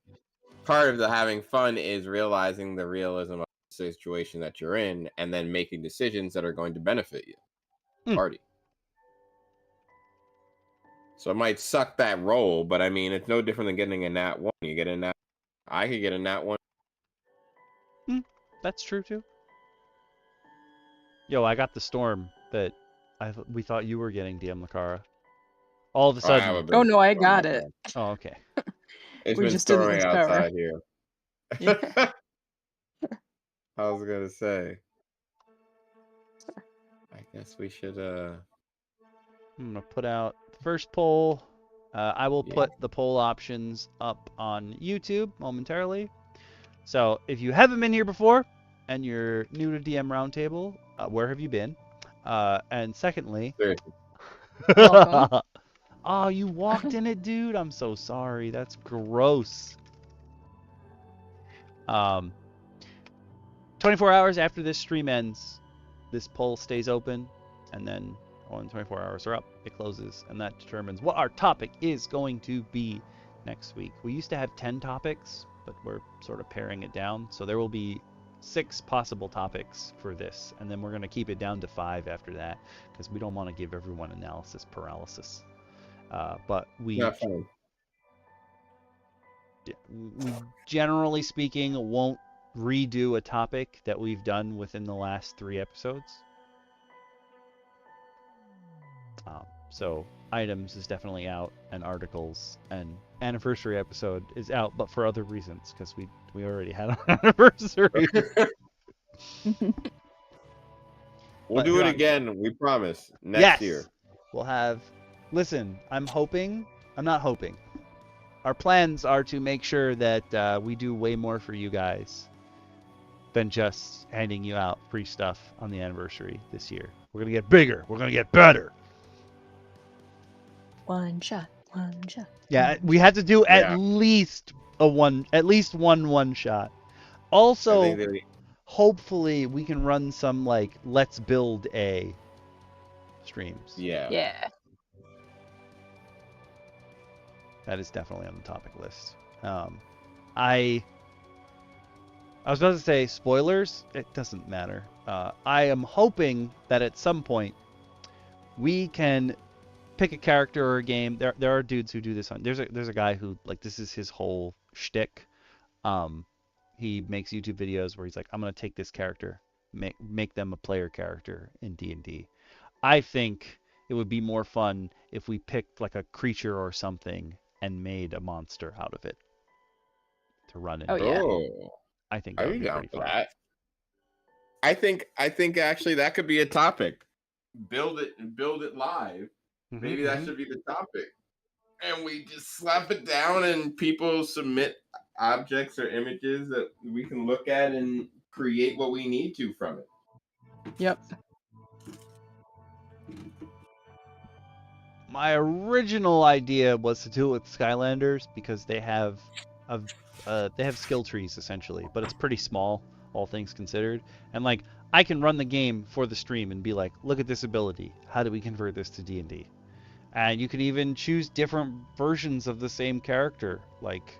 Part of the having fun is realizing the realism of the situation that you're in and then making decisions that are going to benefit you. Party. So it might suck that roll, but I mean, it's no different than getting a nat 1. You get a nat. I could get a nat 1. That's true too. Yo, I got the storm that we thought you were getting, DM Lacara. All of a sudden. Oh no, I got it. Oh, okay. It's We been just didn't storming lose power. outside here. Yeah. I was gonna say. I guess we should. I'm gonna put out the first poll. I will put the poll options up on YouTube momentarily. So if you haven't been here before and you're new to DM Roundtable, where have you been? And secondly, oh, you walked in it, dude. I'm so sorry. That's gross. 24 hours after this stream ends, this poll stays open, and then when 24 hours are up, it closes, and that determines what our topic is going to be next week. We used to have 10 topics, but we're sort of paring it down, so there will be 6 possible topics for this, and then we're going to keep it down to 5 after that because we don't want to give everyone analysis paralysis. But we Not fun. we generally speaking won't redo a topic that we've done within the last 3 episodes. So items is definitely out, and articles, and anniversary episode is out, but for other reasons because we already had an anniversary. We'll But do it Ron- again. We promise. Next year. We'll have. Listen, I'm not hoping. Our plans are to make sure that we do way more for you guys than just handing you out free stuff on the anniversary this year. We're gonna get bigger. We're gonna get better. One shot. Yeah, we had to do at Yeah. least one shot. I Also, think that hopefully we can run some like let's build a streams. yeah. Yeah. That is definitely on the topic list. I was about to say spoilers. It doesn't matter. I am hoping that at some point we can pick a character or a game. There are dudes who do this on. There's a guy who like this is his whole shtick. He makes YouTube videos where he's like, I'm gonna take this character, make them a player character in D&D. I think it would be more fun if we picked like a creature or something and made a monster out of it to run in. Oh, yeah. Oh, I think that are would you be down pretty for fun. that? I think actually that could be a topic. Build it live. Maybe that should be the topic. And we just slap it down and people submit objects or images that we can look at and create what we need to from it. Yep. My original idea was to do it with Skylanders because they have skill trees essentially, but it's pretty small, all things considered. And like I can run the game for the stream and be like, look at this ability. How do we convert this to D&D? And you can even choose different versions of the same character, like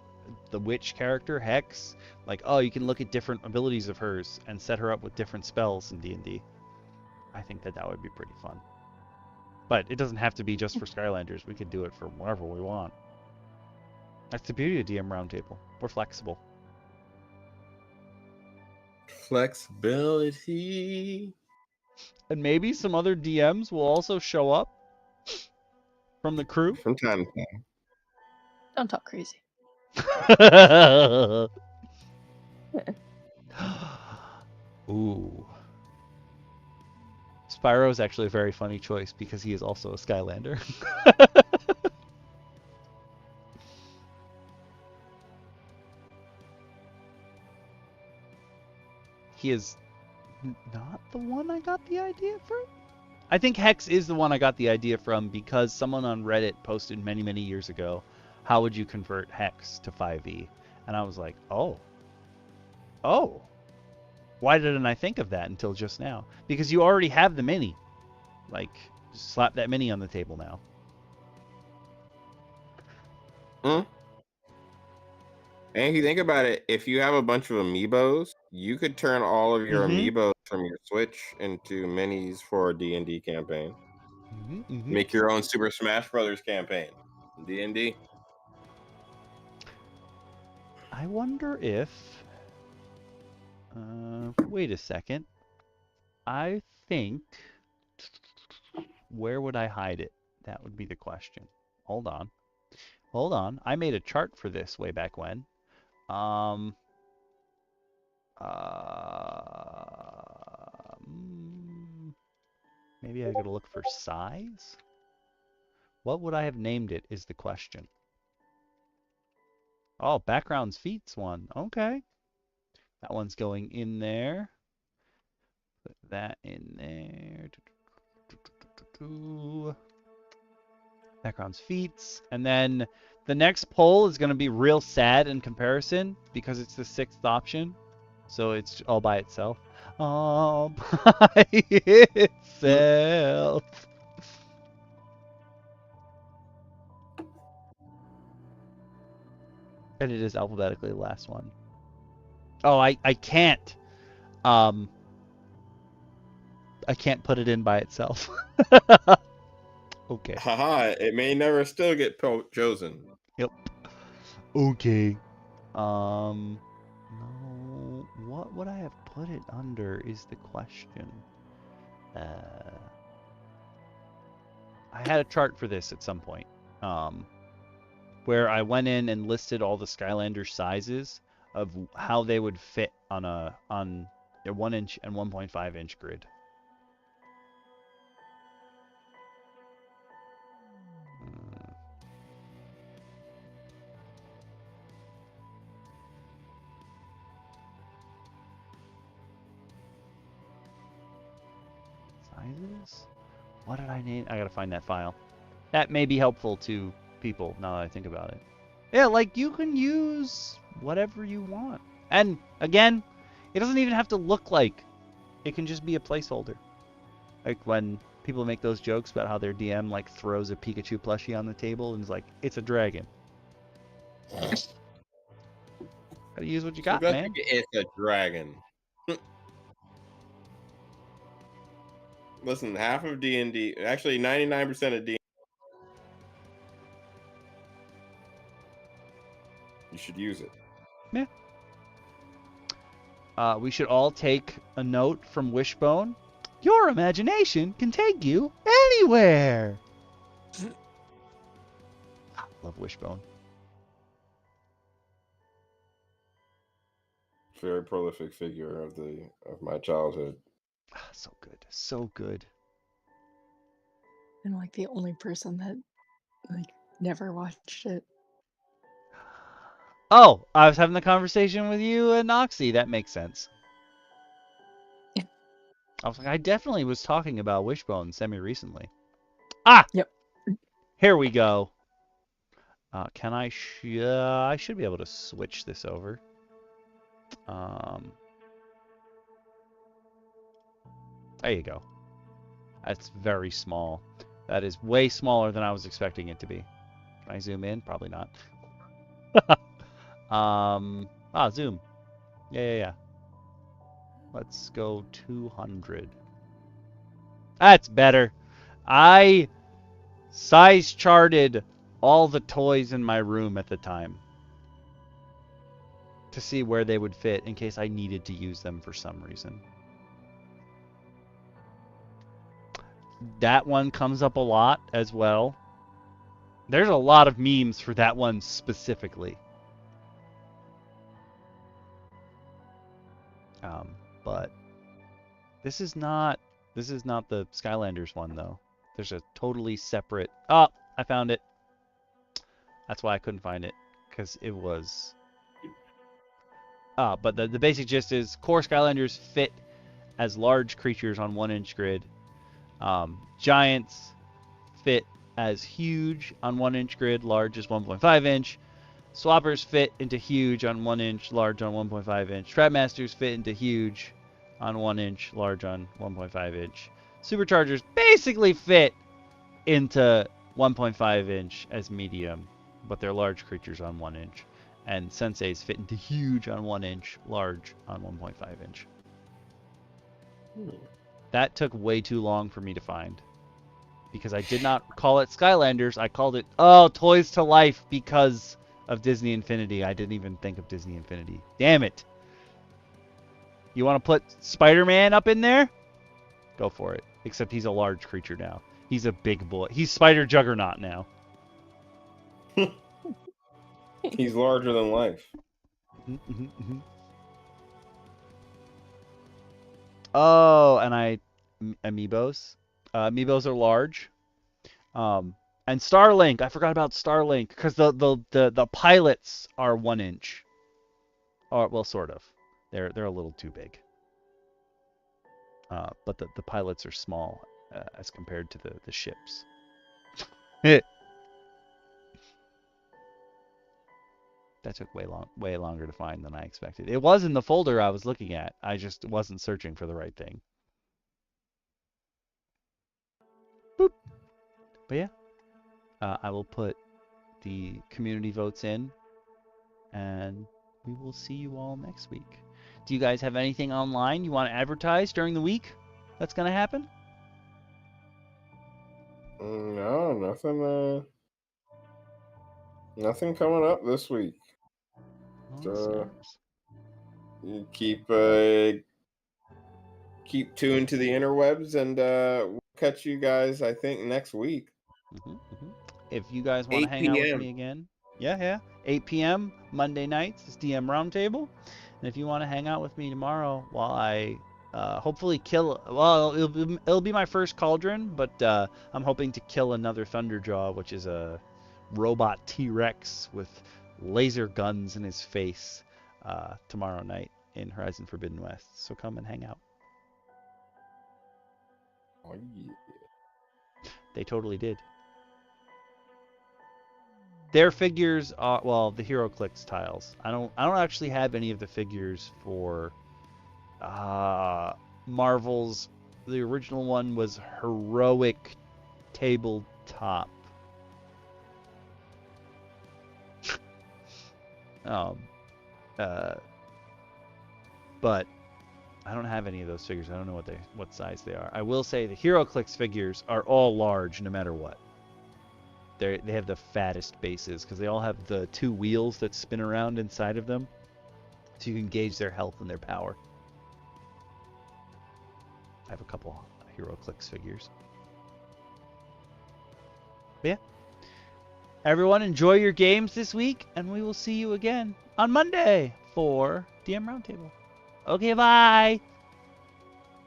the witch character Hex. Like, oh, you can look at different abilities of hers and set her up with different spells in D&D. I think that would be pretty fun. But it doesn't have to be just for Skylanders. We could do it for wherever we want. That's the beauty of DM Roundtable. We're flexible. Flexibility. And maybe some other DMs will also show up from the crew. From time to time. Don't talk crazy. Ooh. Spyro is actually a very funny choice because he is also a Skylander. He is not the one I got the idea from. I think Hex is the one I got the idea from because someone on Reddit posted many, many years ago, how would you convert Hex to 5e? And I was like, oh. Why didn't I think of that until just now? Because you already have the mini. Like, just slap that mini on the table now. And if you think about it, if you have a bunch of amiibos, you could turn all of your amiibos from your Switch into minis for a D&D campaign. Make your own Super Smash Brothers campaign. D&D. I wonder if... wait a second. I think... Where would I hide it? That would be the question. Hold on. I made a chart for this way back when. Maybe I gotta look for size? What would I have named it is the question. Oh, backgrounds feats one. Okay. That one's going in there. Put that in there. Backgrounds feats. And then the next poll is going to be real sad in comparison because it's the 6th option. So it's all by itself. All by itself. And it is alphabetically the last one. Oh, I can't. I can't put it in by itself. Okay. Haha, it may never still get chosen. Yep. Okay. No. What would I have put it under is the question. I had a chart for this at some point, where I went in and listed all the Skylander sizes of how they would fit on a 1 inch and 1.5 inch grid. Sizes? What did I name? I gotta find that file. That may be helpful to people now that I think about it. Yeah, like you can use whatever you want. And again, it doesn't even have to look like. It can just be a placeholder. Like when people make those jokes about how their DM like throws a Pikachu plushie on the table and is like, it's a dragon. Gotta use what you got, man. It's a dragon. Listen, half of D&D, actually 99% of D&D, you should use it. Yeah. We should all take a note from Wishbone. Your imagination can take you anywhere. Love Wishbone. Very prolific figure of my childhood. So good. So good. I'm like the only person that like never watched it. Oh, I was having the conversation with you and Noxie. That makes sense. Yeah. I was like, I definitely was talking about Wishbone semi-recently. Ah! Yep. Here we go. Can I... I should be able to switch this over. There you go. That's very small. That is way smaller than I was expecting it to be. Can I zoom in? Probably not. Zoom. Yeah. Let's go 200. That's better. I size charted all the toys in my room at the time to see where they would fit in case I needed to use them for some reason. That one comes up a lot as well. There's a lot of memes for that one specifically. But this is not the Skylanders one though. There's a totally separate. Oh, I found it. That's why I couldn't find it, because it was. But the basic gist is core Skylanders fit as large creatures on 1 inch grid. Giants fit as huge on 1 inch grid, large is 1.5 inch. Swappers fit into huge on 1 inch, large on 1.5 inch. Trapmasters fit into huge on 1 inch, large on 1.5 inch. Superchargers basically fit into 1.5 inch as medium, but they're large creatures on 1 inch. And Senseis fit into huge on 1 inch, large on 1.5 inch. That took way too long for me to find, because I did not call it Skylanders. I called it, Toys to Life, because of Disney Infinity. I didn't even think of Disney Infinity. Damn it. You want to put Spider-Man up in there? Go for it. Except he's a large creature now. He's a big boy. He's Spider Juggernaut now. He's larger than life. Oh, and Amiibos. Amiibos are large. And Starlink. I forgot about Starlink, because the pilots are 1 inch. Or, well, sort of. They're a little too big. But the pilots are small as compared to the ships. That took way longer to find than I expected. It was in the folder I was looking at. I just wasn't searching for the right thing. Boop. But yeah, I will put the community votes in, and we will see you all next week. Do you guys have anything online you want to advertise during the week that's going to happen? No, nothing. Nothing coming up this week. You keep tuned to the interwebs, and we'll catch you guys, I think, next week. If you guys want to 8 hang out with p.m. me again, 8 p.m. Monday nights is DM Roundtable. And if you want to hang out with me tomorrow while I hopefully kill, well, it'll be my first cauldron, but I'm hoping to kill another Thunderjaw, which is a robot T-Rex with laser guns in his face tomorrow night in Horizon Forbidden West. So come and hang out. Oh, yeah. They totally did. Their figures are, well, the HeroClix tiles. I don't actually have any of the figures for Marvel's. The original one was Heroic Tabletop. But I don't have any of those figures. I don't know what size they are. I will say the HeroClix figures are all large no matter what. They have the fattest bases because they all have the 2 wheels that spin around inside of them, so you can gauge their health and their power. I have a couple HeroClix figures. But yeah. Everyone, enjoy your games this week, and we will see you again on Monday for DM Roundtable. Okay, bye!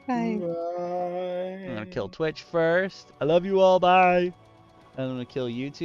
Bye. Bye. I'm gonna kill Twitch first. I love you all, bye! I'm gonna kill YouTube.